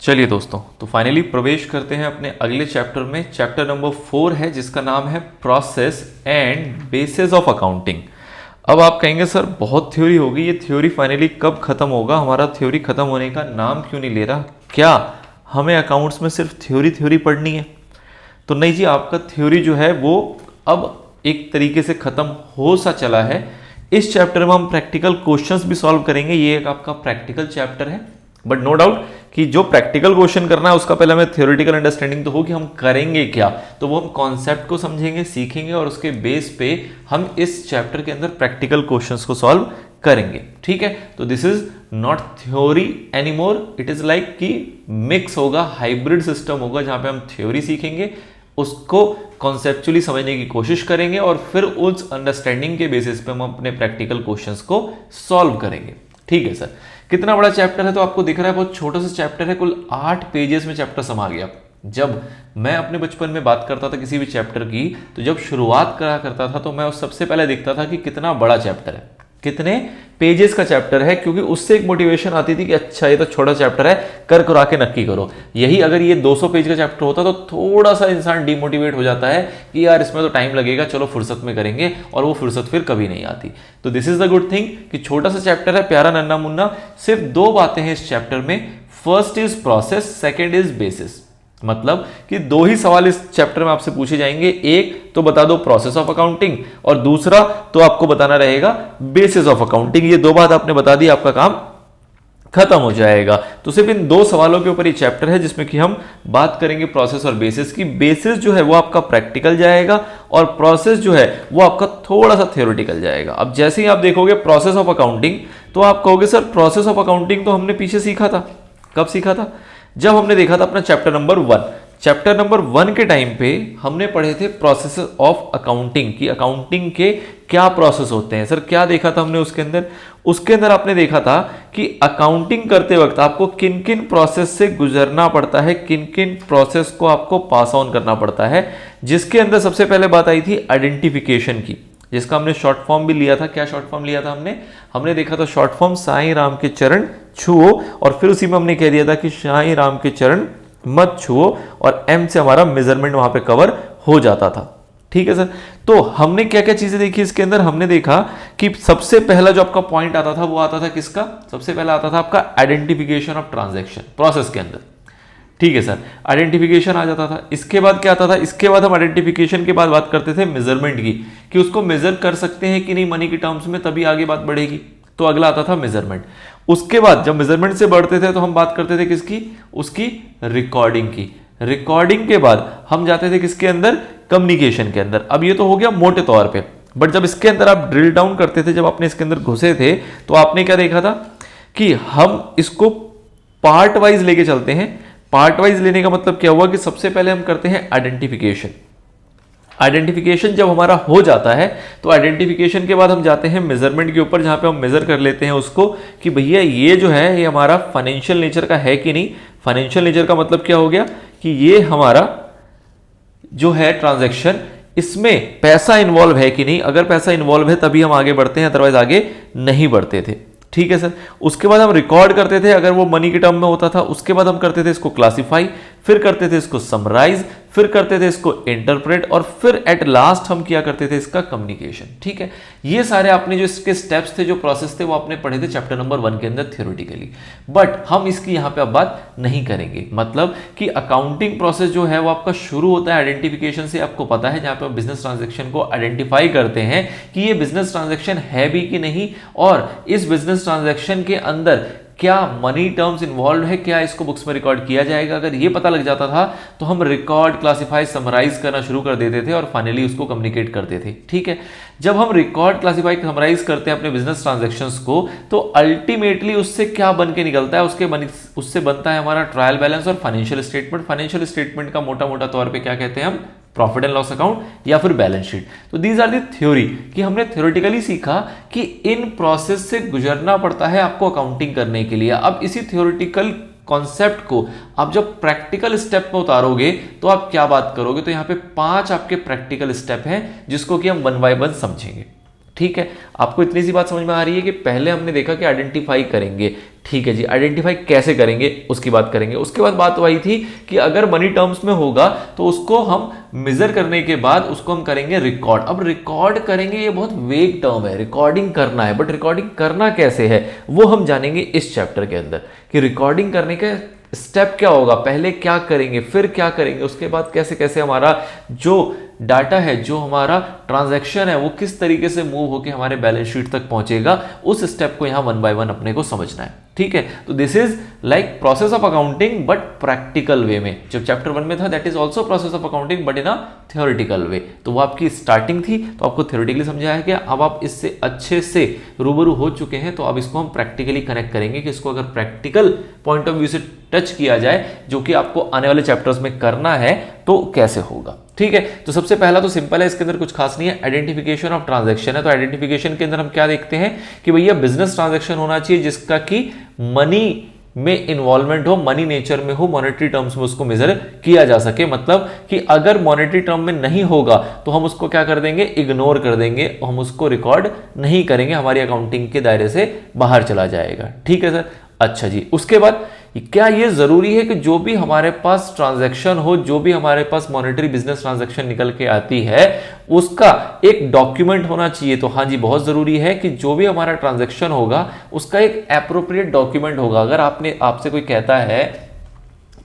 चलिए दोस्तों, तो फाइनली प्रवेश करते हैं अपने अगले चैप्टर में। चैप्टर नंबर 4 है जिसका नाम है process and bases of accounting. अब आप कहेंगे सर बहुत थ्योरी होगी, ये थ्योरी फाइनली कब खत्म होगा? हमारा थ्योरी खत्म होने का नाम क्यों नहीं ले रहा? क्या हमें अकाउंट्स में सिर्फ थ्योरी पढ़नी है? तो नहीं जी, आपका थ्योरी जो है वो अब एक तरीके से खत्म हो सा चला है। इस चैप्टर में हम प्रैक्टिकल क्वेश्चंस भी सॉल्व करेंगे। ये एक आपका प्रैक्टिकल चैप्टर है, बट नो डाउट कि जो प्रैक्टिकल क्वेश्चन करना है उसका पहले हमें थ्योरेटिकल अंडरस्टैंडिंग तो हो कि हम करेंगे क्या। तो वो हम कॉन्सेप्ट को समझेंगे, सीखेंगे और उसके बेस पे हम इस चैप्टर के अंदर प्रैक्टिकल क्वेश्चंस को सॉल्व करेंगे। ठीक है, तो this is not theory anymore, it is like कि मिक्स होगा, हाइब्रिड सिस्टम होगा जहां पे हम थ्योरी सीखेंगे, उसको कॉन्सेप्चुअली समझने की कोशिश करेंगे और फिर उस अंडरस्टैंडिंग के बेसिस पे हम अपने प्रैक्टिकल क्वेश्चंस को सॉल्व करेंगे। ठीक है सर, कितना बड़ा चैप्टर है तो आपको दिख रहा है, बहुत छोटा सा चैप्टर है, कुल 8 पेजेस में चैप्टर समा गया। जब मैं अपने बचपन में बात करता था किसी भी चैप्टर की, तो जब शुरुआत करा करता था तो मैं उस सबसे पहले देखता था कि कितना बड़ा चैप्टर है, कितने पेजेस का चैप्टर है, क्योंकि उससे एक मोटिवेशन आती थी कि अच्छा ये तो छोटा चैप्टर है, कर करा के नक्की करो। यही अगर ये 200 पेज का चैप्टर होता तो थोड़ा सा इंसान डिमोटिवेट हो जाता है कि यार इसमें तो टाइम लगेगा, चलो फुर्सत में करेंगे, और वो फुर्सत फिर कभी नहीं आती। तो this is the good thing कि छोटा सा चैप्टर है, प्यारा नन्ना मुन्ना, सिर्फ 2 बातें हैं इस चैप्टर में। First is process, second is basis. मतलब कि 2 ही सवाल इस चैप्टर में आपसे पूछे जाएंगे, एक तो बता दो प्रोसेस ऑफ अकाउंटिंग और दूसरा तो आपको बताना रहेगा बेसिस ऑफ अकाउंटिंग। ये 2 बात आपने बता दी, आपका काम खत्म हो जाएगा। तो सिर्फ इन 2 सवालों के ऊपर ये चैप्टर है जिसमें कि हम बात करेंगे प्रोसेस और बेसिस की। बेसिस जो है वो आपका प्रैक्टिकल जाएगा और प्रोसेस जो है वो आपका थोड़ा सा थ्योरेटिकल जाएगा। अब जैसे ही आप देखोगे प्रोसेस ऑफ अकाउंटिंग तो आप कहोगे सर प्रोसेस ऑफ अकाउंटिंग तो हमने पीछे सीखा था। कब सीखा था? जब हमने देखा था अपना चैप्टर नंबर 1। चैप्टर नंबर 1 के टाइम पे हमने पढ़े थे प्रोसेस ऑफ अकाउंटिंग की, अकाउंटिंग के क्या प्रोसेस होते हैं। सर क्या देखा था हमने उसके अंदर? उसके अंदर आपने देखा था कि अकाउंटिंग करते वक्त आपको किन किन प्रोसेस से गुजरना पड़ता है, किन किन प्रोसेस को आपको पास ऑन करना पड़ता है, जिसके अंदर सबसे पहले बात आई थी आइडेंटिफिकेशन की, जिसका हमने शॉर्ट फॉर्म भी लिया था। क्या शॉर्ट फॉर्म लिया था हमने देखा था शॉर्ट फॉर्म साईं राम के चरण छुओ, और फिर उसी में हमने कह दिया था कि साईं राम के चरण मत छुओ, और एम से हमारा मेजरमेंट वहां पे कवर हो जाता था। ठीक है सर, तो हमने क्या क्या चीजें देखी इसके अंदर? हमने देखा कि सबसे पहला जो आपका पॉइंट आता था वो आता था किसका? सबसे पहला आता था आपका आइडेंटिफिकेशन ऑफ ट्रांजैक्शन प्रोसेस के अंदर। ठीक है सर, आइडेंटिफिकेशन आ जाता था। इसके बाद क्या आता था? इसके बाद हम आइडेंटिफिकेशन के बाद बात करते थे मेजरमेंट की, कि उसको मेजर कर सकते हैं कि नहीं मनी की टर्म्स में, तभी आगे बात बढ़ेगी। तो अगला आता था मेजरमेंट। उसके बाद जब मेजरमेंट से बढ़ते थे तो हम बात करते थे किसकी? उसकी रिकॉर्डिंग की। रिकॉर्डिंग के बाद हम जाते थे किसके अंदर? कम्युनिकेशन के अंदर। अब ये तो हो गया मोटे तौर पे, बट जब इसके अंदर आप ड्रिल डाउन करते थे, जब आपने इसके अंदर घुसे थे, तो आपने क्या देखा था कि हम इसको पार्ट वाइज लेके चलते हैं। पार्ट वाइज लेने का मतलब क्या हुआ कि सबसे पहले हम करते हैं आइडेंटिफिकेशन। आइडेंटिफिकेशन जब हमारा हो जाता है तो आइडेंटिफिकेशन के बाद हम जाते हैं मेजरमेंट के ऊपर, जहां पे हम मेजर कर लेते हैं उसको कि भैया ये जो है ये हमारा फाइनेंशियल नेचर का है कि नहीं। फाइनेंशियल नेचर का मतलब क्या हो गया कि ये हमारा जो है ट्रांजैक्शन, इसमें पैसा इन्वॉल्व है कि नहीं। अगर पैसा इन्वॉल्व है तभी हम आगे बढ़ते हैं, अदरवाइज आगे नहीं बढ़ते थे। ठीक है सर, उसके बाद हम रिकॉर्ड करते थे अगर वो मनी के टर्म में होता था। उसके बाद हम करते थे इसको क्लासिफाई, फिर करते थे इसको समराइज, फिर करते थे इसको इंटरप्रेट, और फिर एट लास्ट हम किया करते थे इसका कम्युनिकेशन। ठीक है, ये सारे आपने जो इसके स्टेप्स थे, जो प्रोसेस थे, वो आपने पढ़े थे चैप्टर नंबर 1 के अंदर थ्योरेटिकली। बट हम इसकी यहां पे अब बात नहीं करेंगे। मतलब कि अकाउंटिंग प्रोसेस जो है वो आपका शुरू होता है आइडेंटिफिकेशन से, आपको पता है, जहां पे बिजनेस ट्रांजेक्शन को आइडेंटिफाई करते हैं कि ये बिजनेस ट्रांजेक्शन है भी कि नहीं, और इस बिजनेस ट्रांजैक्शन के अंदर क्या मनी टर्म्स इन्वॉल्व है, क्या इसको बुक्स में रिकॉर्ड किया जाएगा। अगर ये पता लग जाता था तो हम रिकॉर्ड, क्लासिफाई, समराइज करना शुरू कर देते थे और फाइनली उसको कम्युनिकेट करते थे। ठीक है, जब हम रिकॉर्ड, क्लासिफाई, समराइज करते हैं अपने बिजनेस ट्रांजैक्शंस को, तो अल्टीमेटली उससे क्या बन के निकलता है? उससे बनता है हमारा ट्रायल बैलेंस और फाइनेंशियल स्टेटमेंट। फाइनेंशियल स्टेटमेंट का मोटा मोटा तौर पर क्या कहते हैं हम? प्रॉफिट एंड लॉस अकाउंट या फिर बैलेंस शीट। तो दीज आर दी थ्योरी, कि हमने थ्योरेटिकली सीखा कि इन प्रोसेस से गुजरना पड़ता है आपको अकाउंटिंग करने के लिए। अब इसी थ्योरेटिकल कॉन्सेप्ट को आप जब प्रैक्टिकल स्टेप में उतारोगे तो आप क्या बात करोगे? तो यहां पे 5 आपके प्रैक्टिकल स्टेप हैं जिसको कि हम 1 बाय 1 समझेंगे। ठीक है, आपको इतनी सी बात समझ में आ रही है कि पहले हमने देखा कि आइडेंटिफाई करेंगे, ठीक है जी, आइडेंटिफाई कैसे करेंगे उसकी बात करेंगे। उसके बाद बात वही थी कि अगर मनी टर्म्स में होगा तो उसको हम मेजर करने के बाद उसको हम करेंगे रिकॉर्ड। अब रिकॉर्ड करेंगे, ये बहुत वेग टर्म है, रिकॉर्डिंग करना है, बट रिकॉर्डिंग करना कैसे है वो हम जानेंगे इस चैप्टर के अंदर कि रिकॉर्डिंग करने का स्टेप क्या होगा, पहले क्या करेंगे, फिर क्या करेंगे, उसके बाद कैसे कैसे हमारा जो डाटा है, जो हमारा ट्रांजैक्शन है, वो किस तरीके से मूव होकर हमारे बैलेंस शीट तक पहुंचेगा, उस स्टेप को यहां वन बाय वन अपने को समझना है। ठीक है, तो this is like process of accounting but practical way में। जब चैप्टर 1 में था that is also process of accounting but in a theoretical way. तो वो आपकी स्टार्टिंग थी, तो आपको थ्योरेटिकली समझाया गया। अब आप इससे अच्छे से रूबरू हो चुके हैं, तो अब इसको हम प्रैक्टिकली कनेक्ट करेंगे कि इसको अगर प्रैक्टिकल पॉइंट ऑफ व्यू से टच किया जाए, जो कि आपको आने वाले चैप्टर्स में करना है, तो कैसे होगा। ठीक है, तो सबसे पहला तो सिंपल है, इसके अंदर कुछ खास नहीं है, आइडेंटिफिकेशन ऑफ ट्रांजैक्शन है। तो आइडेंटिफिकेशन के अंदर हम क्या देखते हैं कि भैया बिजनेस ट्रांजैक्शन होना चाहिए जिसका कि मनी में इन्वॉल्वमेंट हो, मनी नेचर में हो, मॉनेटरी टर्म्स में उसको मेजर किया जा सके। मतलब कि अगर मॉनेटरी टर्म में नहीं होगा तो हम उसको क्या कर देंगे, इग्नोर कर देंगे, हम उसको रिकॉर्ड नहीं करेंगे, हमारी अकाउंटिंग के दायरे से बाहर चला जाएगा। ठीक है सर, अच्छा जी। उसके बाद क्या ये जरूरी है कि जो भी हमारे पास ट्रांजैक्शन हो, जो भी हमारे पास मॉनेटरी बिजनेस ट्रांजैक्शन निकल के आती है, उसका एक डॉक्यूमेंट होना चाहिए? तो हाँ जी, बहुत जरूरी है कि जो भी हमारा ट्रांजैक्शन होगा उसका एक एप्रोप्रिएट डॉक्यूमेंट होगा। अगर आपसे कोई कहता है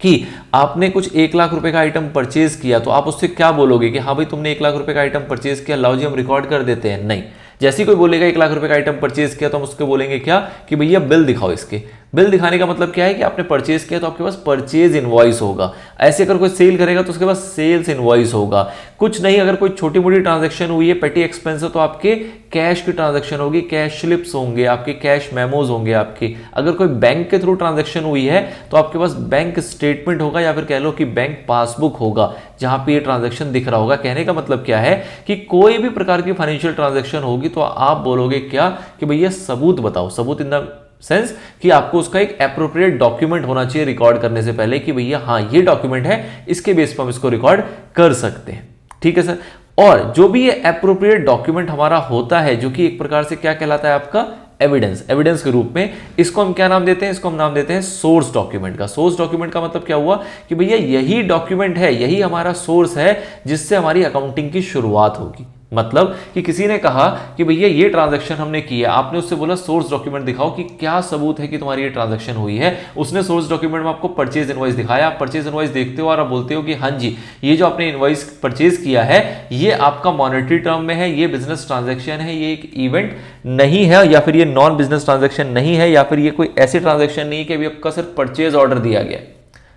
कि आपने कुछ 1 लाख रुपए का आइटम परचेज किया, तो आप उससे क्या बोलोगे कि हाँ भाई तुमने 1 लाख रुपए का आइटम परचेज किया, लाओ जी हम रिकॉर्ड कर देते हैं? नहीं, जैसे कोई बोलेगा 1 लाख रुपए का आइटम परचेज किया, तो हम उसको बोलेंगे क्या कि भैया बिल दिखाओ। इसके बिल दिखाने का मतलब क्या है कि आपने परचेज किया तो आपके पास परचेज इनवॉइस होगा। ऐसे अगर कोई सेल करेगा तो उसके पास सेल्स इनवॉइस होगा। कुछ नहीं, अगर कोई छोटी मोटी ट्रांजैक्शन हुई है, पेटी एक्सपेंस है, तो आपके कैश की ट्रांजैक्शन होगी, कैश स्लिप्स होंगे, आपके कैश मेमोज होंगे आपके। अगर कोई बैंक के थ्रू ट्रांजैक्शन हुई है तो आपके पास बैंक स्टेटमेंट होगा, या फिर कह लो कि बैंक पासबुक होगा जहां पे ये ट्रांजैक्शन दिख रहा होगा। कहने का मतलब क्या है कि कोई भी प्रकार की फाइनेंशियल ट्रांजैक्शन होगी तो आप बोलोगे क्या कि भैया सबूत बताओ। सबूत इन द सेंस कि आपको उसका एक एप्रोप्रिएट डॉक्यूमेंट होना चाहिए रिकॉर्ड करने से पहले कि भैया हाँ ये डॉक्यूमेंट है, इसके बेस पर हम इसको रिकॉर्ड कर सकते हैं। ठीक है सर, और जो भी ये एप्रोप्रिएट डॉक्यूमेंट हमारा होता है, जो कि एक प्रकार से क्या कहलाता है आपका एविडेंस, एविडेंस के रूप में, इसको हम क्या नाम देते हैं? इसको हम नाम देते हैं सोर्स डॉक्यूमेंट का। सोर्स डॉक्यूमेंट का मतलब क्या हुआ कि भैया यही डॉक्यूमेंट है, यही हमारा सोर्स है जिससे हमारी अकाउंटिंग की शुरुआत होगी। मतलब कि किसी ने कहा कि भैया ये ट्रांजैक्शन हमने की है, आपने उससे बोला सोर्स डॉक्यूमेंट दिखाओ कि क्या सबूत है कि तुम्हारी ये ट्रांजैक्शन हुई है। उसने सोर्स डॉक्यूमेंट में आपको परचेज इनवॉइस दिखाया, आप परचेज इनवॉइस देखते हो और आप बोलते हो कि हाँ जी ये जो आपने इनवॉइस परचेज किया है ये आपका मॉनेटरी टर्म में है, ये बिजनेस ट्रांजैक्शन है, ये एक इवेंट नहीं है, या फिर ये नॉन बिजनेस ट्रांजैक्शन नहीं है, या फिर ये कोई ऐसी ट्रांजैक्शन नहीं है कि अभी आपका सिर्फ परचेज ऑर्डर दिया गया।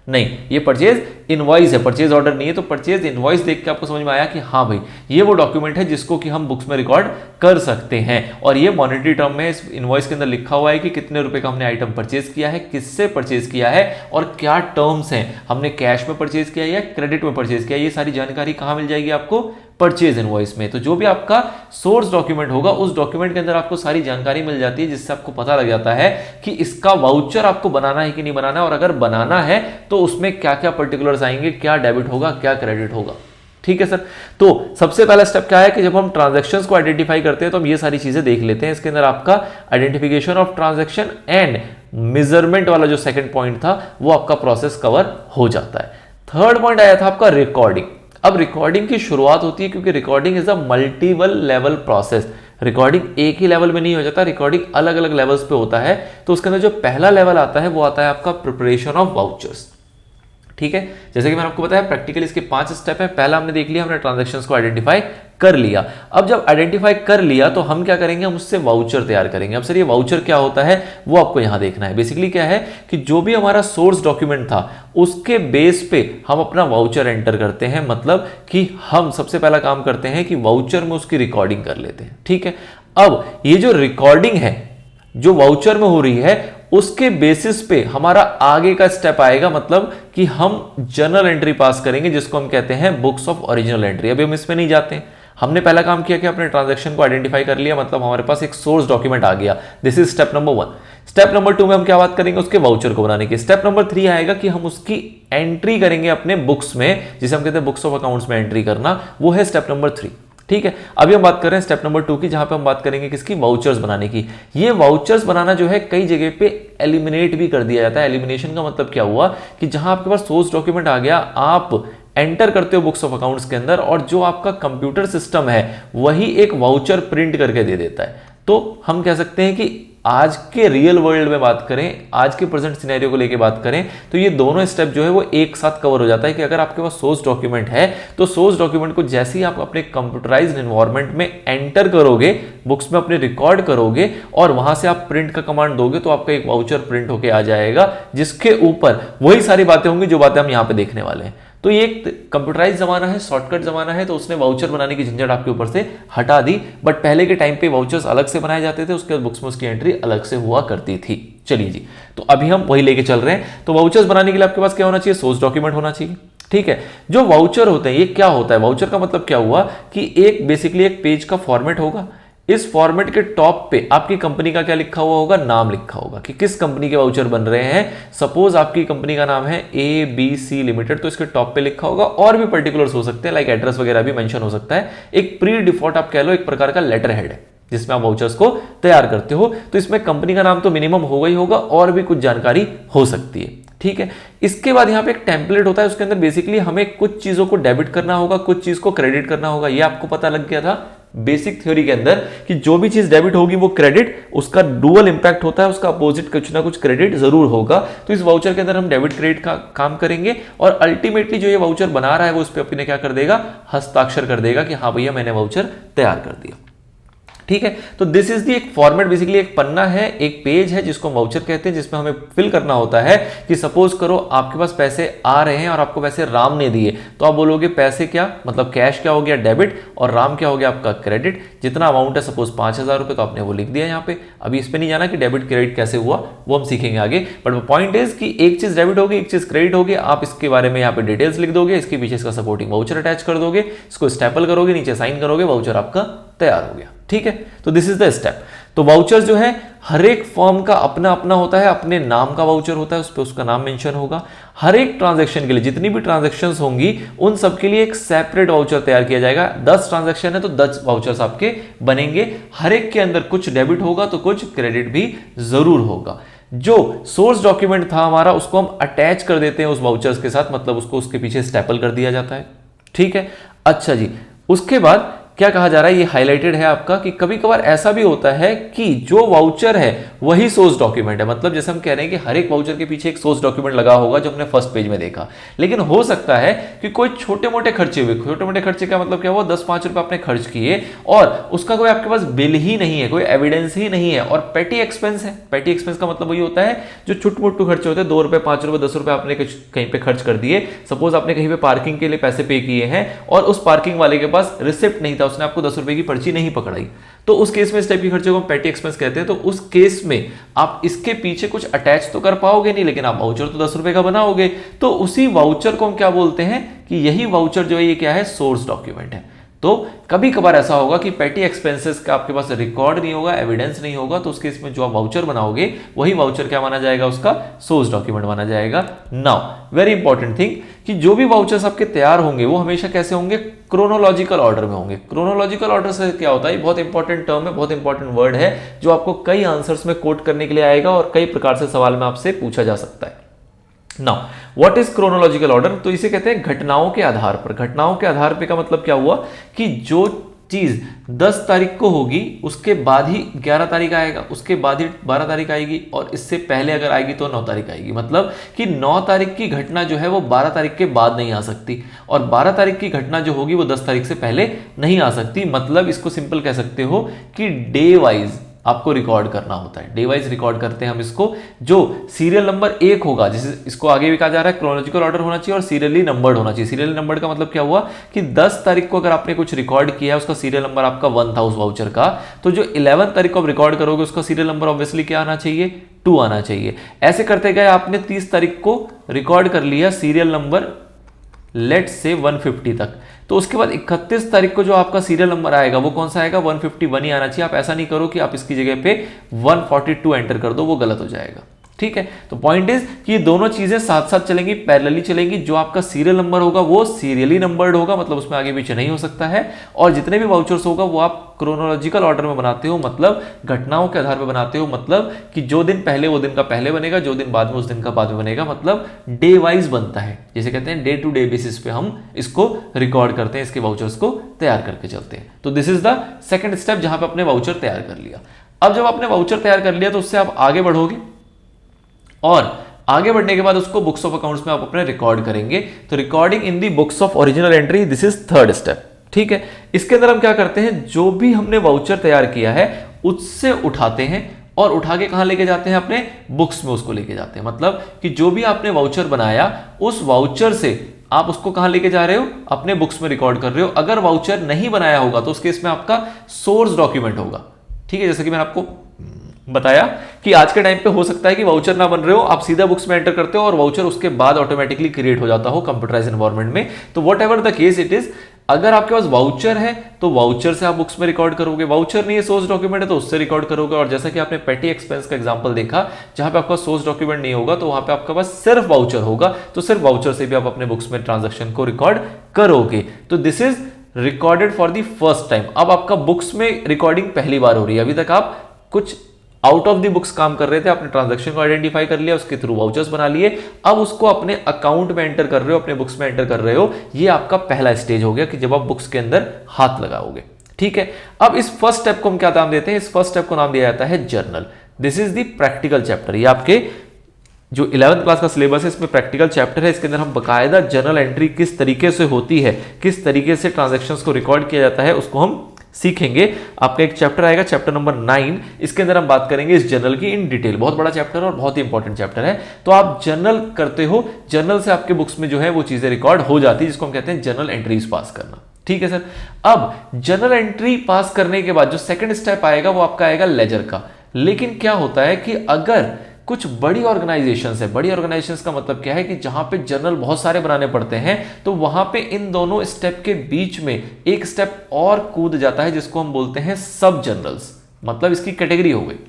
नहीं, ये परचेज इनवॉइस है, परचेज ऑर्डर नहीं है। तो परचेज इनवॉइस देख के आपको समझ में आया कि हाँ भाई ये वो डॉक्यूमेंट है जिसको कि हम बुक्स में रिकॉर्ड कर सकते हैं। और ये मॉनेटरी टर्म में इस इनवॉइस के अंदर लिखा हुआ है कि कितने रुपए का हमने आइटम परचेज किया है, किससे परचेज किया है और क्या टर्म्स हैं, हमने कैश में परचेज किया या क्रेडिट में परचेज किया। ये सारी जानकारी कहाँ मिल जाएगी आपको? परचेज इनवॉइस में। तो जो भी आपका सोर्स डॉक्यूमेंट होगा उस डॉक्यूमेंट के अंदर आपको सारी जानकारी मिल जाती है, जिससे आपको पता लग जाता है कि इसका वाउचर आपको बनाना है कि नहीं बनाना है, और अगर बनाना है तो उसमें क्या क्या पर्टिकुलर्स आएंगे, क्या डेबिट होगा, क्या क्रेडिट होगा। ठीक है सर, तो सबसे पहला स्टेप क्या है कि जब हम ट्रांजैक्शंस को आइडेंटिफाई करते हैं तो हम ये सारी चीजें देख लेते हैं। इसके अंदर आपका identification of transaction and measurement वाला जो सेकंड पॉइंट था वो आपका प्रोसेस कवर हो जाता है। थर्ड पॉइंट आया था आपका रिकॉर्डिंग। अब रिकॉर्डिंग की शुरुआत होती है क्योंकि recording is a multiple level process. Recording एक ही लेवल में नहीं हो जाता, रिकॉर्डिंग अलग अलग लेवल्स पे होता है। तो उसके अंदर जो पहला लेवल आता है वो आता है आपका प्रिपरेशन ऑफ वाउचर्स। ठीक है, जैसे कि मैंने आपको बताया प्रैक्टिकली इसके 5 स्टेप है। पहला हमने देख लिया, हमने ट्रांजैक्शंस को आइडेंटिफाई कर लिया। अब जब आइडेंटिफाई कर लिया तो हम क्या करेंगे, हम उससे वाउचर तैयार करेंगे। अब सर ये वाउचर क्या होता है वो आपको यहां देखना है। बेसिकली क्या है कि जो भी हमारा सोर्स डॉक्यूमेंट था उसके बेस पे हम अपना वाउचर एंटर करते हैं। मतलब कि हम सबसे पहला काम करते हैं कि वाउचर में उसकी रिकॉर्डिंग कर लेते हैं। ठीक है, अब ये जो रिकॉर्डिंग है जो वाउचर में हो रही है उसके बेसिस पे हमारा आगे का स्टेप आएगा। मतलब कि हम जर्नल एंट्री पास करेंगे जिसको हम कहते हैं बुक्स ऑफ ओरिजिनल एंट्री। अभी हम इसमें नहीं जाते हैं, हमने पहला काम किया कि अपने ट्रांजैक्शन को आइडेंटिफाई कर लिया, मतलब हमारे पास एक सोर्स डॉक्यूमेंट आ गया। This is step number 1। Step number 2 में हम क्या बात करेंगे, उसके वाउचर को बनाने की। स्टेप नंबर 3 आएगा कि हम उसकी एंट्री करेंगे अपने बुक्स में, जिसे हम कहते हैं बुक्स ऑफ अकाउंट्स में एंट्री करना, वो है स्टेप नंबर 3। ठीक है, अभी हम बात कर रहे हैं स्टेप नंबर 2 की, जहां पे हम बात करेंगे किसकी, वाउचर्स बनाने की। ये वाउचर्स बनाना जो है कई जगह पे एलिमिनेट भी कर दिया जाता है। एलिमिनेशन का मतलब क्या हुआ कि जहां आपके पास सोर्स डॉक्यूमेंट आ गया, आप एंटर करते हो बुक्स ऑफ अकाउंट्स के अंदर और जो आपका कंप्यूटर सिस्टम है वही एक वाउचर प्रिंट करके दे देता है। तो हम कह सकते हैं कि आज के रियल वर्ल्ड में बात करें, आज के प्रेजेंट सिनेरियो को लेके बात करें, तो ये दोनों स्टेप जो है वो एक साथ कवर हो जाता है कि अगर आपके पास सोर्स डॉक्यूमेंट है तो सोर्स डॉक्यूमेंट को जैसे ही आप अपने कंप्यूटराइज्ड एनवायरनमेंट में एंटर करोगे, बुक्स में अपने रिकॉर्ड करोगे और वहां से आप प्रिंट का कमांड दोगे तो आपका एक वाउचर प्रिंट होके आ जाएगा, जिसके ऊपर वही सारी बातें होंगी जो बातें हम यहां पे देखने वाले हैं। तो ये एक कंप्यूटराइज जमाना है, शॉर्टकट जमाना है, तो उसने वाउचर बनाने की झंझट आपके ऊपर से हटा दी। बट पहले के टाइम पे वाउचर्स अलग से बनाए जाते थे, उसके बाद बुक्स में उसकी एंट्री अलग से हुआ करती थी। चलिए जी, तो अभी हम वही लेके चल रहे हैं। तो वाउचर्स बनाने के लिए आपके पास क्या होना चाहिए, सोर्स डॉक्यूमेंट होना चाहिए। ठीक है, जो वाउचर होते हैं ये क्या होता है, वाउचर का मतलब क्या हुआ कि एक बेसिकली एक पेज का फॉर्मेट होगा। इस फॉर्मेट के टॉप पे आपकी कंपनी का क्या लिखा हुआ होगा, नाम लिखा होगा कि किस कंपनी के वाउचर बन रहे हैं। सपोज आपकी कंपनी का नाम है ABC लिमिटेड, तो इसके टॉप पे लिखा होगा। और भी पर्टिकुलर्स हो सकते हैं, लाइक एड्रेस वगैरह भी मेंशन हो सकता है। एक प्री डिफॉल्ट आप कह लो, एक प्रकार का लेटर हेड है जिसमें आप वाउचर्स को तैयार करते हो। तो इसमें कंपनी का नाम तो मिनिमम होगा ही होगा, और भी कुछ जानकारी हो सकती है। ठीक है, इसके बाद यहां पे एक टेम्पलेट होता है, उसके अंदर बेसिकली हमें कुछ चीजों को डेबिट करना होगा, कुछ चीज को क्रेडिट करना होगा। ये आपको पता लग गया था बेसिक थ्योरी के अंदर कि जो भी चीज डेबिट होगी वो क्रेडिट, उसका डुअल इंपैक्ट होता है, उसका अपोजिट कुछ ना कुछ क्रेडिट जरूर होगा। तो इस वाउचर के अंदर हम डेबिट क्रेडिट का काम करेंगे और अल्टीमेटली जो ये वाउचर बना रहा है वो उस पर अपने क्या कर देगा, हस्ताक्षर कर देगा कि हाँ भैया मैंने वाउचर तैयार कर दिया। ठीक है, तो दिस इज दी एक फॉर्मेट, बेसिकली एक पन्ना है, एक पेज है जिसको वाउचर कहते हैं, जिसमें हमें फिल करना होता है कि सपोज करो आपके पास पैसे आ रहे हैं और आपको पैसे राम ने दिए, तो आप बोलोगे पैसे क्या मतलब कैश क्या हो गया डेबिट और राम क्या हो गया आपका क्रेडिट। जितना अमाउंट है सपोज 5,000 रुपए, तो आपने वो लिख दिया यहाँ पे। अभी इस पे नहीं जाना कि डेबिट क्रेडिट कैसे हुआ, वो हम सीखेंगे आगे। बट पॉइंट इज कि एक चीज डेबिट होगी, एक चीज क्रेडिट होगी, आप इसके बारे में यहाँ पे डिटेल्स लिख दोगे, इसके पीछे इसका सपोर्टिंग वाउचर अटैच कर दोगे, इसको स्टेपल करोगे, नीचे साइन करोगे, वाउचर आपका तैयार हो गया। ठीक है, तो दिस इज द स्टेप। तो वाउचर्स जो है हर एक फर्म का अपना अपना होता है, अपने नाम का वाउचर होता है, उस पर उसका नाम मेंशन होगा। हर एक ट्रांजैक्शन के लिए जितनी भी ट्रांजैक्शंस होंगी उन सब के लिए एक सेपरेट वाउचर तैयार किया जाएगा। 10 ट्रांजैक्शन है तो 10 वाउचर्स आपके बनेंगे। हर एक के अंदर कुछ डेबिट होगा तो कुछ क्रेडिट भी जरूर होगा। जो सोर्स डॉक्यूमेंट था हमारा उसको हम अटैच कर देते हैं उस वाउचर्स के साथ, मतलब उसको उसके पीछे स्टेपल कर दिया जाता है। ठीक है, अच्छा जी, उसके बाद क्या कहा जा रहा है, ये हाईलाइटेड है आपका कि कभी कभार ऐसा भी होता है कि जो वाउचर है वही सोर्स डॉक्यूमेंट है। मतलब जैसे हम कह रहे हैं कि हर एक वाउचर के पीछे एक सोर्स डॉक्यूमेंट लगा होगा जो हमने फर्स्ट पेज में देखा, लेकिन हो सकता है कि कोई छोटे मोटे खर्चे हुए, छोटे मोटे खर्चे का मतलब क्या हुआ, 10-5 रुपए आपने खर्च किए और उसका कोई आपके पास बिल ही नहीं है, कोई एविडेंस ही नहीं है, और पेटी एक्सपेंस है। पेटी एक्सपेंस का मतलब वही होता है जो छुटमुट्टू खर्चे होते हैं, 2 रुपए 5 रुपए 10 रुपए आपने कहीं पे खर्च कर दिए। सपोज आपने कहीं पे पार्किंग के लिए पैसे पे किए हैं और उस पार्किंग वाले के पास रिसिप्ट नहीं था, उसने आपको 10 रुपए की पर्ची नहीं पकड़ाई, तो उस केस में इस टाइप के खर्चे को हम पेटी एक्सपेंस कहते हैं। तो उस केस में आप इसके पीछे कुछ अटैच तो कर पाओगे नहीं, लेकिन आप वाउचर तो 10 रुपए का बनाओगे। तो उसी वाउचर को हम क्या बोलते हैं कि यही वाउचर जो है ये क्या है, सोर्स डॉक्यूमेंट है। तो कभी कभार ऐसा होगा कि पेटी एक्सपेंसेस का आपके पास रिकॉर्ड नहीं होगा, एविडेंस नहीं होगा, तो उसके इसमें जो आप वाउचर बनाओगे वही वाउचर क्या माना जाएगा, उसका सोर्स डॉक्यूमेंट माना जाएगा। नाउ वेरी इंपॉर्टेंट थिंग कि जो भी वाउचर्स आपके तैयार होंगे वो हमेशा कैसे होंगे, क्रोनोलॉजिकल ऑर्डर में होंगे। क्रोनोलॉजिकल ऑर्डर से क्या होता है, बहुत इंपॉर्टेंट टर्म है, बहुत इंपॉर्टेंट वर्ड है जो आपको कई आंसर्स में कोट करने के लिए आएगा और कई प्रकार से सवाल में आपसे पूछा जा सकता है। Now what is chronological order, तो इसे कहते हैं घटनाओं के आधार पर। घटनाओं के आधार पर का मतलब क्या हुआ कि जो चीज 10 तारीख को होगी उसके बाद ही 11 तारीख आएगा, उसके बाद ही 12 तारीख आएगी, और इससे पहले अगर आएगी तो 9 तारीख आएगी। मतलब कि 9 तारीख की घटना जो है वो 12 तारीख के बाद नहीं आ सकती, और 12 तारीख की घटना जो होगी वो 10 तारीख से पहले नहीं आ सकती। मतलब इसको सिंपल कह सकते हो कि डे वाइज आपको रिकॉर्ड करना होता है, डे वाइज रिकॉर्ड करते हैं हम इसको। जो सीरियल नंबर 1 होगा, जैसे इसको आगे भी कहा जा रहा है क्रोनोलॉजिकल ऑर्डर होना चाहिए और सीरियली नंबर्ड होना चाहिए। सीरियल नंबर्ड का मतलब क्या हुआ कि 10 तारीख को अगर आपने कुछ रिकॉर्ड किया है, उसका सीरियल नंबर आपका 1 था उस वाउचर का, तो जो 11 तारीख को आप रिकॉर्ड करोगे उसका सीरियल नंबर ऑब्वियसली क्या आना चाहिए, 2 आना चाहिए। ऐसे करते गए आपने 30 तारीख को रिकॉर्ड कर लिया सीरियल नंबर लेट से 150 तक, तो उसके बाद 31 तारीख को जो आपका सीरियल नंबर आएगा वो कौन सा आएगा, 151 ही आना चाहिए। आप ऐसा नहीं करो कि आप इसकी जगह पे 142 एंटर कर दो, वो गलत हो जाएगा। ठीक है। तो पॉइंट इज कि ये दोनों चीजें साथ साथ चलेंगी, पैरेलली चलेंगी। जो आपका सीरियल नंबर होगा वो सीरियली नंबर्ड होगा, मतलब उसमें आगे पीछे नहीं हो सकता है। और जितने भी वाउचर्स होगा वो आप क्रोनोलॉजिकल ऑर्डर में बनाते हो, मतलब घटनाओं के आधार पर बनाते हो, मतलब कि जो दिन पहले वो दिन का पहले बनेगा, जो दिन बाद में उस दिन का बाद में बनेगा, मतलब डे वाइज बनता है। जैसे कहते हैं डे टू डे बेसिस पे हम इसको रिकॉर्ड करते हैं, इसके वाउचर्स को तैयार करके चलते हैं। तो this is the second step जहां पे अपने वाउचर तैयार कर लिया। अब जब आपने वाउचर तैयार कर लिया तो उससे आप आगे बढ़ोगे और आगे बढ़ने के बाद उसको बुक्स ऑफ अकाउंट्स में आप अपने रिकॉर्ड करेंगे। तो recording in the books of original entry, this is third step, ठीक है। इसके अंदर हम क्या करते हैं, जो भी हमने वाउचर तैयार किया है उससे उठाते हैं और उठा के कहां लेके जाते हैं, अपने बुक्स में उसको लेके जाते हैं। मतलब कि जो भी आपने वाउचर बनाया उस वाउचर से आप उसको कहां लेके जा रहे हो, अपने बुक्स में रिकॉर्ड कर रहे हो। अगर वाउचर नहीं बनाया होगा तो उस केस में आपका सोर्स डॉक्यूमेंट होगा, ठीक है। जैसे कि मैंने आपको बताया कि आज के टाइम पे हो सकता है कि वाउचर ना बन रहे हो, आप सीधा बुक्स में एंटर करते हो और वाउचर उसके बाद ऑटोमेटिकली क्रिएट हो जाता हो कंप्यूटराइज एनवायरनमेंट में। तो what ever the case it is, अगर आपके पास वाउचर है तो वाउचर से आप बुक्स में रिकॉर्ड करोगे, वाउचर नहीं है सोर्स डॉक्यूमेंट है तो उससे रिकॉर्ड करोगे। और जैसा कि आपने पेटी एक्सपेंस का एग्जांपल देखा, जहां पे आपका सोर्स डॉक्यूमेंट नहीं होगा तो वहां पे आपके पास सिर्फ वाउचर होगा, तो सिर्फ वाउचर से भी आप अपने बुक्स में ट्रांजैक्शन को रिकॉर्ड करोगे। तो this is recorded for the first time. अब आपका बुक्स में रिकॉर्डिंग पहली बार हो रही है। अभी तक आप कुछ आउट ऑफ द बुक्स काम कर रहे थे, आपने ट्रांजैक्शन को आइडेंटिफाई कर लिया, उसके थ्रू वाउचर्स बना लिए, अब उसको अपने अकाउंट में एंटर कर रहे हो, अपने बुक्स में एंटर कर रहे हो। ये आपका पहला स्टेज हो गया कि जब आप बुक्स के अंदर हाथ लगाओगे, ठीक है। अब इस फर्स्ट स्टेप को हम क्या नाम देते हैं, इस फर्स्ट स्टेप को नाम दिया जाता है journal. This is the practical chapter. ये आपके जो 11th क्लास का सिलेबस है इसमें प्रैक्टिकल चैप्टर है। इसके अंदर हम बकायदा जर्नल एंट्री किस तरीके से होती है, किस तरीके से ट्रांजैक्शंस को रिकॉर्ड किया जाता है, उसको हम सीखेंगे। आपका एक चैप्टर आएगा, चैप्टर नंबर 9, इसके अंदर हम बात करेंगे इस जर्नल की इन डिटेल। बहुत बड़ा चैप्टर और बहुत ही इंपॉर्टेंट चैप्टर है। तो आप जर्नल करते हो, जर्नल से आपके बुक्स में जो है वो चीजें रिकॉर्ड हो जाती है, जिसको हम कहते हैं जर्नल एंट्रीज पास करना, ठीक है सर। अब जर्नल एंट्री पास करने के बाद जो सेकंड स्टेप आएगा वो आपका आएगा लेजर का। लेकिन क्या होता है कि अगर कुछ बड़ी ऑर्गेनाइजेशंस है, बड़ी ऑर्गेनाइजेशंस का मतलब क्या है कि जहां पे जर्नल बहुत सारे बनाने पड़ते हैं, तो वहां पे इन दोनों स्टेप के बीच में एक स्टेप और कूद जाता है जिसको हम बोलते हैं सब जर्नल्स। मतलब इसकी कैटेगरी हो गई,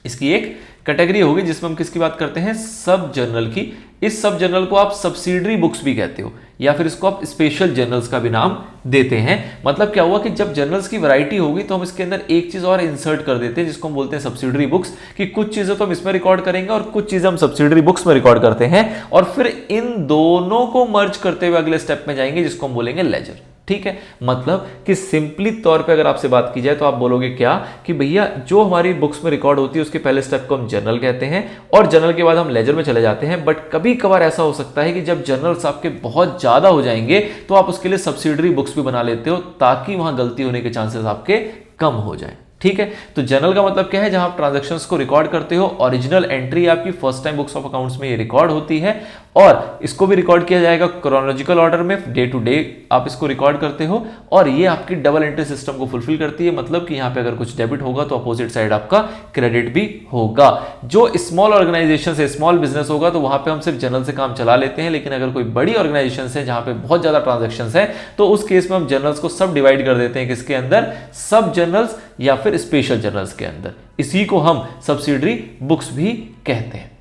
इसकी एक कैटेगरी होगी जिसमें हम किसकी बात करते हैं, सब जर्नल की। इस सब जर्नल को आप सब्सिडरी बुक्स भी कहते हो या फिर इसको आप स्पेशल जर्नल्स का भी नाम देते हैं। मतलब क्या हुआ कि जब जर्नल्स की वैरायटी होगी तो हम इसके अंदर एक चीज और इंसर्ट कर देते हैं जिसको हम बोलते हैं सब्सिडरी बुक्स, कि कुछ चीजें तो हम इसमें रिकॉर्ड करेंगे और कुछ चीजें हम सब्सिडरी बुक्स में रिकॉर्ड करते हैं और फिर इन दोनों को मर्ज करते हुए अगले स्टेप में जाएंगे जिसको हम बोलेंगे लेजर, ठीक है। मतलब कि सिंपली तौर पे अगर आपसे बात की जाए तो आप बोलोगे क्या कि भैया जो हमारी बुक्स में रिकॉर्ड होती है उसके पहले स्टेप को हम जर्नल कहते हैं और जर्नल के बाद हम लेजर में चले जाते हैं। बट कभी कभार ऐसा हो सकता है कि जब जर्नल्स आपके बहुत ज्यादा हो जाएंगे तो आप उसके लिए सब्सिडरी बुक्स भी बना लेते हो ताकि वहां गलती होने के चांसेस आपके कम हो जाए, ठीक है। तो जर्नल का मतलब क्या है, जहां आप ट्रांजैक्शंस को रिकॉर्ड करते हो। ओरिजिनल एंट्री आपकी first time books of accounts में ये रिकॉर्ड होती है और इसको भी रिकॉर्ड किया जाएगा क्रोनोलॉजिकल ऑर्डर में, डे टू डे आप इसको रिकॉर्ड करते हो और ये आपकी डबल एंट्री सिस्टम को फुलफिल करती है। मतलब कि यहां पे अगर कुछ डेबिट होगा तो अपोजिट साइड आपका क्रेडिट भी होगा। जो स्मॉल ऑर्गेनाइजेशन है, स्मॉल बिजनेस होगा तो वहां पे हम सिर्फ जर्नल से काम चला लेते हैं, लेकिन अगर कोई बड़ी ऑर्गेनाइजेशन है जहां पे बहुत ज्यादा ट्रांजेक्शन है तो उस केस में हम जर्नल्स को सब डिवाइड कर देते हैं किसके अंदर, सब जर्नल्स या फिर स्पेशल जर्नल्स के अंदर। इसी को हम सब्सिडरी बुक्स भी कहते हैं,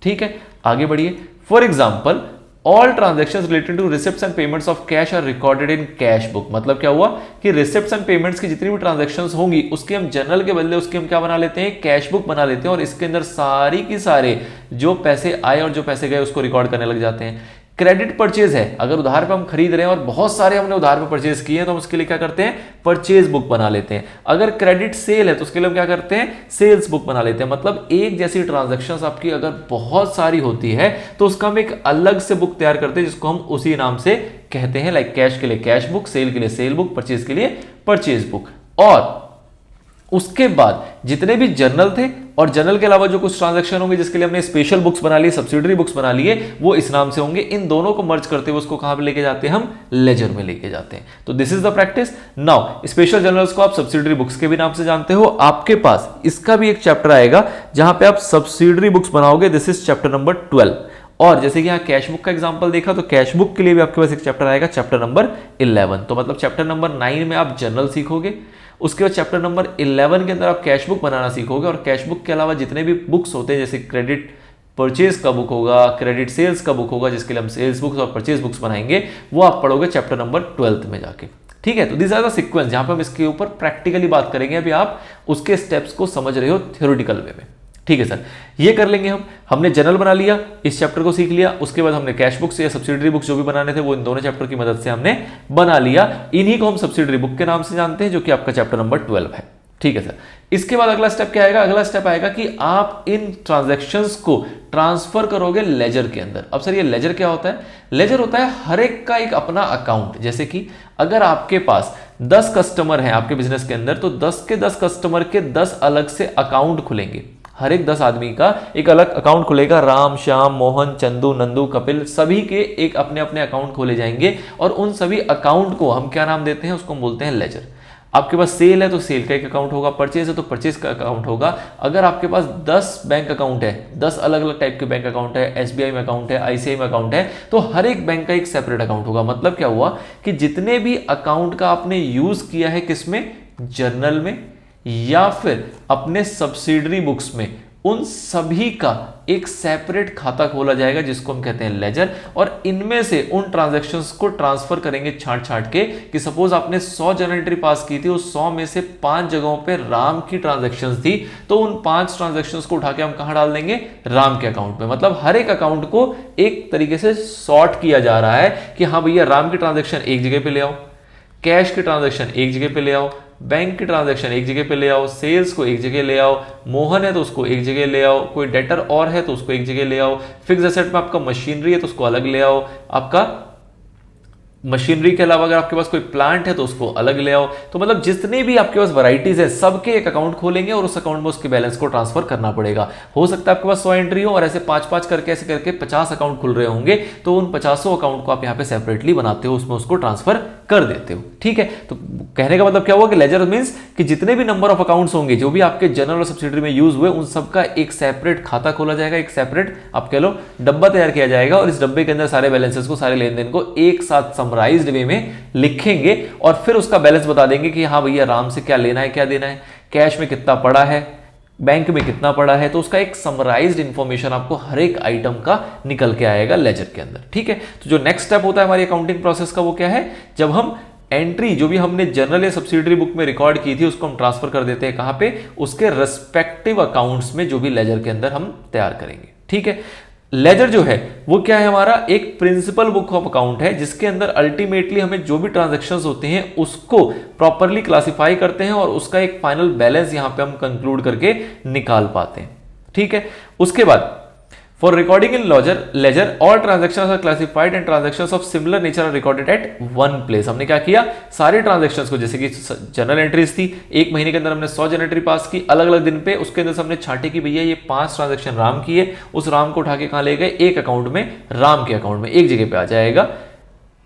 ठीक है। आगे बढ़िए। For example all transactions related to receipts and payments of cash are recorded in cash book. मतलब क्या हुआ कि रिसिप्ट्स एंड पेमेंट्स की जितनी भी ट्रांजेक्शंस होंगी उसके हम जर्नल के बदले उसके हम क्या बना लेते हैं, कैश बुक बना लेते हैं और इसके अंदर सारी की सारे जो पैसे आए और जो पैसे गए उसको रिकॉर्ड करने लग जाते हैं। क्रेडिट परचेज है, अगर उधार पे हम खरीद रहे हैं और बहुत सारे हमने उधार पे परचेज किए हैं तो हम उसके लिए क्या करते हैं, परचेज बुक बना लेते हैं। अगर क्रेडिट सेल है तो उसके लिए हम क्या करते हैं, सेल्स बुक बना लेते हैं। मतलब एक जैसी ट्रांजैक्शंस आपकी अगर बहुत सारी होती है तो उसका हम एक अलग से बुक तैयार करते हैं जिसको हम उसी नाम से कहते हैं। लाइक कैश के लिए कैश बुक, सेल के लिए सेल बुक, परचेज के लिए परचेज बुक। और उसके बाद जितने भी जर्नल थे और जर्नल के अलावा जो कुछ ट्रांजैक्शन होंगे जिसके लिए हमने स्पेशल बुक्स बना लिए, सब्सिडरी बुक्स बना लिए, वो इस नाम से होंगे। इन दोनों को मर्ज करते हुए उसको कहां पे लेके जाते हैं, हम लेजर में लेके जाते हैं। तो this is the practice. Now special journals को आप सब्सिडरी बुक्स के भी नाम से जानते हो। आपके पास इसका भी एक चैप्टर आएगा जहां पे आप सब्सिडरी बुक्स बनाओगे। This is chapter number 12। और जैसे कि यहाँ कैश बुक का एग्जांपल देखा तो कैश बुक के लिए भी आपके पास एक चैप्टर आएगा, चैप्टर नंबर 11। तो मतलब चैप्टर नंबर 9 में आप जर्नल सीखोगे, उसके बाद चैप्टर नंबर 11 के अंदर आप कैश बुक बनाना सीखोगे, और कैश बुक के अलावा जितने भी बुक्स होते हैं जैसे क्रेडिट परचेज का बुक होगा, क्रेडिट सेल्स का बुक होगा, जिसके लिए हम सेल्स बुक्स और परचेज बुक्स बनाएंगे, वो आप पढ़ोगे चैप्टर नंबर 12 में जाके। ठीक है, तो दिस आर द सीक्वेंस जहां पे हम इसके ऊपर प्रैक्टिकली बात करेंगे। अभी आप उसके स्टेप्स को समझ रहे हो थ्योरेटिकल वे में। ठीक है सर, ये कर लेंगे हमने जनरल बना लिया, इस चैप्टर को सीख लिया, उसके बाद हमने कैश बुक्स या सब्सिडरी बुक्स जो भी बनाने थे वो इन दोनों चैप्टर की मदद से हमने बना लिया। इन्हीं को हम सब्सिडरी बुक के नाम से जानते हैं, जो कि आपका चैप्टर नंबर 12 है। ठीक है सर, इसके बाद अगला स्टेप क्या आएगा? अगला स्टेप आएगा कि आप इन ट्रांजैक्शंस को ट्रांसफर करोगे लेजर के अंदर। अब सर ये लेजर क्या होता है? लेजर होता है हर एक का एक अपना अकाउंट। जैसे कि अगर आपके पास 10 कस्टमर हैं आपके बिजनेस के अंदर, तो 10 के 10 कस्टमर के 10 अलग से अकाउंट खुलेंगे। हर एक 10 आदमी का एक अलग अकाउंट खुलेगा। राम, श्याम, मोहन, चंदू, नंदू, कपिल सभी के एक अपने अपने अकाउंट खोले जाएंगे, और उन सभी अकाउंट को हम क्या नाम देते हैं? उसको हम बोलते हैं लेजर। आपके पास सेल है तो सेल का एक अकाउंट होगा, परचेज है तो परचेज का अकाउंट होगा। अगर आपके पास 10 बैंक अकाउंट है, 10 अलग अलग टाइप के बैंक अकाउंट है, एसबीआई में अकाउंट है, आईसीआई में अकाउंट है, तो हर एक बैंक का एक सेपरेट अकाउंट होगा। मतलब क्या हुआ कि जितने भी अकाउंट का आपने यूज किया है, किसमें? जर्नल में या फिर अपने सब्सिडरी बुक्स में, उन सभी का एक सेपरेट खाता खोला जाएगा जिसको हम कहते हैं लेजर। और इनमें से उन ट्रांजैक्शंस को ट्रांसफर करेंगे छांट छांट के, कि सपोज आपने 100 जर्नल एंट्री पास की थी, उस 100 में से 5 जगहों पे राम की ट्रांजैक्शंस थी, तो उन 5 ट्रांजैक्शंस को उठा के हम कहां डाल देंगे? राम के अकाउंट में। मतलब हर एक अकाउंट को एक तरीके से सॉर्ट किया जा रहा है कि हाँ भैया राम की ट्रांजैक्शन एक जगह पे ले आओ, कैश की ट्रांजैक्शन एक जगह पे ले आओ, बैंक की ट्रांजैक्शन एक जगह पे ले आओ, सेल्स को एक जगह ले आओ, मोहन है तो उसको एक जगह ले आओ, कोई डेटर और है तो उसको एक जगह ले आओ, फिक्स एसेट में आपका मशीनरी है तो उसको अलग ले आओ, आपका मशीनरी के अलावा अगर आपके पास कोई प्लांट है तो उसको अलग ले आओ। तो मतलब जितने भी आपके पास वैरायटीज है, सबके एक अकाउंट खोलेंगे और उस अकाउंट में उसके बैलेंस को ट्रांसफर करना पड़ेगा। हो सकता है आपके पास 100 एंट्री हो और ऐसे 5-5 करके ऐसे करके 50 अकाउंट खुल रहे होंगे, तो उन 50 अकाउंट को आप यहाँ पे सेपरेटली बनाते हो, उसमें उसको ट्रांसफर कर देते हो। ठीक है, तो कहने का मतलब क्या हुआ कि लेजर मींस कि जितने भी नंबर ऑफ अकाउंट्स होंगे जो भी आपके जनरल और सब्सिडरी में यूज हुए, उन सबका एक सेपरेट खाता खोला जाएगा, एक सेपरेट आप कह लो डब्बा तैयार किया जाएगा, और इस डब्बे के अंदर सारे बैलेंसेस को, सारे लेन देन को एक साथ समराइज्ड वे में लिखेंगे, और फिर उसका बैलेंस बता देंगे कि हाँ भैया राम से क्या लेना है, क्या देना है, कैश में कितना पड़ा है, बैंक में कितना पड़ा है। तो उसका एक समराइज्ड इंफॉर्मेशन आपको हर एक आइटम का निकल के आएगा लेजर के अंदर। ठीक है, तो जो नेक्स्ट स्टेप होता है हमारी अकाउंटिंग प्रोसेस का, वो क्या है? जब हम एंट्री जो भी हमने जनरल या सब्सिडरी बुक में रिकॉर्ड की थी, उसको हम ट्रांसफर कर देते हैं कहां पे? उसके रेस्पेक्टिव अकाउंट्स में, जो भी लेजर के अंदर हम तैयार करेंगे। ठीक है, लेजर जो है वो क्या है? हमारा एक प्रिंसिपल बुक ऑफ अकाउंट है, जिसके अंदर अल्टीमेटली हमें जो भी ट्रांजैक्शंस होते हैं उसको प्रॉपरली क्लासिफाई करते हैं, और उसका एक फाइनल बैलेंस यहां पे हम कंक्लूड करके निकाल पाते हैं। ठीक है, उसके बाद for recording in ledger all transactions are classified and transactions of similar nature are recorded at one place. हमने क्या किया? सारे ट्रांजैक्शंस को, जैसे कि जनरल एंट्रीज थी, एक महीने के अंदर हमने 100 जनरल एंट्री पास की अलग अलग दिन पे, उसके अंदर से हमने छांटे कि भैया ये 5 ट्रांजैक्शन राम की है, उस राम को उठा के कहां ले गए? एक अकाउंट में, राम के अकाउंट में एक जगह पे आ जाएगा,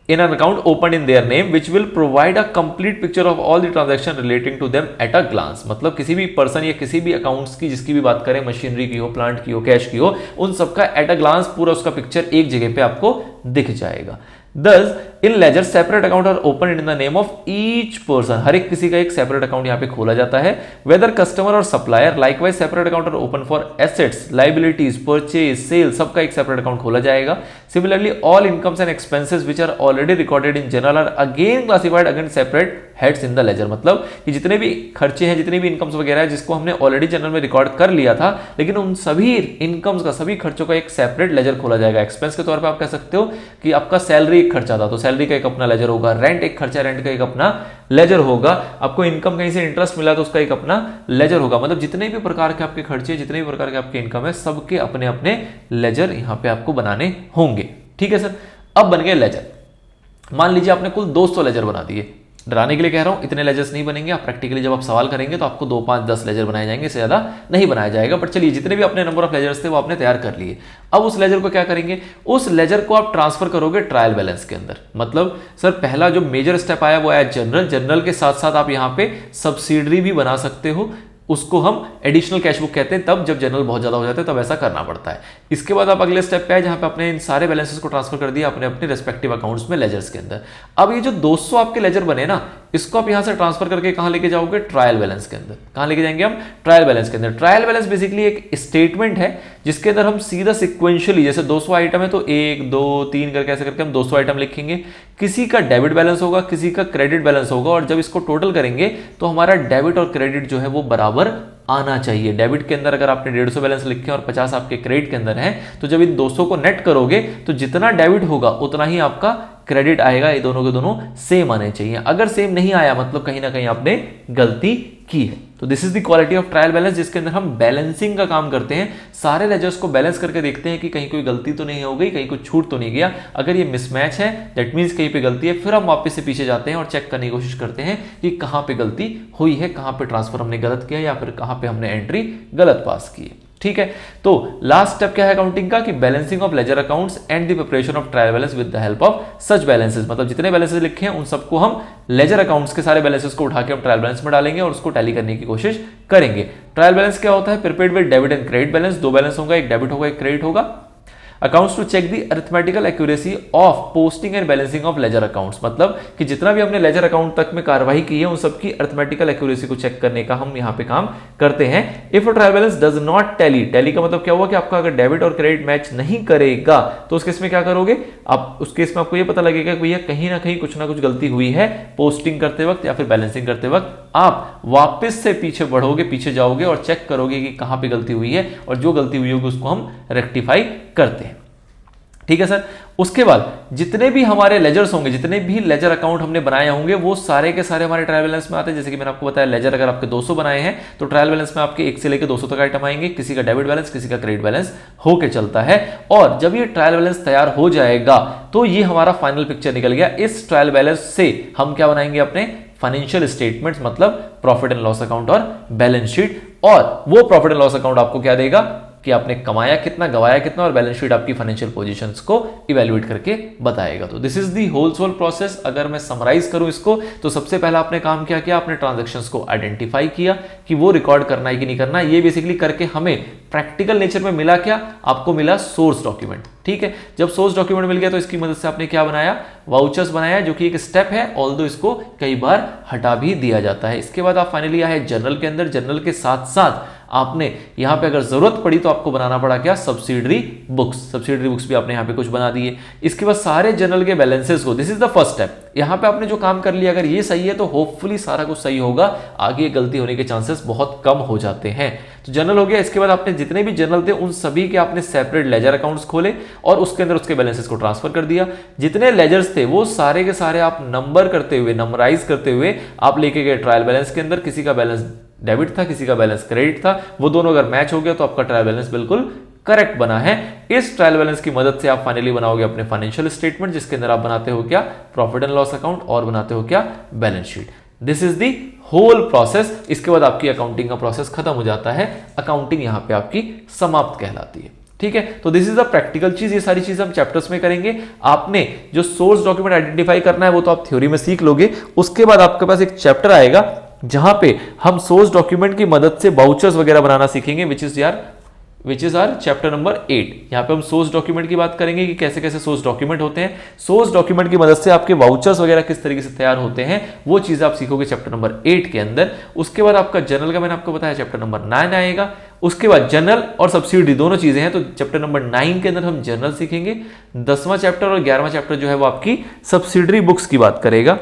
in an account opened in their name which will provide a complete picture of all the transaction relating to them at a glance। मतलब किसी भी पर्सन या किसी भी अकाउंट्स की जिसकी भी बात करें, मशीनरी की हो, प्लांट की हो, कैश की हो, उन सबका एट अ ग्लांस पूरा उसका पिक्चर एक जगह पे आपको दिख जाएगा। Thus, in ledger separate account are opened in the name of each person। हर एक किसी का एक सेपरेट अकाउंट यहाँ पे खोला जाता है। Whether customer और supplier likewise separate account are open for assets, liabilities, purchase, sale, सबका एक सेपरेट अकाउंट खोला जाएगा। Similarly, all incomes and expenses which are already recorded in journal are again classified again separate heads in the ledger। मतलब कि जितने भी खर्चे हैं, जितने भी इनकम्स वगैरह है, जिसको हमने ऑलरेडी जनरल में रिकॉर्ड कर लिया था, लेकिन उन सभी इनकम्स का, सभी खर्चों का एक सेपरेट लेजर खोला जाएगा। एक्सपेंस के तौर पे आप कह सकते हो कि आपका सैलरी एक खर्चा था तो सैलरी का एक अपना लेजर होगा, रेंट एक खर्चा, रेंट का एक अपना लेजर होगा, आपको इनकम कहीं से इंटरेस्ट मिला तो उसका एक अपना लेजर होगा। मतलब जितने भी प्रकार के आपके खर्चे, जितने भी प्रकार के आपके इनकम है, सबके अपने अपने लेजर यहाँ पे आपको बनाने होंगे। ठीक है सर, अब बन गए लेजर। मान लीजिए आपने कुल 200 लेजर बना दिए। डराने के लिए कह रहा हूं, इतने लेजर्स नहीं बनेंगे। आप प्रैक्टिकली जब आप सवाल करेंगे तो आपको 2, 5, 10 लेजर बनाए जाएंगे, इससे ज्यादा नहीं बनाया जाएगा। बट चलिए, जितने भी अपने नंबर ऑफ लेजर्स थे वो आपने तैयार कर लिए। अब उस लेजर को क्या करेंगे? उस लेजर को आप ट्रांसफर करोगे ट्रायल बैलेंस के अंदर। मतलब सर पहला जो मेजर स्टेप आया वो आया जनरल। जनरल के साथ साथ आप यहाँ पे सब्सिडरी भी बना सकते हो, उसको हम एडिशनल कैश बुक कहते हैं। तब जब जनरल बहुत ज्यादा हो जाता है तब ऐसा करना पड़ता है। इसके बाद आप अगले स्टेप पे आए जहां पे आपने इन सारे बैलेंसेस को ट्रांसफर कर दिया अपने अपने रेस्पेक्टिव अकाउंट्स में लेजर्स के अंदर। अब ये जो 200 आपके लेजर बने ना, इसको आप यहां से ट्रांसफर करके कहां लेके जाओगे, ट्रायल बैलेंस के अंदर। कहां लेके जाएंगे हम, ट्रायल बैलेंस के अंदर। ट्रायल बैलेंस बेसिकली एक स्टेटमेंट है जिसके अंदर हम सीधा सिक्वेंशियली, जैसे 200 आइटम है तो 1 2 3 करके ऐसे करके हम 200 आइटम लिखेंगे। किसी का डेबिट बैलेंस होगा, किसी का क्रेडिट बैलेंस होगा, और जब इसको टोटल करेंगे तो हमारा डेबिट और क्रेडिट जो है वो बराबर आना चाहिए। डेबिट के अंदर अगर आपने 150 बैलेंस लिखे और 50 आपके क्रेडिट के अंदर है, तो जब इन 200 को नेट करोगे तो जितना डेबिट होगा उतना ही आपका क्रेडिट आएगा। ये दोनों के दोनों सेम आने चाहिए। अगर सेम नहीं आया मतलब कहीं ना कहीं आपने गलती की है। तो this is the quality of trial balance, जिसके अंदर हम बैलेंसिंग का काम करते हैं। सारे लेजर्स को बैलेंस करके देखते हैं कि कहीं कोई गलती तो नहीं हो गई, कहीं कोई छूट तो नहीं गया। अगर ये मिसमैच है दैट मीन्स कहीं पे गलती है। फिर हम वापस से पीछे जाते हैं और चेक करने की कोशिश करते हैं कि कहां पे गलती हुई है, कहां पे ट्रांसफर हमने गलत किया या फिर कहां पे हमने एंट्री गलत पास की है। ठीक है, तो लास्ट स्टेप क्या है अकाउंटिंग का, कि balancing of ledger accounts and the preparation of trial balance with the help of such balances. मतलब जितने बैलेंसेस लिखे हैं उन सबको हम लेजर अकाउंट्स के सारे बैलेंसेस को उठा के हम ट्रायल बैलेंस में डालेंगे और उसको टैली करने की कोशिश करेंगे। ट्रायल बैलेंस क्या होता है, prepared with debit and credit balance. दो बैलेंस होगा, एक डेबिट होगा एक क्रेडिट होगा। Accounts to check the arithmetical accuracy of posting and balancing of ledger accounts. मतलब कि जितना भी हमने लेजर अकाउंट तक में कार्रवाई की है उन सबकी अरिथमेटिकल एक्यूरेसी को चेक करने का हम यहाँ पे काम करते हैं। If trial balance does not tally, tally का मतलब क्या हुआ कि आपका अगर डेबिट और क्रेडिट मैच नहीं करेगा तो उस केस में क्या करोगे आप, उस केस में आपको ये पता लगेगा कि भैया कहीं ना कुछ गलती हुई है पोस्टिंग करते वक्त या फिर बैलेंसिंग करते वक्त। आप वापस से पीछे बढ़ोगे, पीछे जाओगे और चेक करोगे कि कहां पे गलती हुई है, और जो गलती हुई होगी उसको हम रेक्टिफाई करते हैं। ठीक है सर। उसके बाद जितने भी हमारे लेजर्स होंगे, जितने भी लेजर अकाउंट हमने बनाए होंगे वो सारे के सारे हमारे ट्रायल बैलेंस में आते हैं। जैसे कि मैंने आपको बताया लेजर अगर आपके 200 बनाए हैं तो ट्रायल बैलेंस में आपके 1 से लेकर 200 तक आइटम आएंगे। किसी का डेबिट बैलेंस, किसी का क्रेडिट बैलेंस होके चलता है। और जब ये ट्रायल बैलेंस तैयार हो जाएगा तो ये हमारा फाइनल पिक्चर निकल गया। इस ट्रायल बैलेंस से हम क्या बनाएंगे, अपने फाइनेंशियल स्टेटमेंट्स, मतलब प्रॉफिट एंड लॉस अकाउंट और बैलेंस शीट। और वो प्रॉफिट एंड लॉस अकाउंट आपको क्या देगा कि आपने कमाया कितना, गवाया कितना, और बैलेंस शीट आपकी फाइनेंशियल पोजीशंस को इवैल्यूएट करके बताएगा। तो this is the whole sole process. अगर मैं समराइज करूं इसको तो सबसे पहला आपने काम क्या किया, आपने ट्रांजैक्शंस को आइडेंटिफाई किया कि वो रिकॉर्ड करना है कि नहीं करना। ये बेसिकली करके हमें प्रैक्टिकल नेचर में मिला क्या, आपको मिला सोर्स डॉक्यूमेंट। ठीक है, जब सोर्स डॉक्यूमेंट मिल गया तो इसकी मदद से आपने क्या बनाया, वाउचर्स बनाया, जो कि एक स्टेप है, ऑल्दो इसको कई बार हटा भी दिया जाता है। इसके बाद आप फाइनली आए जर्नल के अंदर। जर्नल के साथ साथ आपने यहां पे अगर जरूरत पड़ी तो आपको बनाना पड़ा क्या, सब्सिडरी बुक्स। सब्सिडरी बुक्स भी आपने यहां पे कुछ बना दिए। इसके बाद सारे जर्नल के बैलेंसेस को, this is the first step. यहां पे आपने जो काम कर लिया अगर ये सही है तो होपफुली सारा कुछ सही होगा, आगे गलती होने के चांसेस बहुत कम हो जाते हैं। तो जर्नल हो गया। इसके बाद आपने जितने भी जर्नल थे उन सभी के आपने सेपरेट लेजर अकाउंट्स खोले और उसके अंदर उसके बैलेंसेस को ट्रांसफर कर दिया। जितने लेजर्स थे वो सारे के सारे आप नंबर करते हुए, नंबराइज करते हुए आप लेके गए ट्रायल बैलेंस के अंदर। किसी का बैलेंस डेबिट था, किसी का बैलेंस क्रेडिट था, वो दोनों अगर मैच हो गया तो आपका ट्रायल बैलेंस बिल्कुल करेक्ट बना है। इस ट्रायल बैलेंस की मदद से आप फाइनली बनाओगे अपने फाइनेंशियल स्टेटमेंट, जिसके अंदर आप बनाते हो क्या, प्रॉफिट एंड लॉस अकाउंट, और बनाते हो क्या, balance sheet. This is the whole process. इसके बाद आपकी अकाउंटिंग का प्रोसेस खत्म हो जाता है। अकाउंटिंग यहां पे आपकी समाप्त कहलाती है। ठीक है, तो दिस इज द प्रैक्टिकल चीज। ये सारी चीज हम चैप्टर्स में करेंगे। आपने जो सोर्स डॉक्यूमेंट आइडेंटिफाई करना है वो तो आप थ्योरी में सीख लोगे। उसके बाद आपके पास एक चैप्टर आएगा जहां पे हम सोर्स डॉक्यूमेंट की मदद से वाउचर्स वगैरह बनाना सीखेंगे, which is our chapter number 8। यहां पे हम सोर्स डॉक्यूमेंट की बात करेंगे कि कैसे कैसे सोर्स डॉक्यूमेंट होते हैं। सोर्स डॉक्यूमेंट की मदद से आपके वाउचर्स वगैरह किस तरीके से तैयार होते हैं वो चीज आप सीखोगे चैप्टर नंबर 8 के अंदर। उसके बाद आपका जर्नल का मैंने आपको बताया चैप्टर नंबर 9 आएगा। उसके बाद जर्नल और सब्सिडी दोनों चीजें हैं, तो चैप्टर नंबर 9 के अंदर हम जर्नल सीखेंगे। 10वां चैप्टर और 11वां चैप्टर जो है वो आपकी सब्सिडरी बुक्स की बात करेगा।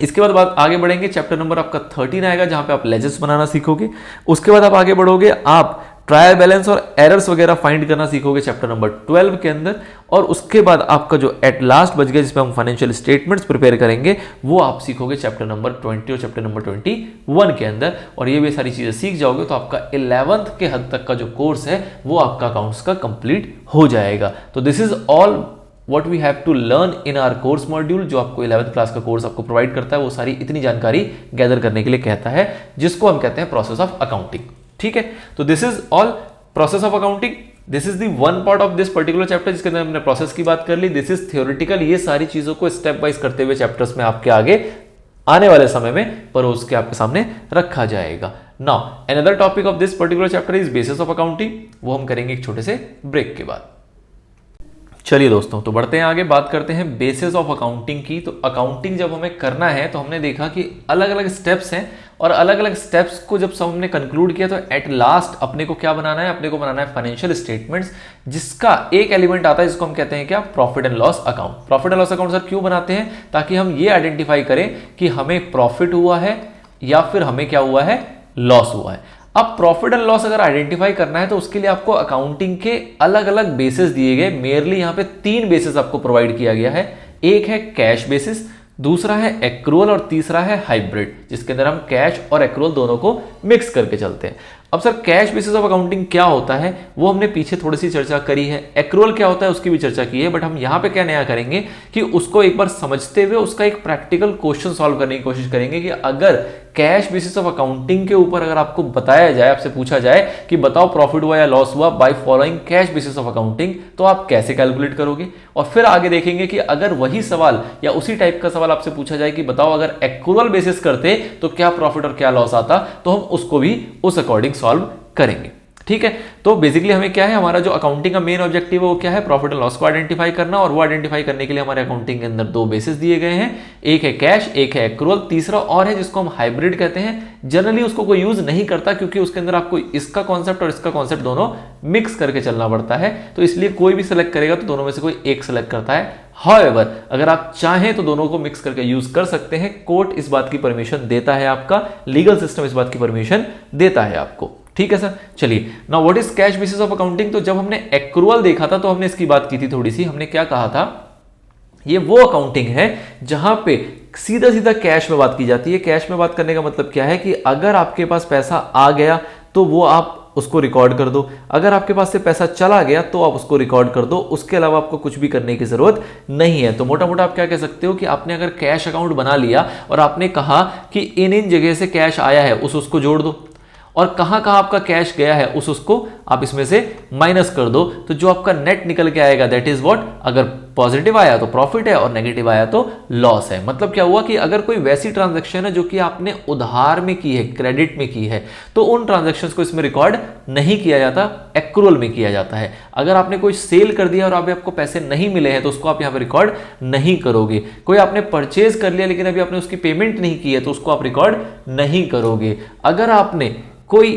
इसके बाद आगे बढ़ेंगे, चैप्टर नंबर आपका 13 आएगा जहां पे आप लेजर्स बनाना सीखोगे। उसके बाद आप आगे बढ़ोगे, आप ट्रायल बैलेंस और एरर्स वगैरह फाइंड करना सीखोगे चैप्टर नंबर 12 के अंदर। और उसके बाद आपका जो एट लास्ट बच गया जिसमें हम फाइनेंशियल स्टेटमेंट्स प्रिपेयर करेंगे वो आप सीखोगे चैप्टर नंबर 20 और चैप्टर नंबर 21 के अंदर। और ये भी सारी चीजें सीख जाओगे तो आपका 11th के हद तक का जो कोर्स है वो आपका अकाउंट्स का कंप्लीट हो जाएगा। तो this is all what we have to learn in our course module, जो आपको 11th क्लास का कोर्स आपको प्रोवाइड करता है। वो सारी इतनी जानकारी गैदर करने के लिए कहता है, जिसको हम कहते हैं प्रोसेस ऑफ अकाउंटिंग। ठीक है, तो this is all process of accounting. This is the one part of this particular chapter जिसके अंदर हमने प्रोसेस की बात कर ली। This is theoretical. ये सारी चीजों को स्टेप वाइज करते हुए चैप्टर्स में आपके आगे आने वाले समय में परोस के आपके सामने रखा जाएगा। Now another topic of this particular chapter is basis of accounting, वो हम करेंगे एक छोटे से ब्रेक के बाद। चलिए दोस्तों, तो बढ़ते हैं आगे, बात करते हैं बेसिस ऑफ अकाउंटिंग की। तो अकाउंटिंग जब हमें करना है तो हमने देखा कि अलग अलग स्टेप्स हैं, और अलग अलग स्टेप्स को जब सब हमने कंक्लूड किया तो एट लास्ट अपने को क्या बनाना है, अपने को बनाना है फाइनेंशियल स्टेटमेंट्स, जिसका एक एलिमेंट आता है जिसको हम कहते हैं क्या, profit and loss account. Profit and loss account sir क्यों बनाते हैं, ताकि हम ये आइडेंटिफाई करें कि हमें प्रॉफिट हुआ है या फिर हमें क्या हुआ है, लॉस हुआ है। अब प्रॉफिट एंड लॉस अगर आइडेंटिफाई करना है तो उसके लिए आपको अकाउंटिंग के अलग अलग बेसिस दिए गए, मेयरली यहां पे 3 बेसिस आपको प्रोवाइड किया गया है। एक है कैश बेसिस, दूसरा है एक्रूअल और तीसरा है हाइब्रिड, जिसके अंदर हम कैश और एक्रूअल दोनों को मिक्स करके चलते हैं। अब sir cash basis of accounting क्या होता है वो हमने पीछे थोड़ी सी चर्चा करी है, एक्रूअल क्या होता है उसकी भी चर्चा की है, बट हम यहां पे क्या नया करेंगे कि उसको एक बार समझते हुए उसका एक प्रैक्टिकल क्वेश्चन सॉल्व करने की कोशिश करेंगे कि अगर कैश बेसिस ऑफ अकाउंटिंग के ऊपर अगर आपको बताया जाए, आपसे पूछा जाए कि बताओ प्रॉफिट हुआ या लॉस हुआ by following cash basis of accounting, तो आप कैसे कैलकुलेट करोगे। और फिर आगे देखेंगे कि अगर वही सवाल या उसी टाइप का सवाल आपसे पूछा जाए कि बताओ अगर एक्रूअल बेसिस करते तो क्या प्रॉफिट और क्या लॉस आता, तो हम उसको भी उस अकॉर्डिंग सॉल्व करेंगे। ठीक है, तो बेसिकली हमें क्या है, हमारा जो अकाउंटिंग का मेन ऑब्जेक्टिव है वो क्या है, प्रॉफिट एंड लॉस को आइडेंटिफाई करना, और वो आइडेंटिफाई करने के लिए हमारे अकाउंटिंग के अंदर 2 बेसिस दिए गए हैं, एक है कैश, एक है एक्रूअल, तीसरा और है जिसको हम हाइब्रिड कहते हैं। जनरली उसको कोई यूज नहीं करता क्योंकि उसके अंदर आपको इसका कॉन्सेप्ट और इसका कॉन्सेप्ट दोनों मिक्स करके चलना पड़ता है, तो इसलिए कोई भी सिलेक्ट करेगा तो दोनों में से कोई एक सिलेक्ट करता है। However, अगर आप चाहें तो दोनों को मिक्स करके यूज कर सकते हैं, कोर्ट इस बात की परमिशन देता है, आपका लीगल सिस्टम इस बात की परमिशन देता है आपको। ठीक है सर, चलिए now what is cash basis of accounting. तो जब हमने एक्रूअल देखा था तो हमने इसकी बात की थी थोड़ी सी, हमने क्या कहा था, ये वो अकाउंटिंग है जहां पे सीधा सीधा कैश में बात की जाती है। कैश में बात करने का मतलब क्या है कि अगर आपके पास पैसा आ गया तो वो आप उसको रिकॉर्ड कर दो, अगर आपके पास से पैसा चला गया तो आप उसको रिकॉर्ड कर दो, उसके अलावा आपको कुछ भी करने की जरूरत नहीं है। तो मोटा मोटा आप क्या कह सकते हो कि आपने अगर कैश अकाउंट बना लिया और आपने कहा कि इन जगह से कैश आया है उसको जोड़ दो, और कहां कहां आपका कैश गया है उसको आप इसमें से माइनस कर दो, तो जो आपका नेट निकल के आएगा दैट इज व्हाट, अगर पॉजिटिव आया तो प्रॉफिट है और नेगेटिव आया तो लॉस है। मतलब क्या हुआ कि अगर कोई वैसी ट्रांजैक्शन है जो कि आपने उधार में की है, क्रेडिट में की है, तो उन ट्रांजैक्शंस को इसमें रिकॉर्ड नहीं किया जाता, एक्रूअल में किया जाता है। अगर आपने कोई सेल कर दिया और अभी आपको पैसे नहीं मिले हैं तो उसको आप यहां पे रिकॉर्ड नहीं करोगे। कोई आपने परचेज कर लिया लेकिन अभी आपने उसकी पेमेंट नहीं की है तो उसको आप रिकॉर्ड नहीं करोगे। अगर आपने कोई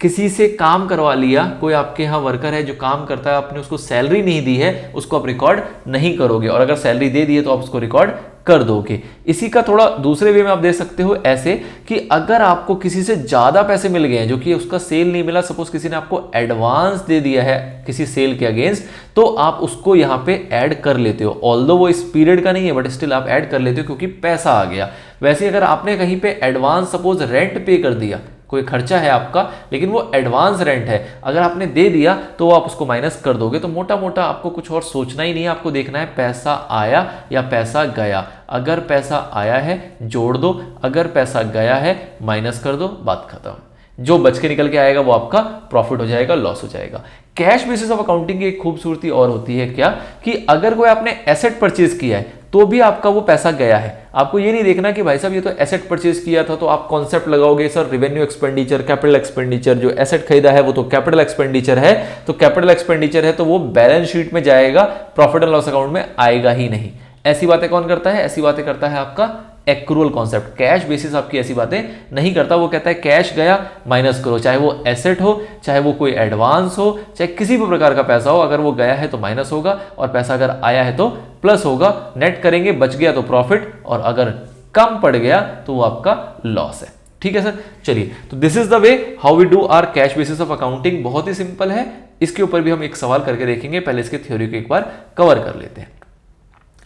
किसी से काम करवा लिया, कोई आपके यहाँ वर्कर है जो काम करता है, आपने उसको सैलरी नहीं दी है, उसको आप रिकॉर्ड नहीं करोगे, और अगर सैलरी दे दी है तो आप उसको रिकॉर्ड कर दोगे। इसी का थोड़ा दूसरे वे में आप दे सकते हो ऐसे कि अगर आपको किसी से ज्यादा पैसे मिल गए हैं जो कि उसका सेल नहीं मिला, सपोज किसी ने आपको एडवांस दे दिया है किसी सेल के अगेंस्ट, तो आप उसको यहां पे ऐड कर लेते हो। ऑल्दो वो इस पीरियड का नहीं है बट स्टिल आप ऐड कर लेते हो क्योंकि पैसा आ गया। वैसे अगर आपने कहीं पे एडवांस सपोज रेंट पे कर दिया, कोई खर्चा है आपका लेकिन वो एडवांस रेंट है, अगर आपने दे दिया तो आप उसको माइनस कर दोगे। तो मोटा मोटा आपको कुछ और सोचना ही नहीं है, आपको देखना है पैसा आया या पैसा गया। अगर पैसा आया है जोड़ दो, अगर पैसा गया है माइनस कर दो, बात खत्म। जो बच के निकल के आएगा वो आपका प्रॉफिट हो जाएगा, लॉस हो जाएगा। कैश बेसिस ऑफ अकाउंटिंग की एक खूबसूरती और होती है क्या कि अगर कोई आपने एसेट परचेज किया है तो भी आपका वो पैसा गया है। आपको ये नहीं देखना कि भाई साहब ये तो एसेट परचेज किया था, तो आप कॉन्सेप्ट लगाओगे sir revenue expenditure, capital expenditure. जो एसेट खरीदा है वो तो कैपिटल एक्सपेंडिचर है, तो कैपिटल एक्सपेंडिचर है तो वो बैलेंस शीट में जाएगा, प्रॉफिट एंड लॉस अकाउंट में आएगा ही नहीं। ऐसी बातें कौन करता है, ऐसी बातें करता है आपका एक्रूअल कॉन्सेप्ट। कैश बेसिस आपकी ऐसी बातें नहीं करता, वो कहता है कैश गया माइनस करो, चाहे वो एसेट हो, चाहे वो कोई एडवांस हो, चाहे किसी भी प्रकार का पैसा हो, अगर वो गया है तो माइनस होगा और पैसा अगर आया है तो प्लस होगा। नेट करेंगे, बच गया तो प्रॉफिट और अगर कम पड़ गया तो वो आपका लॉस है। ठीक है सर, चलिए तो this is the way how we do our cash basis of accounting. बहुत ही सिंपल है, इसके ऊपर भी हम एक सवाल करके देखेंगे, पहले इसके थ्योरी को एक बार कवर कर लेते हैं।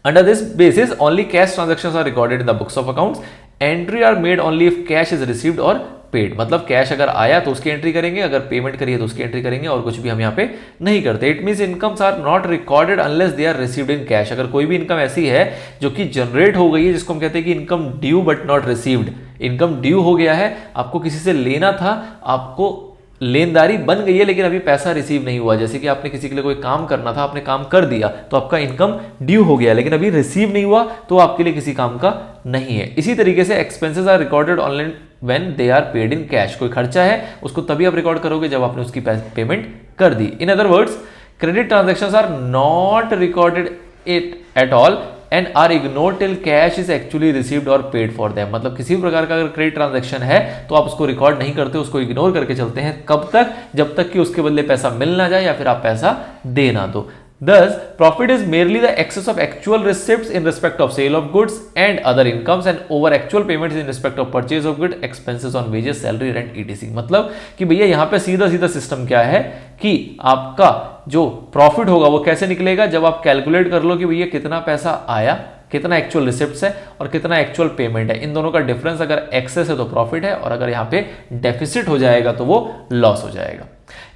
Under this basis, only cash transactions are recorded in the books of accounts. Entry are made only if cash is received or paid. मतलब कैश अगर आया तो उसकी एंट्री करेंगे, अगर पेमेंट करिए तो उसकी एंट्री करेंगे, और कुछ भी हम यहाँ पे नहीं करते। It means incomes are not recorded unless they are received in cash. अगर कोई भी इनकम ऐसी है जो कि जनरेट हो गई है, जिसको हम कहते हैं कि income due but not received, income due हो गया है, आपको किसी से लेना था, आपको लेनदारी बन गई है लेकिन अभी पैसा रिसीव नहीं हुआ। जैसे कि आपने किसी के लिए कोई काम करना था, आपने काम कर दिया तो आपका इनकम ड्यू हो गया लेकिन अभी रिसीव नहीं हुआ, तो आपके लिए किसी काम का नहीं है। इसी तरीके से expenses are recorded when they are paid in cash. कोई खर्चा है उसको तभी आप रिकॉर्ड करोगे जब आपने उसकी पेमेंट कर दी। In other words, credit transactions are not recorded it at all and are ignore till cash is actually received और पेड फॉर देम। मतलब किसी भी प्रकार का अगर क्रेडिट ट्रांजैक्शन है तो आप उसको रिकॉर्ड नहीं करते, उसको इग्नोर करके चलते हैं। कब तक? जब तक कि उसके बदले पैसा मिल ना जाए या फिर आप पैसा दे ना दो। Thus, profit is merely the excess of actual receipts in respect of sale of goods and other incomes and over actual payments in respect of purchase of goods, expenses on wages, salary, rent, etc. मतलब कि भैया यहाँ पे सीधा सीधा system क्या है कि आपका जो प्रॉफिट होगा वो कैसे निकलेगा, जब आप कैलकुलेट कर लो कि भैया कितना पैसा आया, कितना एक्चुअल रिसिप्ट्स है और कितना एक्चुअल पेमेंट है। इन दोनों का डिफरेंस अगर एक्सेस है तो प्रॉफिट है और अगर यहाँ पे डेफिसिट हो जाएगा तो वो लॉस हो जाएगा।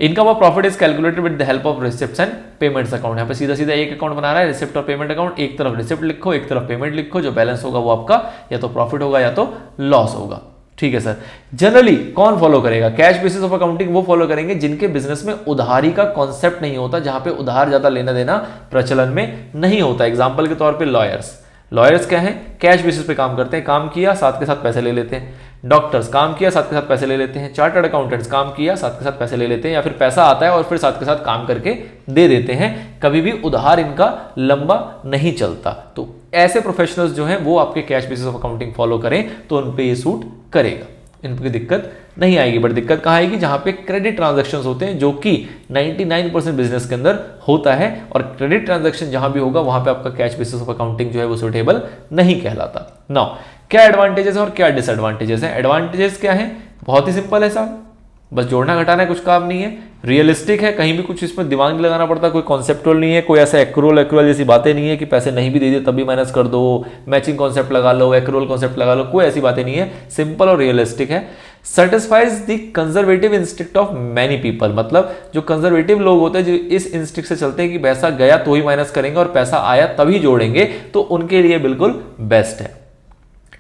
Income of profit is calculated with the help of receipts and payments account. यहाँ पे सीधा सीधा एक अकाउंट बना रहा है, रिसिप्ट और पेमेंट अकाउंट। एक तरफ रिसिप्ट लिखो, एक तरफ पेमेंट लिखो, जो बैलेंस होगा वो आपका या तो प्रॉफिट होगा या तो लॉस होगा। ठीक है सर। जनरली कौन फॉलो करेगा? कैश बेसिस ऑफ अकाउंटिंग वो फॉलो करेंगे जिनके बिजनेस में उधारी का कॉन्सेप्ट नहीं होता, जहां पे उधार ज्यादा लेना देना प्रचलन में नहीं होता। एग्जांपल के तौर पे लॉयर्स क्या है? कैश बेसिस पे काम करते हैं, काम किया साथ के साथ पैसे ले लेते हैं। डॉक्टर्स काम किया साथ के साथ पैसे ले लेते हैं। चार्टर्ड अकाउंटेंट्स काम किया साथ के साथ पैसे ले लेते हैं, या फिर पैसा आता है और फिर साथ के साथ काम करके दे देते हैं। कभी भी उधार इनका लंबा नहीं चलता। तो ऐसे प्रोफेशनल्स जो हैं वो आपके cash basis of accounting follow करें तो उन पे ये सूट करेगा, इन पर दिक्कत नहीं आएगी। बट दिक्कत कहाँ आएगी? जहां पे क्रेडिट ट्रांजैक्शंस होते हैं, जो कि 99% बिजनेस के अंदर होता है। और क्रेडिट ट्रांजैक्शन जहां भी होगा वहां पे आपका कैश बेसिस ऑफ अकाउंटिंग जो है वो सुटेबल नहीं कहलाता। नाउ क्या एडवांटेजेस है और क्या डिसएडवांटेजेस है? एडवांटेजेस क्या है? बहुत ही सिंपल है साहब, बस जोड़ना घटाना है, कुछ काम नहीं है। रियलिस्टिक है, कहीं भी कुछ इसमें दिमाग नहीं लगाना पड़ता, कोई कॉन्सेप्टुअल नहीं है, कोई ऐसा एक्रूअल जैसी बातें नहीं है कि पैसे नहीं भी दे दिए तभी माइनस कर दो, मैचिंग कॉन्सेप्ट लगा लो, एक्रूअल कॉन्सेप्ट लगा लो, कोई ऐसी बातें नहीं है। सिंपल और रियलिस्टिक है। Satisfies the conservative instinct of many people. मतलब जो कंजर्वेटिव लोग होते हैं, जो इस इंस्टिक्ट से चलते हैं कि पैसा गया तो ही माइनस करेंगे और पैसा आया तभी जोड़ेंगे, तो उनके लिए बिल्कुल बेस्ट है।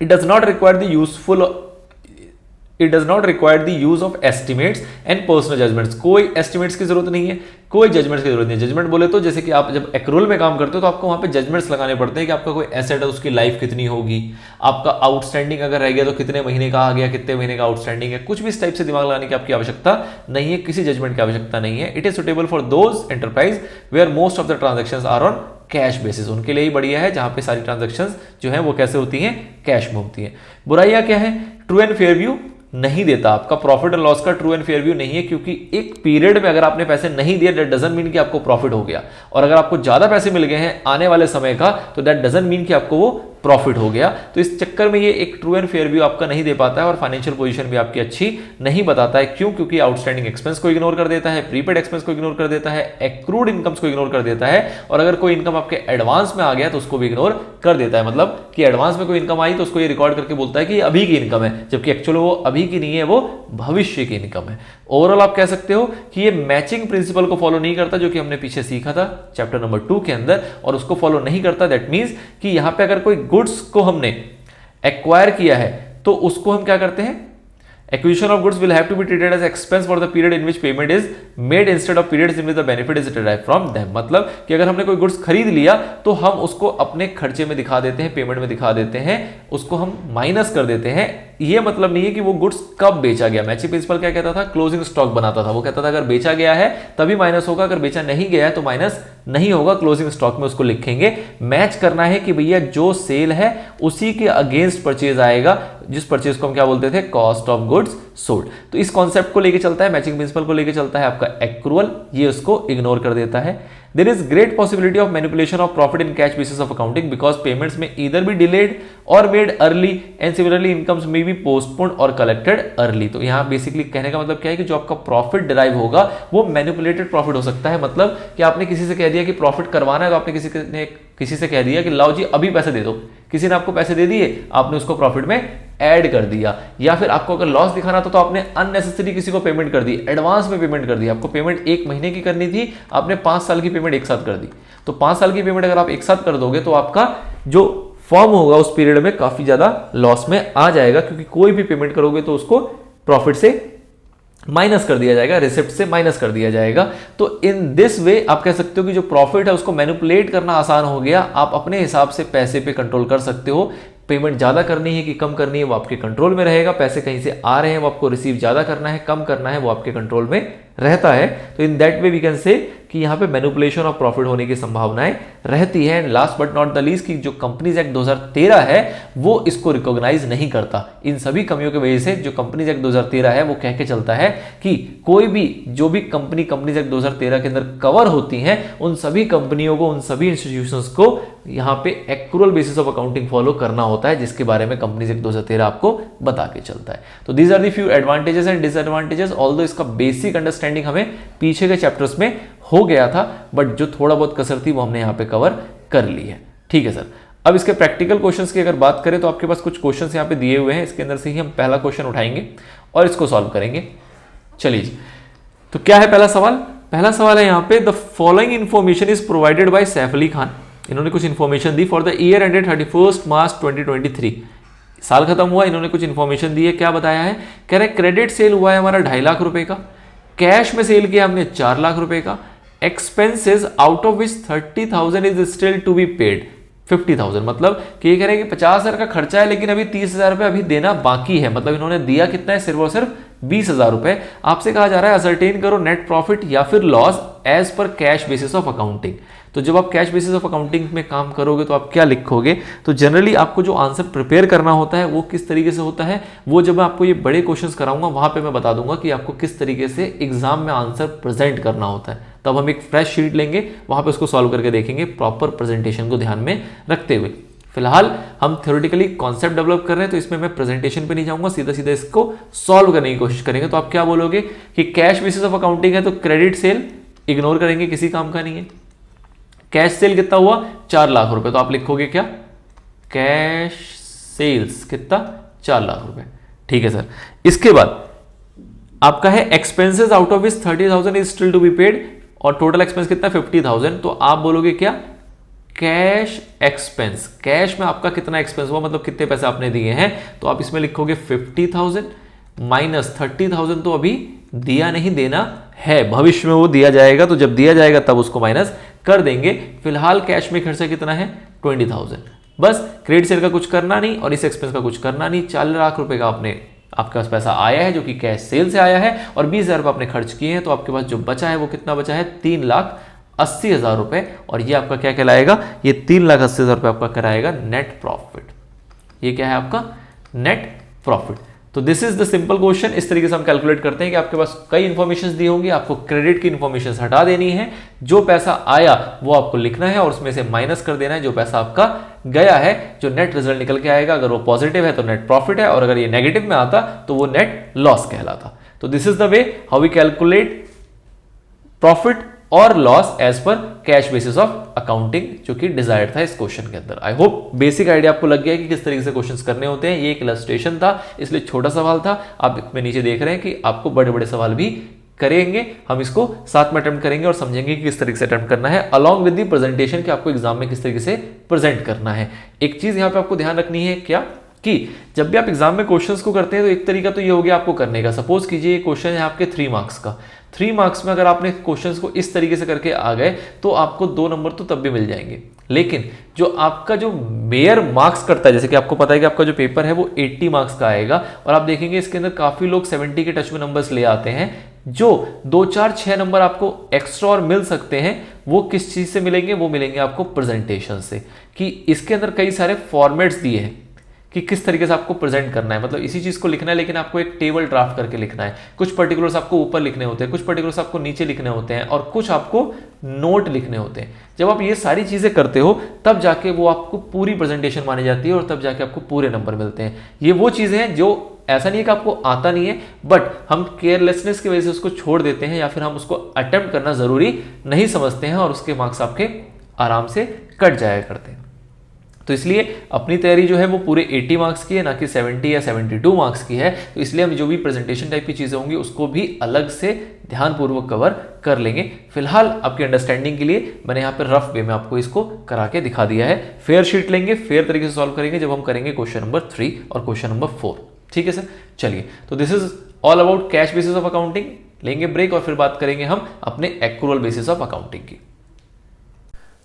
It does not require the use of estimates and personal judgments। कोई एस्टिमेट्स की जरूरत नहीं है, कोई जजमेंट्स की जरूरत नहीं है। जजमेंट बोले तो जैसे कि आप जब एक्रूअल में काम करते हो तो आपको वहां पे जजमेंट्स लगाने पड़ते हैं कि आपका कोई एसेट है उसकी लाइफ कितनी होगी, आपका आउटस्टैंडिंग अगर रह गया तो कितने महीने का आ गया, कितने महीने का आउटस्टैंडिंग है। कुछ भी इस टाइप से दिमाग लगाने की आपकी आवश्यकता नहीं है, किसी जजमेंट की आवश्यकता नहीं है। It is suitable for those enterprise where most of the transactions are on cash basis. उनके लिए ही बढ़िया है जहां पे सारी ट्रांजैक्शंस जो है वो कैसे होती हैं? कैश में होती हैं। बुराइयां क्या है? ट्रू एंड फेयर व्यू नहीं देता। आपका प्रॉफिट एंड लॉस का ट्रू एंड फेयर व्यू नहीं है, क्योंकि एक पीरियड में अगर आपने पैसे नहीं दिए दैट डजंट मीन कि आपको प्रॉफिट हो गया, और अगर आपको ज्यादा पैसे मिल गए हैं आने वाले समय का तो दैट डजंट मीन कि आपको वो प्रॉफिट हो गया। तो इस चक्कर में ये एक ट्रू एंड फेयर व्यू आपका नहीं दे पाता है और फाइनेंशियल पोजीशन भी आपकी अच्छी नहीं बताता है। क्यों? क्योंकि आउटस्टैंडिंग एक्सपेंस को इग्नोर कर देता है, प्रीपेड एक्सपेंस को इग्नोर कर देता है, एक्रूड इनकम्स को इग्नोर कर देता है, और अगर कोई इनकम आपके एडवांस में आ गया तो उसको भी इग्नोर कर देता है। मतलब कि एडवांस में कोई इनकम आई तो उसको ये रिकॉर्ड करके बोलता है कि अभी की इनकम है, जबकि एक्चुअली वो अभी की नहीं है, वो भविष्य की इनकम है। ओवरऑल आप कह सकते हो कि ये मैचिंग प्रिंसिपल को फॉलो नहीं करता, जो कि हमने पीछे सीखा था चैप्टर नंबर 2 के अंदर, और उसको फॉलो नहीं करता। दैट मींस कि यहां पे अगर कोई गुड्स को हमने एक्वायर किया है तो उसको हम क्या करते हैं? Acquisition of goods will have to be treated as expense for the period in which payment is made instead of periods in which the benefit is derived from them। मतलब कि अगर हमने कोई गुड्स खरीद लिया तो हम उसको अपने खर्चे में दिखा देते हैं, पेमेंट में दिखा देते हैं, उसको हम माइनस कर देते हैं। ये मतलब नहीं है कि वो गुड्स कब बेचा गया। मैचिंग प्रिंसिपल क्या कहता था? क्लोजिंग स्टॉक बनाता था। वो कहता था अगर बेचा गया है तभी माइनस होगा, अगर बेचा नहीं गया है तो माइनस नहीं होगा। क्लोजिंग स्टॉक में उसको लिखेंगे। मैच करना है कि भैया जो सेल है उसी के अगेंस्ट परचेज आएगा, जिस परचेज को हम क्या बोलते थे? Cost of goods sold. तो इस कॉन्सेप्ट को लेके चलता है, मैचिंग प्रिंसिपल को लेके चलता है आपका एक्रूअल, ये उसको इग्नोर कर देता है। There is great possibility of manipulation of profit in cash basis of accounting because payments may either be delayed or made early and similarly incomes may be postponed or collected early। तो यहाँ basically कहने का मतलब क्या है कि जो आपका प्रॉफिट डिराइव होगा वो मैनिपुलेटेड प्रॉफिट हो सकता है। मतलब कि आपने किसी से कह दिया कि प्रॉफिट करवाना है तो आपने किसी से कह दिया कि लाओ जी अभी पैसे दे दो, किसी ने आपको पैसे दे दिए, आपने उसको प्रॉफिट में ऐड कर दिया। या फिर आपको अगर लॉस दिखाना था तो आपने अननेसेसरी किसी को पेमेंट कर दी, एडवांस में पेमेंट कर दी। आपको पेमेंट 1 महीने की करनी थी, आपने 5 साल की पेमेंट एक साथ कर दी। तो 5 साल की पेमेंट अगर आप एक साथ कर दोगे तो आपका जो फॉर्म होगा उस पीरियड में काफी ज्यादा लॉस में आ जाएगा, क्योंकि कोई भी पेमेंट करोगे तो उसको प्रॉफिट से माइनस कर दिया जाएगा, रिसिप्ट से माइनस कर दिया जाएगा। तो इन दिस वे आप कह सकते हो कि जो प्रॉफिट है उसको मैनिपुलेट करना आसान हो गया। आप अपने हिसाब से पैसे पे कंट्रोल कर सकते हो, पेमेंट ज़्यादा करनी है कि कम करनी है वो आपके कंट्रोल में रहेगा, पैसे कहीं से आ रहे हैं वो आपको रिसीव ज़्यादा करना है कम करना है वो आपके कंट्रोल में रहता है। तो in that way we can say कि यहाँ पे मैनिपुलेशन ऑफ प्रॉफिट होने की संभावनाएं रहती है। And last but not the least कि जो कंपनीज एक्ट 2013 है वो इसको रिकॉग्नाइज नहीं करता। इन सभी कमियों की वजह से जो कंपनीज एक्ट 2013 है वो कह के चलता है कि कोई भी जो भी कंपनी कंपनीज एक्ट 2013 के अंदर कवर होती हैं उन सभी कंपनियों को उन सभी इंस्टीट्यूशंस को यहाँ पे accrual basis of accounting follow करना होता है, जिसके बारे में कंपनीज एक्ट 2013 आपको बता के चलता है। तो these are the few advantages and disadvantages. Although इसका बेसिक अंडरस्टैंडिंग हमें पीछे के चैप्टर्स में हो गया था, बट जो थोड़ा बहुत कसर थी वो हमने यहाँ पे कवर कर ली है। ठीक है सर। अब इसके प्रैक्टिकल क्वेश्चंस की अगर बात करें तो आपके पास कुछ क्वेश्चंस यहाँ पे दिए हुए हैं, इसके अंदर से ही हम पहला क्वेश्चन उठाएंगे और इसको सॉल्व करेंगे। चलिए जी, तो क्या है पहला सवाल? पहला सवाल है यहाँ पे, the following information is provided by Saif Ali Khan. इन्होंने कुछ information the for the year ended 31 मार्च 2023। साल खत्म हुआ, इन्होंने कुछ इंफॉर्मेशन दी है। क्या बताया है? कह रहे क्रेडिट सेल हुआ है हमारा 2.5 लाख रुपए का, कैश में सेल किया हमने 4 लाख रुपए का, expenses out of which 30,000 is still to be paid 50,000। मतलब कि ये कह रहे हैं कि 50,000 का खर्चा है लेकिन अभी 30,000 रुपए अभी देना बाकी है। मतलब इन्होंने दिया कितना है? सिर्फ और सिर्फ 20,000 रुपए। आपसे कहा जा रहा है असरटेन करो नेट प्रॉफिट या फिर loss as per cash basis of accounting. तो जब आप कैश बेसिस ऑफ अकाउंटिंग में काम करोगे तो आप क्या लिखोगे? तो जनरली आपको जो आंसर प्रिपेयर करना होता है वो किस तरीके से होता है, वो जब मैं आपको ये बड़े क्वेश्चंस कराऊंगा वहां पे मैं बता दूंगा कि आपको किस तरीके से एग्जाम में आंसर प्रेजेंट करना होता है। तब हम एक फ्रेश शीट लेंगे, वहां पे उसको सॉल्व करके देखेंगे प्रॉपर प्रेजेंटेशन को ध्यान में रखते हुए। फिलहाल हम थ्योरेटिकली कॉन्सेप्ट डेवलप कर रहे हैं तो इसमें मैं प्रेजेंटेशन पे नहीं जाऊंगा, सीधा सीधा इसको सॉल्व करने की कोशिश करेंगे। तो आप क्या बोलोगे कि कैश बेसिस ऑफ अकाउंटिंग है तो क्रेडिट सेल इग्नोर करेंगे, किसी काम का नहीं है। कैश सेल कितना हुआ? 4 लाख रुपए। तो आप लिखोगे क्या? कैश सेल्स कितना? 4 लाख रुपए। ठीक है सर। इसके बाद आपका है expenses out of which 30,000 is still to be paid और टोटल एक्सपेंस कितना? 50,000। तो आप बोलोगे क्या? Cash expense. कैश में आपका कितना एक्सपेंस हुआ, मतलब कितने पैसे आपने दिए हैं, तो आप इसमें लिखोगे 50,000 माइनस 30,000 तो अभी दिया नहीं, देना है, भविष्य में वो दिया जाएगा, तो जब दिया जाएगा तब उसको माइनस कर देंगे। फिलहाल कैश में खर्चा कितना है? 20,000। बस क्रेडिट सेल का कुछ करना नहीं और इस एक्सपेंस का कुछ करना नहीं। 4 लाख रुपए का आपके पास पैसा आया है जो कि कैश सेल से आया है और 20,000 रुपए आपने खर्च किए हैं, तो आपके पास जो बचा है वो कितना बचा है? 3,80,000 रुपए। और ये आपका क्या कहलाएगा? ये 3,80,000 रुपए आपका कराएगा नेट प्रॉफिट। ये क्या है आपका? Net profit. तो this is the simple question. इस तरीके से हम कैलकुलेट करते हैं कि आपके पास कई इंफॉर्मेशन दी होंगी, आपको क्रेडिट की इंफॉर्मेशन हटा देनी है, जो पैसा आया वो आपको लिखना है और उसमें से माइनस कर देना है जो पैसा आपका गया है। जो नेट रिजल्ट निकल के आएगा, अगर वो पॉजिटिव है तो नेट प्रॉफिट है और अगर ये नेगेटिव में आता तो वो नेट लॉस कहलाता। तो this is the way how we calculate profit और loss as per cash basis of accounting, जो कि डिजायर्ड था इस क्वेश्चन के अंदर। आई होप बेसिक आइडिया आपको लग गया कि किस तरीके से क्वेश्चंस करने होते हैं। ये एक इलस्ट्रेशन था इसलिए छोटा सवाल था, आप इसमें नीचे देख रहे हैं कि आपको बड़े बड़े सवाल भी करेंगे। हम इसको साथ में अटेम्प्ट करेंगे और समझेंगे कि किस तरीके से अटेम्प्ट करना है अलॉन्ग विद द प्रेजेंटेशन कि आपको एग्जाम में किस तरीके से प्रेजेंट करना है। एक चीज यहाँ पे आपको ध्यान रखनी है क्या, कि जब भी आप एग्जाम में क्वेश्चंस को करते हैं तो एक तरीका तो ये हो गया आपको करने का। सपोज कीजिए क्वेश्चन है आपके 3 मार्क्स का, 3 मार्क्स में अगर आपने क्वेश्चंस को इस तरीके से करके आ गए तो आपको 2 नंबर तो तब भी मिल जाएंगे। लेकिन जो आपका जो मेयर मार्क्स करता है, जैसे कि आपको पता है कि आपका जो पेपर है वो 80 मार्क्स का आएगा और आप देखेंगे इसके अंदर काफी लोग 70 के टच में नंबर्स ले आते हैं। जो 2, 4, 6 नंबर आपको एक्स्ट्रा और मिल सकते हैं वो किस चीज से मिलेंगे? वो मिलेंगे आपको प्रेजेंटेशन से। कि इसके अंदर कई सारे फॉर्मेट्स दिए हैं कि किस तरीके से आपको प्रेजेंट करना है, मतलब इसी चीज को लिखना है लेकिन आपको एक टेबल ड्राफ्ट करके लिखना है। कुछ पर्टिकुलर्स आपको ऊपर लिखने होते हैं, कुछ पर्टिकुलर्स आपको नीचे लिखने होते हैं और कुछ आपको नोट लिखने होते हैं। जब आप ये सारी चीजें करते हो तब जाके वो आपको पूरी प्रेजेंटेशन मानी जाती है और तब जाके आपको पूरे नंबर मिलते हैं। ये वो चीजें हैं जो ऐसा नहीं है कि आपको आता नहीं है, बट हम केयरलेसनेस की वजह से उसको छोड़ देते हैं या फिर हम उसको अटेम्प्ट करना जरूरी नहीं समझते हैं और उसके मार्क्स आपके आराम से कट जाया करते हैं। तो इसलिए अपनी तैयारी जो है वो पूरे 80 मार्क्स की है, ना कि 70 या 72 मार्क्स की है। तो इसलिए हम जो भी प्रेजेंटेशन टाइप की चीजें होंगी उसको भी अलग से ध्यानपूर्वक कवर कर लेंगे। फिलहाल आपकी अंडरस्टैंडिंग के लिए मैंने यहाँ पे रफ वे में आपको इसको करा के दिखा दिया है। फेयर शीट लेंगे, फेयर तरीके से सॉल्व करेंगे जब हम करेंगे क्वेश्चन नंबर 3 और क्वेश्चन नंबर 4। ठीक है सर, चलिए। तो this is all about cash basis of accounting. लेंगे ब्रेक और फिर बात करेंगे हम अपने एक्रूअल बेसिस ऑफ अकाउंटिंग की।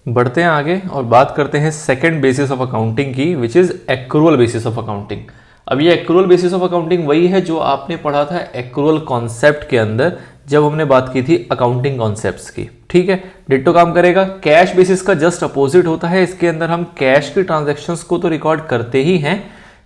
बढ़ते हैं आगे और बात करते हैं सेकंड बेसिस ऑफ अकाउंटिंग की, विच is accrual basis of accounting. अब ये एक्रूअल बेसिस ऑफ अकाउंटिंग वही है जो आपने पढ़ा था एक्रूअल कॉन्सेप्ट के अंदर जब हमने बात की थी अकाउंटिंग कॉन्सेप्ट्स की। ठीक है, डिट्टो काम करेगा। कैश बेसिस का जस्ट अपोजिट होता है। इसके अंदर हम कैश की ट्रांजैक्शंस को तो रिकॉर्ड करते ही हैं,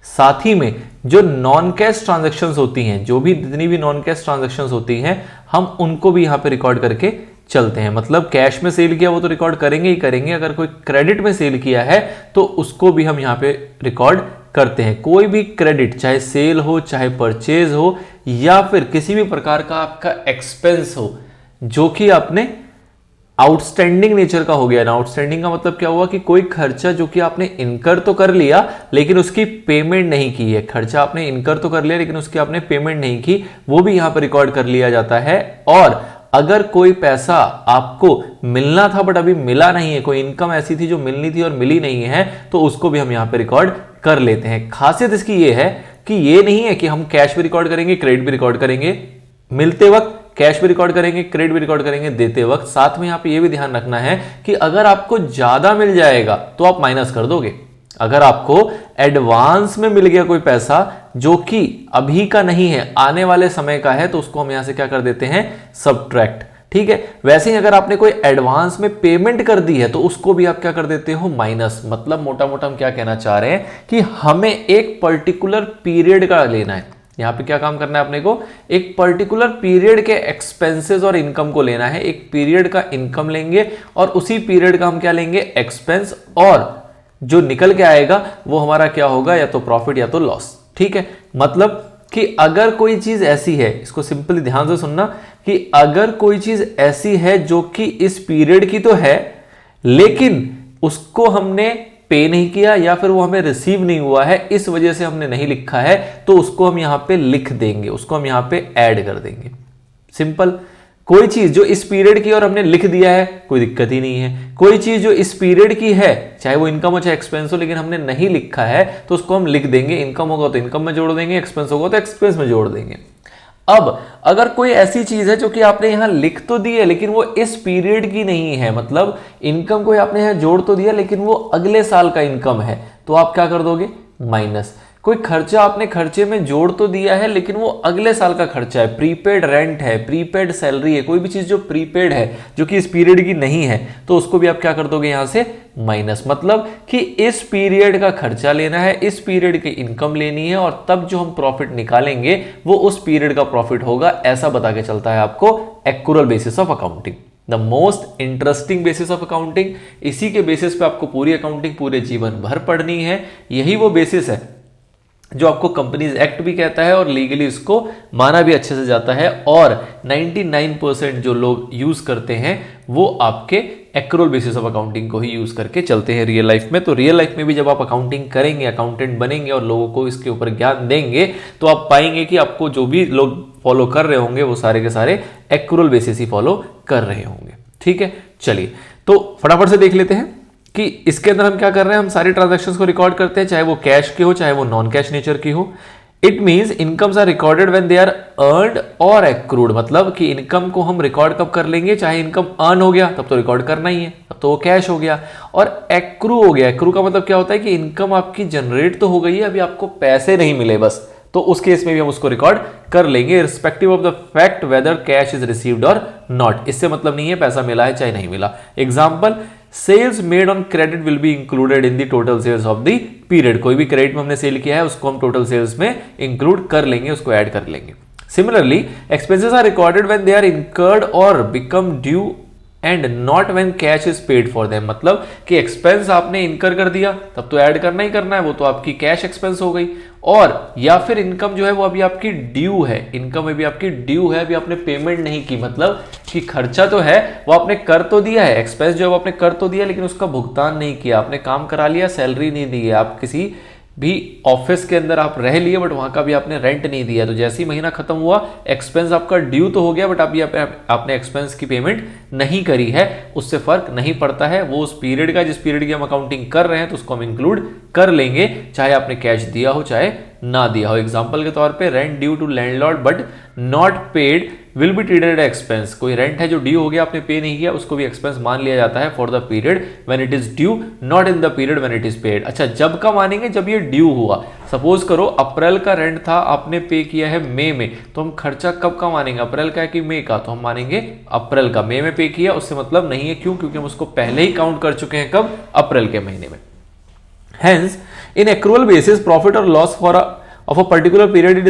साथ ही में जो नॉन कैश ट्रांजैक्शंस होती हैं, जो भी जितनी भी नॉन कैश ट्रांजैक्शंस होती हैं, हम उनको भी यहाँ पे रिकॉर्ड करके चलते हैं। मतलब कैश में सेल किया वो तो रिकॉर्ड करेंगे ही करेंगे, अगर कोई क्रेडिट में सेल किया है तो उसको भी हम यहाँ पे रिकॉर्ड करते हैं। कोई भी क्रेडिट, चाहे सेल हो, चाहे परचेज हो, या फिर किसी भी प्रकार का आपका एक्सपेंस हो जो कि आपने आउटस्टैंडिंग नेचर का हो गया ना। आउटस्टैंडिंग का मतलब क्या हुआ कि कोई खर्चा जो कि आपने इनकर तो कर लिया लेकिन उसकी पेमेंट नहीं की है। खर्चा आपने इनकर तो कर लिया लेकिन उसकी आपने पेमेंट नहीं की, वो भी यहां पर रिकॉर्ड कर लिया जाता है। और अगर कोई पैसा आपको मिलना था बट अभी मिला नहीं है, कोई इनकम ऐसी थी जो मिलनी थी और मिली नहीं है, तो उसको भी हम यहां पे रिकॉर्ड कर लेते हैं। खासियत इसकी ये है कि ये नहीं है कि हम कैश भी रिकॉर्ड करेंगे, क्रेडिट भी रिकॉर्ड करेंगे, मिलते वक्त कैश भी रिकॉर्ड करेंगे, क्रेडिट भी रिकॉर्ड करेंगे, देते वक्त। साथ में यहां पे ये भी ध्यान रखना है कि अगर आपको ज्यादा मिल जाएगा तो आप माइनस कर दोगे। अगर आपको एडवांस में मिल गया कोई पैसा जो कि अभी का नहीं है, आने वाले समय का है, तो उसको हम यहां से क्या कर देते हैं, सब्ट्रैक्ट। ठीक है, वैसे ही अगर आपने कोई एडवांस में पेमेंट कर दी है तो उसको भी आप क्या कर देते हो, माइनस। मतलब मोटा मोटा हम क्या कहना चाह रहे हैं कि हमें एक पर्टिकुलर पीरियड का लेना है। यहां पे क्या काम करना है अपने को, एक पर्टिकुलर पीरियड के एक्सपेंसेस और इनकम को लेना है। एक पीरियड का इनकम लेंगे और उसी पीरियड का हम क्या लेंगे, एक्सपेंस, और जो निकल के आएगा वो हमारा क्या होगा, या तो प्रॉफिट या तो लॉस। ठीक है, मतलब कि अगर कोई चीज ऐसी है, इसको सिंपली ध्यान से सुनना, कि अगर कोई चीज ऐसी है जो कि इस पीरियड की तो है लेकिन उसको हमने पे नहीं किया या फिर वो हमें रिसीव नहीं हुआ है, इस वजह से हमने नहीं लिखा है, तो उसको हम यहां पे लिख देंगे, उसको हम यहां पे ऐड कर देंगे। सिंपल। कोई चीज जो इस पीरियड की और हमने लिख दिया है, कोई दिक्कत ही नहीं है। कोई चीज जो इस पीरियड की है, चाहे वो इनकम हो चाहे एक्सपेंस हो, लेकिन हमने नहीं लिखा है, तो उसको हम लिख देंगे। इनकम होगा तो इनकम में जोड़ देंगे, एक्सपेंस होगा तो एक्सपेंस में जोड़ देंगे। अब अगर कोई ऐसी चीज है जो कि आपने यहां लिख तो दी है लेकिन वो इस पीरियड की नहीं है, मतलब इनकम को आपने यहां जोड़ तो दिया लेकिन वो अगले साल का इनकम है, तो आप क्या कर दोगे, माइनस। कोई खर्चा आपने खर्चे में जोड़ तो दिया है लेकिन वो अगले साल का खर्चा है, प्रीपेड रेंट है, प्रीपेड सैलरी है, कोई भी चीज जो प्रीपेड है जो कि इस पीरियड की नहीं है, तो उसको भी आप क्या कर दोगे यहां से, माइनस। मतलब कि इस पीरियड का खर्चा लेना है, इस पीरियड की इनकम लेनी है, और तब जो हम प्रॉफिट निकालेंगे वो उस पीरियड का प्रॉफिट होगा। ऐसा बता के चलता है आपको accrual basis of accounting, the most interesting basis of accounting. इसी के बेसिस पे आपको पूरी अकाउंटिंग पूरे जीवन भर पढ़नी है। यही वो बेसिस है जो आपको कंपनीज एक्ट भी कहता है और लीगली इसको माना भी अच्छे से जाता है, और 99% जो लोग यूज करते हैं वो आपके एक्रूअल बेसिस ऑफ अकाउंटिंग को ही यूज करके चलते हैं रियल लाइफ में। तो रियल लाइफ में भी जब आप अकाउंटिंग करेंगे, अकाउंटेंट बनेंगे और लोगों को इसके ऊपर ज्ञान देंगे, तो आप पाएंगे कि आपको जो भी लोग फॉलो कर रहे होंगे वो सारे के सारे एक्रूअल बेसिस ही फॉलो कर रहे होंगे। ठीक है, चलिए तो फटाफट से देख लेते हैं कि इसके अंदर हम क्या कर रहे हैं। हम सारी ट्रांजैक्शंस को रिकॉर्ड करते हैं, चाहे वो कैश की हो चाहे वो नॉन कैश नेचर की हो। It means incomes are recorded when they are earned और एक्रूड। मतलब कि इनकम को हम रिकॉर्ड कब कर लेंगे, चाहे इनकम अर्न हो गया तब तो रिकॉर्ड करना ही है, तब तो वो कैश हो गया, और एक्रू हो गया। एक्रू का मतलब क्या होता है कि इनकम आपकी जनरेट तो हो गई है, अभी आपको पैसे नहीं मिले बस, तो उस केस में भी हम उसको रिकॉर्ड कर लेंगे, respective of the fact whether cash is received और नॉट। इससे मतलब नहीं है पैसा मिला है चाहे नहीं मिला। Example, sales made on credit will be included in the total sales of the period. कोई भी क्रेडिट में हमने सेल किया है उसको हम टोटल सेल्स में इंक्लूड कर लेंगे, उसको ऐड कर लेंगे। Similarly expenses are recorded when they are incurred और become due and not when cash is paid for them. मतलब कि एक्सपेंस आपने इनकर कर दिया तब तो ऐड करना ही करना है, वो तो आपकी कैश एक्सपेंस हो गई। और या फिर इनकम जो है वो अभी आपकी ड्यू है, इनकम अभी आपकी ड्यू है, अभी आपने पेमेंट नहीं की। मतलब कि खर्चा तो है वो आपने कर तो दिया है, एक्सपेंस जो है वो आपने कर तो दिया लेकिन उसका भुगतान नहीं किया, आपने काम करा लिया, सैलरी नहीं दी है, आप किसी भी ऑफिस के अंदर आप रह लिए बट वहां का भी आपने रेंट नहीं दिया, तो जैसे ही महीना खत्म हुआ एक्सपेंस आपका ड्यू तो हो गया बट अभी आपने एक्सपेंस की पेमेंट नहीं करी है। उससे फर्क नहीं पड़ता है, वो उस पीरियड का जिस पीरियड की हम अकाउंटिंग कर रहे हैं तो उसको हम इंक्लूड कर लेंगे, चाहे आपने कैश दिया हो चाहे ना दिया हो। एग्जाम्पल के तौर पे rent due to landlord but not paid will be treated expense. कोई रेंट है जो ड्यू हो गया, आपने पे नहीं किया, उसको भी एक्सपेंस मान लिया जाता है for the period when it is due, not in the period when it is paid. अच्छा, जब का मानेंगे? जब ये ड्यू हुआ। सपोज करो अप्रैल का रेंट था, आपने पे किया है मई में, तो हम खर्चा कब का मानेंगे? अप्रैल का है कि मई का? तो हम मानेंगे अप्रैल का। मई में पे किया उससे मतलब नहीं है, क्यों? क्योंकि हम उसको पहले ही काउंट कर चुके हैं। कब? अप्रैल के महीने में। Hence, in accrual basis, profit or loss of a particular period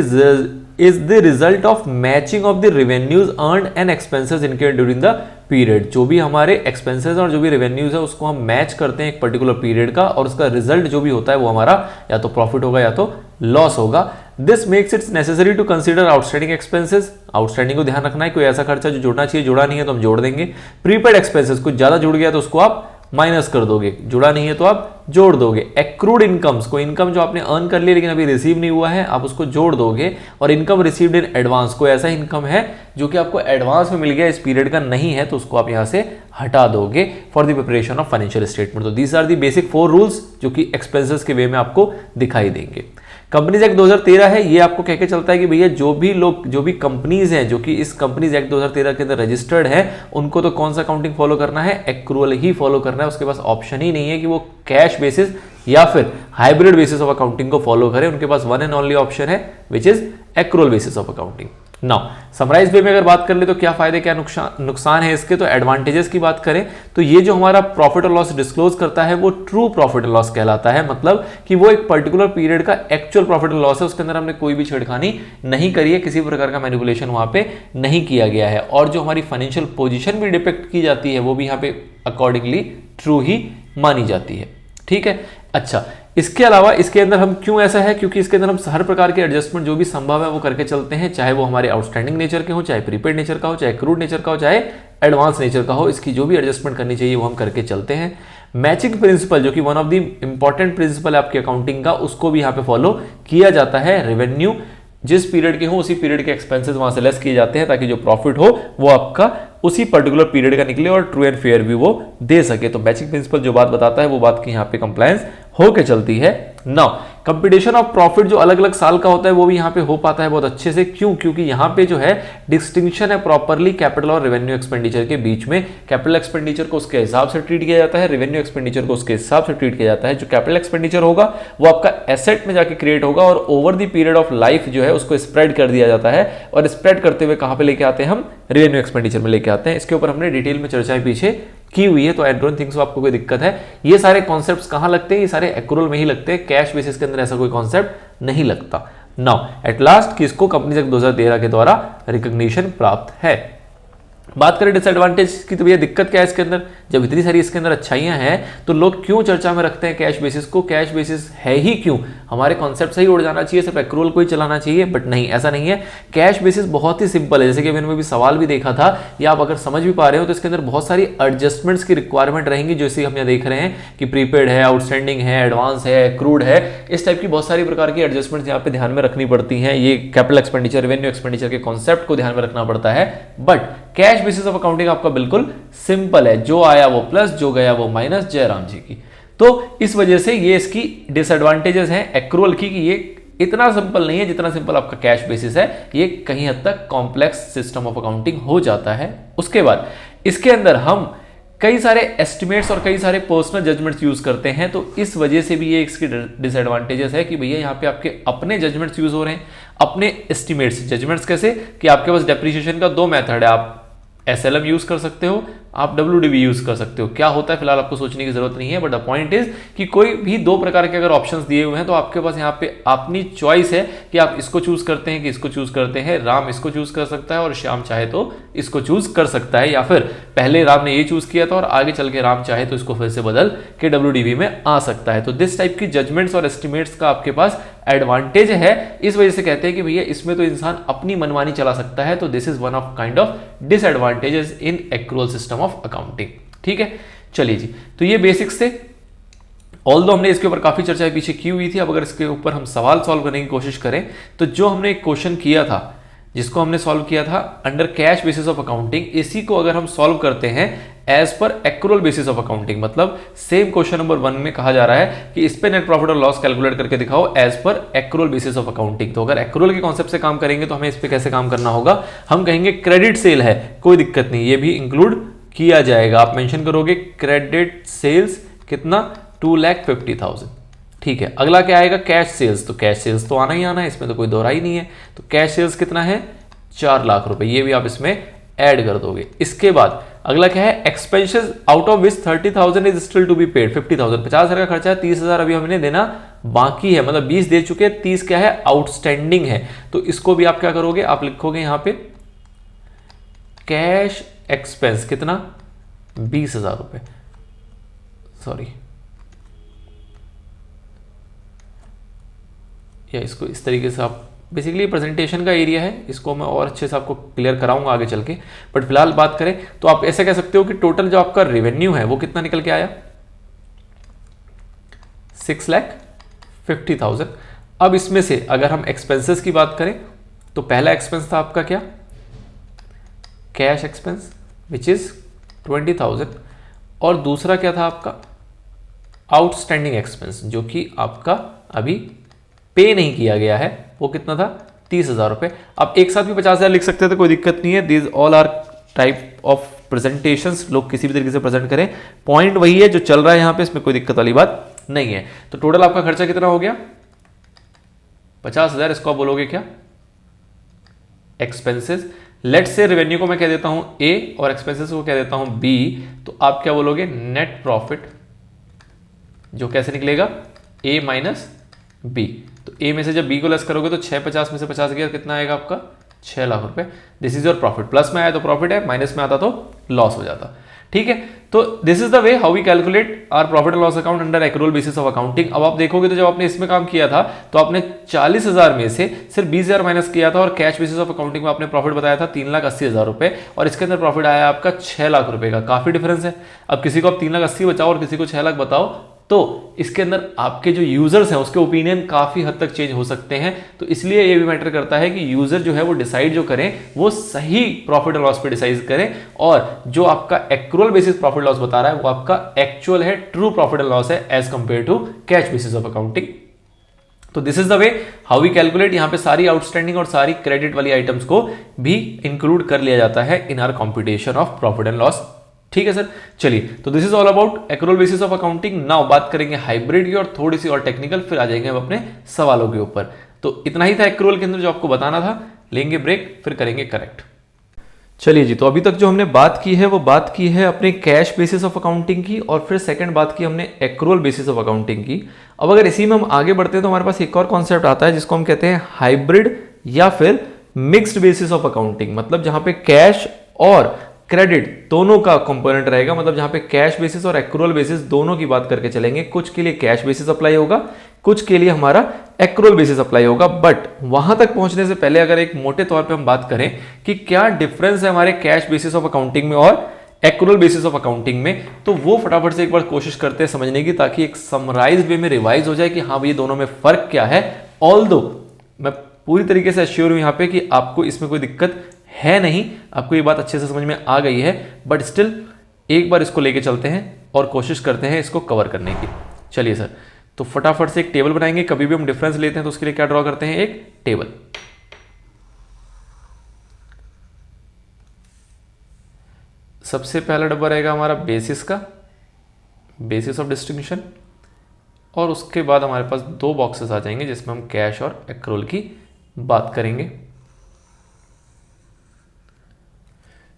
is the result of matching of the revenues earned and expenses incurred during the period। जो भी हमारे expenses और जो भी revenues है उसको हम मैच करते हैं एक पर्टिकुलर पीरियड का, और उसका रिजल्ट जो भी होता है वो हमारा या तो प्रॉफिट होगा या तो लॉस होगा। This makes its necessary to consider outstanding expenses. Outstanding को ध्यान रखना है, कोई ऐसा खर्चा जो जोड़ना चाहिए जोड़ा नहीं है तो हम जोड़ देंगे। प्रीपेड एक्सपेंसेस, कुछ ज्यादा जुड़ गया तो उसको आप माइनस कर दोगे, जुड़ा नहीं है तो आप जोड़ दोगे। एक्रूड इनकम्स, कोई इनकम जो आपने अर्न कर लिया लेकिन अभी रिसीव नहीं हुआ है, आप उसको जोड़ दोगे। और इनकम रिसीव्ड इन एडवांस, कोई ऐसा इनकम है जो कि आपको एडवांस में मिल गया, इस पीरियड का नहीं है, तो उसको आप यहां से हटा दोगे for the preparation of financial statement. तो these are the basic 4 rules जो कि एक्सपेंसेस के वे में आपको दिखाई देंगे। कंपनीज एक्ट 2013 है, ये आपको कह के चलता है कि भैया जो भी कंपनीज हैं जो कि इस कंपनीज एक्ट 2013 के अंदर रजिस्टर्ड है, उनको तो कौन सा अकाउंटिंग फॉलो करना है? एक्रूअल ही फॉलो करना है। उसके पास ऑप्शन ही नहीं है कि वो कैश बेसिस या फिर हाइब्रिड बेसिस ऑफ अकाउंटिंग को फॉलो करें। उनके पास वन एंड ओनली ऑप्शन है which is accrual basis of accounting. Now summarise way में अगर बात कर ले तो क्या फायदे क्या नुकसान है इसके, तो एडवांटेजेस की बात करें तो ये जो हमारा प्रॉफिट और लॉस डिस्क्लोज करता है वो ट्रू प्रॉफिट और लॉस कहलाता है। मतलब कि वो एक पर्टिकुलर पीरियड का एक्चुअल प्रॉफिट और लॉस है, उसके अंदर हमने कोई भी छेड़खानी नहीं करी है, किसी प्रकार का मैनिपुलेशन वहां पे नहीं किया गया है। और जो हमारी फाइनेंशियल पोजीशन भी डिपेक्ट की जाती है वो भी यहाँ पे अकॉर्डिंगली ट्रू ही मानी जाती है। ठीक है। अच्छा, इसके अलावा इसके अंदर हम क्यों ऐसा है, क्योंकि इसके अंदर हम हर प्रकार के एडजस्टमेंट जो भी संभव है वो करके चलते हैं, चाहे वो हमारे आउटस्टैंडिंग नेचर के हो, चाहे प्रीपेड नेचर का हो, चाहे एक्रूड नेचर का हो, चाहे एडवांस नेचर का हो। इसकी जो भी एडजस्टमेंट करनी चाहिए वो हम करके चलते हैं। मैचिंग प्रिंसिपल जो कि one of the important principle है आपकी अकाउंटिंग का, उसको भी यहाँ पे फॉलो किया जाता है। रेवेन्यू जिस पीरियड के हो उसी पीरियड के एक्सपेंसेस वहां से लेस किए जाते हैं ताकि जो प्रॉफिट हो वो आपका उसी पर्टिकुलर पीरियड का निकले और ट्रू एंड फेयर भी वो दे सके। तो मैचिंग प्रिंसिपल जो बात बताता है वो बात की यहाँ पे कंप्लायंस होके चलती है। नाउ कंप्यूटेशन ऑफ प्रॉफिट जो अलग अलग साल का होता है वो भी यहाँ पे हो पाता है बहुत अच्छे से। क्यों? क्योंकि यहाँ पे जो है डिस्टिंक्शन है प्रॉपरली कैपिटल और रेवेन्यू एक्सपेंडिचर के बीच में। कैपिटल एक्सपेंडिचर को उसके हिसाब से ट्रीट किया जाता है, रेवेन्यू एक्सपेंडिचर को उसके हिसाब से ट्रीट किया जाता है। जो कैपिटल एक्सपेंडिचर होगा वो आपका एसेट में जाके क्रिएट होगा और over the period of life जो है उसको स्प्रेड कर दिया जाता है, और स्प्रेड करते हुए कहां पे लेके आते हैं? हम रेवेन्यू एक्सपेंडिचर में लेके आते हैं। इसके ऊपर हमने डिटेल में चर्चाएं पीछे की हुई है, तो आई डोंट थिंक सो आपको कोई दिक्कत है। ये सारे कॉन्सेप्ट्स कहां लगते हैं? ये सारे एक्रूअल में ही लगते हैं, कैश बेसिस के अंदर ऐसा कोई कॉन्सेप्ट नहीं लगता। नाउ एट लास्ट किसको कंपनीज एक्ट 2013 के द्वारा रिकॉग्निशन प्राप्त है। बात करें डिसएडवांटेज की तो भैया दिक्कत क्या है इसके अंदर? जब इतनी सारी इसके अंदर अच्छाइयां हैं तो लोग क्यों चर्चा में रखते हैं कैश बेसिस को? कैश बेसिस है ही क्यों? हमारे कॉन्सेप्ट से ही उड़ जाना चाहिए, सिर्फ एक्रूअल को ही चलाना चाहिए, बट नहीं, ऐसा नहीं है। कैश बेसिस बहुत ही सिंपल है, जैसे कि मैंने भी सवाल भी देखा था, या आप अगर समझ भी पा रहे हो तो इसके अंदर बहुत सारी एडजस्टमेंट्स की रिक्वायरमेंट रहेंगी, जैसे हम यहाँ देख रहे हैं कि प्रीपेड है, आउटस्टैंडिंग है, एडवांस है, एक्रूड है, इस टाइप की बहुत सारी प्रकार की एडजस्टमेंट्स यहाँ पे ध्यान में रखनी पड़ती हैं। ये कैपिटल एक्सपेंडिचर, रेवेन्यू एक्सपेंडिचर के कॉन्सेप्ट को ध्यान में रखना पड़ता है। But cash basis of accounting आपका बिल्कुल सिंपल है, जो आया वो प्लस, जो गया वो माइनस, जयराम जी की। तो इस वजह से ये इसकी डिसएडवांटेजेस हैं एक्रूअल की, कि ये इतना सिंपल नहीं है जितना सिंपल आपका कैश बेसिस है। ये कहीं हद तक कॉम्प्लेक्स सिस्टम ऑफ अकाउंटिंग हो जाता है। उसके बाद इसके अंदर हम कई सारे एस्टिमेट्स और कई सारे पर्सनल जजमेंट्स यूज करते हैं, तो इस वजह से भी ये इसकी डिसएडवांटेजेस है कि भैया यहाँ पे आपके अपने जजमेंट्स यूज हो रहे हैं, अपने एस्टिमेट्स। जजमेंट्स कैसे? कि आपके पास डेप्रिसिएशन का 2 मेथड है, आप SLM यूज कर सकते हो, आप WDV यूज कर सकते हो। क्या होता है फिलहाल आपको सोचने की जरूरत नहीं है, बट द पॉइंट इज कि कोई भी 2 प्रकार के अगर ऑप्शंस दिए हुए हैं तो आपके पास यहाँ पे अपनी चॉइस है कि आप इसको चूज करते हैं कि इसको चूज करते हैं। राम इसको चूज कर सकता है और श्याम चाहे तो इसको चूज कर सकता है, या फिर पहले राम ने ये चूज किया था और आगे चल के राम चाहे तो इसको फिर से बदल के WDV में आ सकता है। तो दिस टाइप की जजमेंट्स और एस्टिमेट्स का आपके पास एडवांटेज है। इस वजह से कहते हैं कि भैया इसमें तो इंसान अपनी मनमानी चला सकता है, तो this is one of kind of disadvantages in accrual system of accounting. ठीक है, चलिए जी, तो ये बेसिक्स थे। ऑल्दो हमने इसके ऊपर काफी चर्चाएं पीछे की हुई थी। अब अगर इसके ऊपर हम सवाल सॉल्व करने की कोशिश करें तो जो हमने एक क्वेश्चन किया था जिसको हमने सॉल्व किया था under cash basis of accounting, इसी को अगर हम सॉल्व करते हैं as per accrual basis of accounting, मतलब सेम क्वेश्चन नंबर 1 में कहा जा रहा है कि इस पे नेट प्रॉफिट और लॉस कैलकुलेट करके दिखाओ as per accrual basis of accounting. तो अगर एक्रूअल के कॉन्सेप्ट से काम करेंगे तो हमें इस पे कैसे काम करना होगा, हम कहेंगे क्रेडिट सेल है, कोई दिक्कत नहीं, ये भी इंक्लूड किया जाएगा। आप मेंशन करोगे क्रेडिट सेल्स कितना, 2,50,000, ठीक है। अगला क्या आएगा, कैश सेल्स, तो कैश सेल्स तो आना ही आना है, इसमें तो कोई दोहरा ही नहीं है। तो कैश सेल्स कितना है, 4 लाख रुपए, ये भी आप इसमें ऐड कर दोगे। इसके बाद अगला क्या है, expenses out of which 30,000 is still to be paid, 50,000, 50,000 का खर्चा है, 30,000 अभी हमने देना बाकी है, मतलब 20 दे चुके हैं, 30 क्या है, आउटस्टैंडिंग है। तो इसको भी आप क्या करोगे, आप लिखोगे यहां पे कैश एक्सपेंस कितना, 20,000 रुपए, सॉरी, या इसको इस तरीके से आप, बेसिकली प्रेजेंटेशन का एरिया है, इसको मैं और अच्छे से आपको क्लियर कराऊंगा आगे चल के, बट फिलहाल बात करें तो आप ऐसे कह सकते हो कि टोटल जो आपका रेवेन्यू है वो कितना निकल के आया, 6,50,000। अब इसमें से अगर हम एक्सपेंसेस की बात करें तो पहला एक्सपेंस था आपका क्या, कैश एक्सपेंस विच इज 20,000, और दूसरा क्या था आपका आउटस्टैंडिंग एक्सपेंस, जो कि आपका अभी पे नहीं किया गया है, वो कितना था, 30,000 रुपए। आप एक साथ भी 50,000 लिख सकते थे, कोई दिक्कत नहीं है, these all are type of presentations, लोग किसी भी तरीके से प्रेजेंट करें, पॉइंट वही है जो चल रहा है यहां पे, इसमें कोई दिक्कत वाली बात नहीं है। तो टोटल आपका खर्चा कितना हो गया, 50,000, इसको आप बोलोगे क्या, एक्सपेंसेस। लेट से रेवेन्यू को मैं कह देता हूं ए और एक्सपेंसेस को कह देता हूं बी, तो आप क्या बोलोगे, नेट प्रॉफिट, जो कैसे निकलेगा, ए माइनस बी। तो ए में से जब बी को लेस करोगे तो 650 में से 50 गया, कितना आएगा आपका, 6 लाख रुपए। This is your profit, plus में आया तो प्रॉफिट है, माइनस में आता तो लॉस हो जाता, ठीक है। तो this is the way how we calculate our profit and loss account under accrual basis of accounting. अब आप देखोगे तो जब आपने इसमें काम किया था तो आपने 40,000 में से सिर्फ 20,000 माइनस किया था, और कैश बेसिस ऑफ अकाउंटिंग में आपने प्रॉफिट बताया था 3,80,000 रुपए, और इसके अंदर प्रॉफिट आया आपका 6 लाख रुपए का, काफी डिफरेंस है। अब किसी को आप 3,80,000 बचाओ और किसी को 6 लाख बताओ, तो इसके अंदर आपके जो यूजर्स हैं उसके ओपिनियन काफी हद तक चेंज हो सकते हैं। तो इसलिए ये भी मैटर करता है कि यूजर जो है वो डिसाइड जो करें वो सही प्रॉफिट और लॉस पे डिसाइड करें, और जो आपका एक्रूअल बेसिस प्रॉफिट लॉस बता रहा है वो आपका एक्चुअल है, ट्रू प्रॉफिट एंड लॉस है as compare to cash basis of accounting. तो this is the way how we calculate, यहां पे सारी आउटस्टैंडिंग और सारी क्रेडिट वाली आइटम्स को भी इंक्लूड कर लिया जाता है in our computation of profit and loss, ठीक है सर। चलिए, तो this is all about accrual basis of accounting. Now बात करेंगे हाइब्रिड की और थोड़ी सी और टेक्निकल, फिर आ जाएंगे हम अपने सवालों के ऊपर। तो इतना ही था एक्रूअल के अंदर जो आपको बताना था, लेंगे ब्रेक, फिर करेंगे करेक्ट। चलिए जी, तो अभी तक जो हमने बात की है वो बात की है अपने कैश बेसिस ऑफ अकाउंटिंग की, और फिर सेकंड बात की हमने एक्रूअल बेसिस ऑफ अकाउंटिंग की। अब अगर इसी में हम आगे बढ़ते हैं तो हमारे पास एक और कॉन्सेप्ट आता है जिसको हम कहते हैं हाइब्रिड या फिर मिक्स्ड बेसिस ऑफ अकाउंटिंग, मतलब जहां पे कैश और क्रेडिट दोनों का कंपोनेंट रहेगा, मतलब जहां पे कैश बेसिस और एक्रूअल बेसिस दोनों की बात करके चलेंगे। कुछ के लिए कैश बेसिस अप्लाई होगा, कुछ के लिए हमारा एक्रूअल बेसिस अप्लाई होगा। बट वहां तक पहुंचने से पहले अगर एक मोटे तौर पे हम बात करें कि क्या डिफरेंस है हमारे कैश बेसिस ऑफ अकाउंटिंग में और एक्रूअल बेसिस ऑफ अकाउंटिंग में, तो वो फटाफट से एक बार कोशिश करते हैं समझने की, ताकि एक समराइज वे में रिवाइज हो जाए कि हाँ भाई दोनों में फर्क क्या है। ऑल्दो मैं पूरी तरीके से एश्योर हूं यहां पे कि आपको इसमें कोई दिक्कत है नहीं, आपको ये बात अच्छे से समझ में आ गई है, बट स्टिल एक बार इसको लेके चलते हैं और कोशिश करते हैं इसको कवर करने की। चलिए सर, तो फटाफट से एक टेबल बनाएंगे। कभी भी हम डिफरेंस लेते हैं तो उसके लिए क्या ड्रॉ करते हैं, एक टेबल। सबसे पहला डब्बा रहेगा हमारा बेसिस का, बेसिस ऑफ डिस्टिंक्शन, और उसके बाद हमारे पास 2 बॉक्सेस आ जाएंगे जिसमें हम कैश और एक्रूअल की बात करेंगे।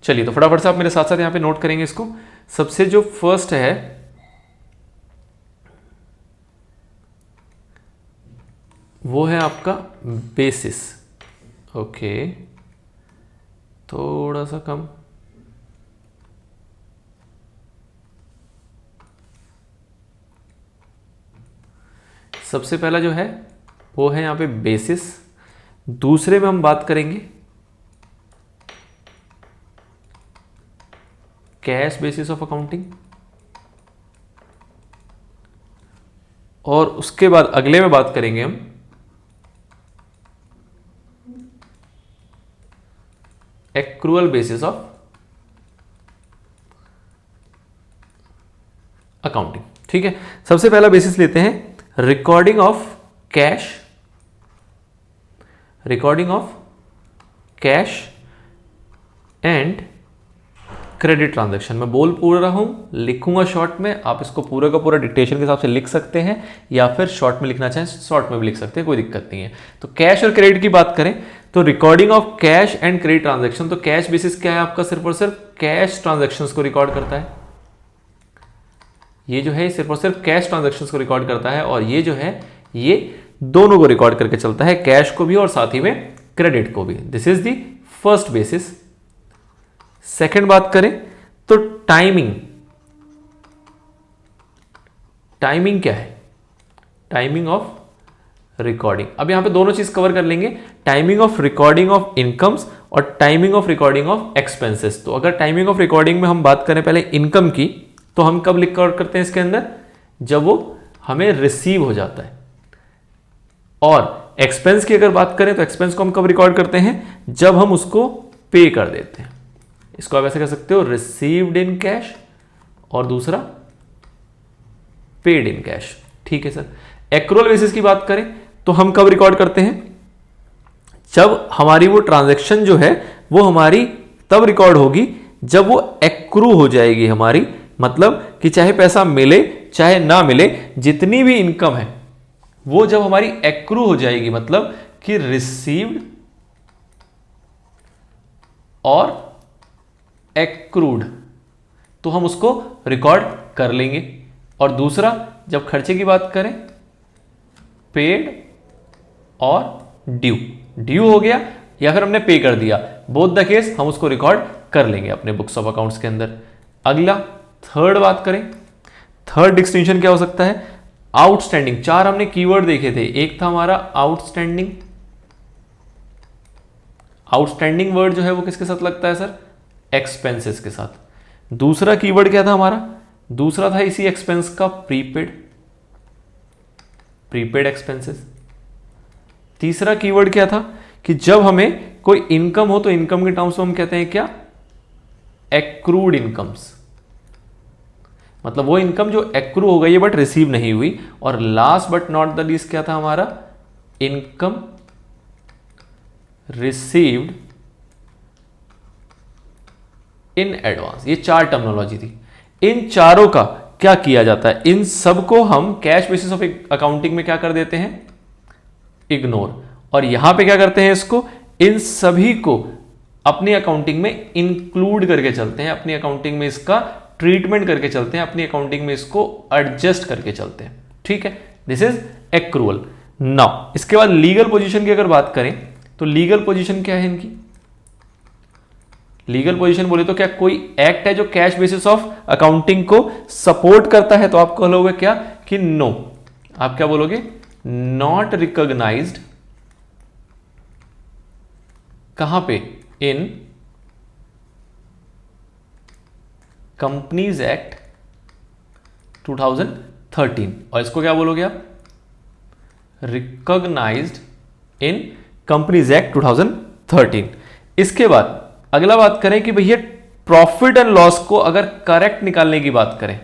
चलिए, तो फटाफट से आप मेरे साथ साथ यहां पे नोट करेंगे इसको। सबसे जो फर्स्ट है वो है आपका बेसिस। ओके, थोड़ा सा कम, सबसे पहला जो है वो है यहां पे बेसिस। दूसरे में हम बात करेंगे कैश बेसिस ऑफ अकाउंटिंग, और उसके बाद अगले में बात करेंगे हम एक्रूअल बेसिस ऑफ अकाउंटिंग। ठीक है, सबसे पहला बेसिस लेते हैं recording of cash, and credit transaction. मैं बोल पूरा रहा हूं, लिखूंगा शॉर्ट में, आप इसको पूरा का पूरा डिक्टेशन के हिसाब से लिख सकते हैं या फिर शॉर्ट में लिखना चाहें शॉर्ट में भी लिख सकते हैं, कोई दिक्कत नहीं है। तो कैश और क्रेडिट की बात करें तो recording of cash and credit transaction, तो कैश बेसिस क्या है आपका, सिर्फ और सिर्फ कैश ट्रांजैक्शंस को रिकॉर्ड करता है। ये जो है सिर्फ और सिर्फ कैश ट्रांजैक्शंस को रिकॉर्ड करता है, और ये जो है ये दोनों को रिकॉर्ड करके चलता है, कैश को भी और साथ ही में क्रेडिट को भी। This is the first basis. Second बात करें तो टाइमिंग क्या है, टाइमिंग ऑफ रिकॉर्डिंग। अब यहां पे दोनों चीज कवर कर लेंगे, timing of recording of incomes और timing of recording of expenses. तो अगर टाइमिंग ऑफ रिकॉर्डिंग में हम बात करें पहले इनकम की, तो हम कब रिकॉर्ड करते हैं इसके अंदर, जब वो हमें रिसीव हो जाता है। और एक्सपेंस की अगर बात करें तो एक्सपेंस को हम कब रिकॉर्ड करते हैं, जब हम उसको पे कर देते हैं। इसको आप ऐसे कह सकते हो रिसीव्ड इन कैश और दूसरा पेड इन कैश। ठीक है सर। एक्रूअल बेसिस की बात करें तो हम कब रिकॉर्ड करते हैं, जब हमारी वो ट्रांजैक्शन जो है वो हमारी तब रिकॉर्ड होगी जब वो एक्रू हो जाएगी हमारी, मतलब कि चाहे पैसा मिले चाहे ना मिले, जितनी भी इनकम है वो जब हमारी एक्रू हो जाएगी, मतलब कि रिसीव्ड और एक्रूड, तो हम उसको रिकॉर्ड कर लेंगे। और दूसरा जब खर्चे की बात करें, पेड और ड्यू हो गया या फिर हमने पे कर दिया, बोथ द केस हम उसको रिकॉर्ड कर लेंगे अपने बुक्स ऑफ अकाउंट्स के अंदर। अगला थर्ड बात करें, थर्ड डिस्टिंक्शन क्या हो सकता है, आउटस्टैंडिंग। चार हमने कीवर्ड देखे थे, एक था हमारा आउटस्टैंडिंग। आउटस्टैंडिंग वर्ड जो है वो किसके साथ लगता है सर, एक्सपेंसेस के साथ। दूसरा कीवर्ड क्या था हमारा, दूसरा था इसी एक्सपेंस का प्रीपेड एक्सपेंसेस। तीसरा कीवर्ड क्या था कि जब हमें कोई इनकम हो तो इनकम के टर्म्स में हम कहते हैं क्या, एक्रूड इनकम्स, मतलब वो इनकम जो एक्रू हो गई है बट रिसीव नहीं हुई। और last but not the least क्या था हमारा, इनकम रिसीव्ड इन एडवांस। ये चार टर्मिनोलॉजी थी। इन चारों का क्या किया जाता है, इन सबको हम कैश बेसिस ऑफ अकाउंटिंग में क्या कर देते हैं, इग्नोर। और यहां पे क्या करते हैं, इसको इन सभी को अपनी अकाउंटिंग में इंक्लूड करके चलते हैं, अपनी अकाउंटिंग में इसका ट्रीटमेंट करके चलते हैं, अपनी अकाउंटिंग में इसको एडजस्ट करके चलते हैं। ठीक है, दिस इज एक्रूअल। नाउ इसके बाद लीगल पोजीशन की अगर बात करें तो लीगल पोजीशन क्या है इनकी, लीगल पोजीशन बोले तो क्या कोई एक्ट है जो कैश बेसिस ऑफ अकाउंटिंग को सपोर्ट करता है, तो आप बोलोगे क्या कि नो, आप क्या बोलोगे, नॉट रिकॉग्नाइज्ड। कहां पे, इन कंपनीज एक्ट 2013। और इसको क्या बोलोगे आप, रिकॉग्नाइज्ड इन कंपनीज एक्ट 2013। इसके बाद अगला बात करें कि भैया प्रॉफिट एंड लॉस को अगर करेक्ट निकालने की बात करें,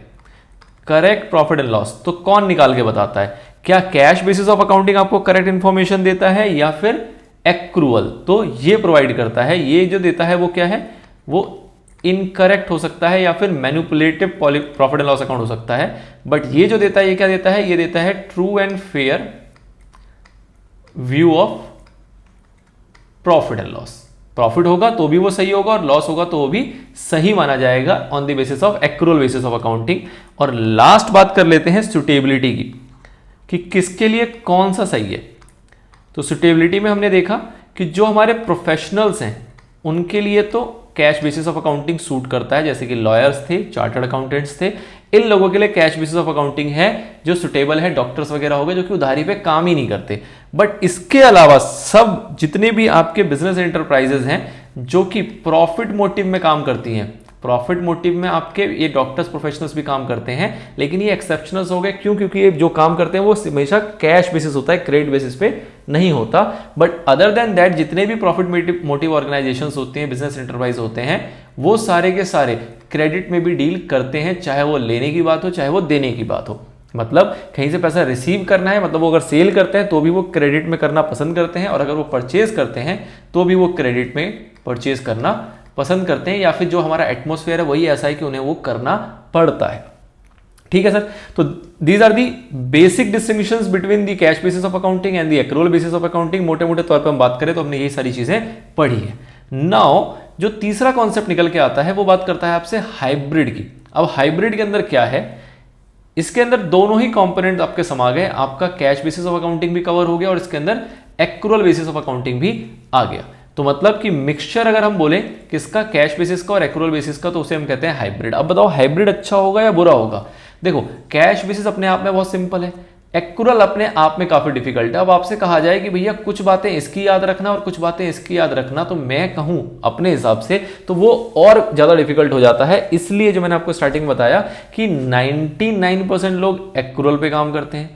करेक्ट प्रॉफिट एंड लॉस, तो कौन निकाल के बताता है, क्या कैश बेसिस ऑफ अकाउंटिंग आपको करेक्ट इंफॉर्मेशन देता है या फिर एक्रूअल, तो ये प्रोवाइड करता है। ये जो देता है वो क्या है, वो इनकरेक्ट हो सकता है या फिर manipulative profit and loss account हो सकता है, बट ये जो देता है ये क्या देता है, ये देता है true and fair view of profit and loss. Profit होगा तो भी वो सही होगा और लॉस होगा तो वो भी सही माना जाएगा on the basis of accrual basis of accounting. और लास्ट बात कर लेते हैं सुटेबिलिटी की, कि किसके लिए कौन सा सही है। तो सुटेबिलिटी में हमने देखा कि जो हमारे प्रोफेशनल्स हैं उनके लिए तो cash basis of accounting suit करता है, जैसे कि लॉयर्स थे, चार्टर्ड अकाउंटेंट्स थे, इन लोगों के लिए कैश बेसिस ऑफ अकाउंटिंग है जो सुटेबल है। डॉक्टर्स वगैरह हो गए जो कि उधारी पे काम ही नहीं करते। बट इसके अलावा सब जितने भी आपके बिजनेस एंटरप्राइजेज हैं जो कि प्रॉफिट मोटिव में काम करती हैं, प्रॉफिट मोटिव में आपके ये डॉक्टर्स प्रोफेशनल्स भी काम करते हैं, लेकिन ये एक्सेप्शनल्स हो गए। क्यों? क्योंकि ये जो काम करते हैं वो हमेशा कैश बेसिस होता है, क्रेडिट बेसिस पे नहीं होता। बट अदर देन दैट जितने भी प्रॉफिट मोटिव ऑर्गेनाइजेशंस होते हैं, बिजनेस एंटरप्राइज होते हैं, वो सारे के सारे क्रेडिट में भी डील करते हैं, चाहे वो लेने की बात हो चाहे वो देने की बात हो। मतलब कहीं से पैसा रिसीव करना है, मतलब वो अगर सेल करते हैं तो भी वो क्रेडिट में करना पसंद करते हैं, और अगर वो परचेज करते हैं तो भी वो क्रेडिट में परचेज करना पसंद करते हैं, या फिर जो हमारा एटमोस्फेयर है वही ऐसा है कि उन्हें वो करना पड़ता है। ठीक है सर, तो these are the basic distinctions between the cash basis of accounting and the accrual basis of accounting. मोटे मोटे तौर पर हम बात करें तो हमने यही सारी चीजें पढ़ी है। नाउ जो तीसरा कॉन्सेप्ट निकल के आता है वो बात करता है आपसे हाइब्रिड की। अब हाइब्रिड के अंदर क्या है, इसके अंदर दोनों ही कंपोनेंट आपके समा गए, आपका कैश बेसिस ऑफ अकाउंटिंग भी कवर हो गया और इसके अंदर एक्रूअल बेसिस ऑफ अकाउंटिंग भी आ गया। तो मतलब कि मिक्सचर अगर हम बोलें किसका, कैश बेसिस का और एक्रूअल बेसिस का, तो उसे हम कहते हैं हाइब्रिड। अब बताओ हाइब्रिड अच्छा होगा या बुरा होगा? देखो कैश बेसिस अपने आप में बहुत सिंपल है, एक्रूअल अपने आप में काफी डिफिकल्ट है। अब आपसे कहा जाए कि भैया कुछ बातें इसकी याद रखना और कुछ बातें इसकी याद रखना, तो मैं कहूं अपने हिसाब से तो वो और ज्यादा डिफिकल्ट हो जाता है। इसलिए जो मैंने आपको स्टार्टिंग में बताया कि 99% लोग एक्रूअल पे काम करते हैं,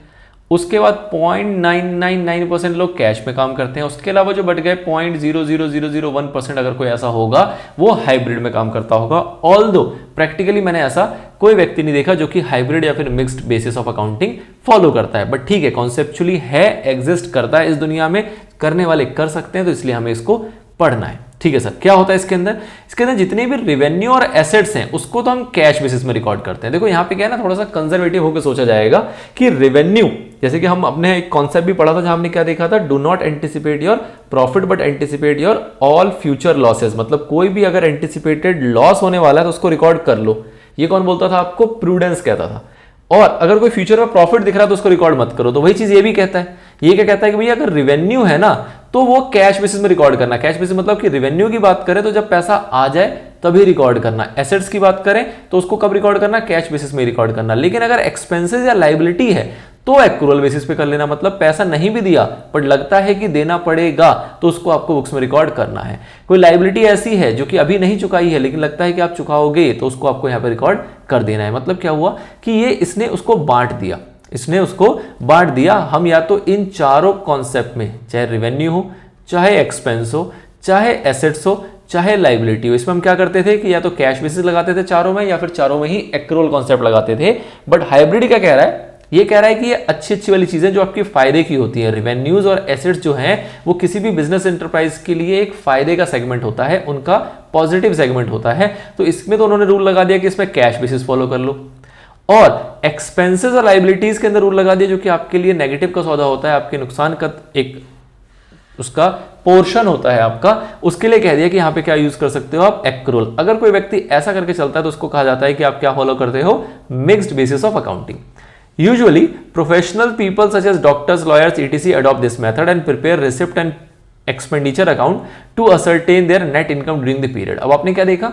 उसके बाद 0.999% लोग कैश में काम करते हैं, उसके अलावा जो बच गए 0.00001% अगर कोई ऐसा होगा वो हाइब्रिड में काम करता होगा। ऑल्दो प्रैक्टिकली मैंने ऐसा कोई व्यक्ति नहीं देखा जो कि हाइब्रिड या फिर mixed basis of accounting follow करता है। बट ठीक है, कॉन्सेप्चुअली है, एग्जिस्ट करता है इस दुनिया में, करने वाले कर सकते हैं, तो इसलिए हमें इसको पढ़ना है। ठीक है सर, क्या होता है इसके अंदर? इसके अंदर जितने भी रेवेन्यू और एसेट्स हैं उसको तो हम कैश बेसिस में रिकॉर्ड करते हैं। देखो यहाँ पे क्या है ना, थोड़ा सा कंजर्वेटिव होकर सोचा जाएगा कि रेवेन्यू, जैसे कि हम अपने एक कॉन्सेप्ट भी पढ़ा था जहां हमने क्या देखा था, do not anticipate your profit but anticipate your all future losses. मतलब कोई भी अगर एंटिसिपेटेड लॉस होने वाला है तो उसको रिकॉर्ड कर लो। ये कौन बोलता था आपको? प्रूडेंस कहता था। और अगर कोई फ्यूचर में प्रॉफिट दिख रहा है तो उसको रिकॉर्ड मत करो, तो वही चीज ये भी कहता है। ये क्या कहता है कि भैया अगर रेवेन्यू है ना तो वो कैश बेसिस में रिकॉर्ड करना। कैश बेसिस मतलब कि रेवेन्यू की बात करें तो जब पैसा आ जाए तभी रिकॉर्ड करना। एसेट्स की बात करें तो उसको कब रिकॉर्ड करना? कैश बेसिस में रिकॉर्ड करना। लेकिन अगर एक्सपेंसेस या लायबिलिटी है तो एक्रूअल बेसिस पे कर लेना। मतलब पैसा नहीं भी दिया पर लगता है कि देना पड़ेगा तो उसको आपको बुक्स में रिकॉर्ड करना है। कोई लायबिलिटी ऐसी है जो कि अभी नहीं चुकाई है लेकिन लगता है कि आप चुकाओगे तो उसको आपको यहाँ पे रिकॉर्ड कर देना है। मतलब क्या हुआ कि ये इसने उसको बांट दिया, इसने उसको बांट दिया। हम या तो इन चारों कॉन्सेप्ट में, चाहे रेवेन्यू हो, चाहे एक्सपेंस हो, चाहे एसेट्स हो, चाहे लायबिलिटी हो, इसमें हम क्या करते थे कि या तो कैश बेसिस लगाते थे चारों में, या फिर चारों में ही एक्रूअल कॉन्सेप्ट लगाते थे। बट हाइब्रिड क्या कह रहा है? ये कह रहा है कि ये अच्छी अच्छी वाली चीजें जो आपके फायदे की होती है, रेवेन्यूज और एसेट्स जो हैं वो किसी भी बिजनेस एंटरप्राइज के लिए एक फायदे का सेगमेंट होता है, उनका पॉजिटिव सेगमेंट होता है। तो इसमें तो उन्होंने रूल लगा दिया कि इसमें कैश बेसिस फॉलो कर लो, और एक्सपेंसेस और लायबिलिटीज के अंदर रूल लगा दिया जो कि आपके लिए नेगेटिव का सौदा होता है, आपके नुकसान का एक उसका पोर्शन होता है आपका, उसके लिए कह दिया कि यहां पे क्या यूज कर सकते हो आप? एक्रूअल। अगर कोई व्यक्ति ऐसा करके चलता है तो उसको कहा जाता है कि आप क्या फॉलो करते हो? Mixed basis of accounting. Usually, professional people such as doctors, lawyers, etc. adopt this method and prepare receipt and expenditure account to ascertain their net income during the period. अब आपने क्या देखा?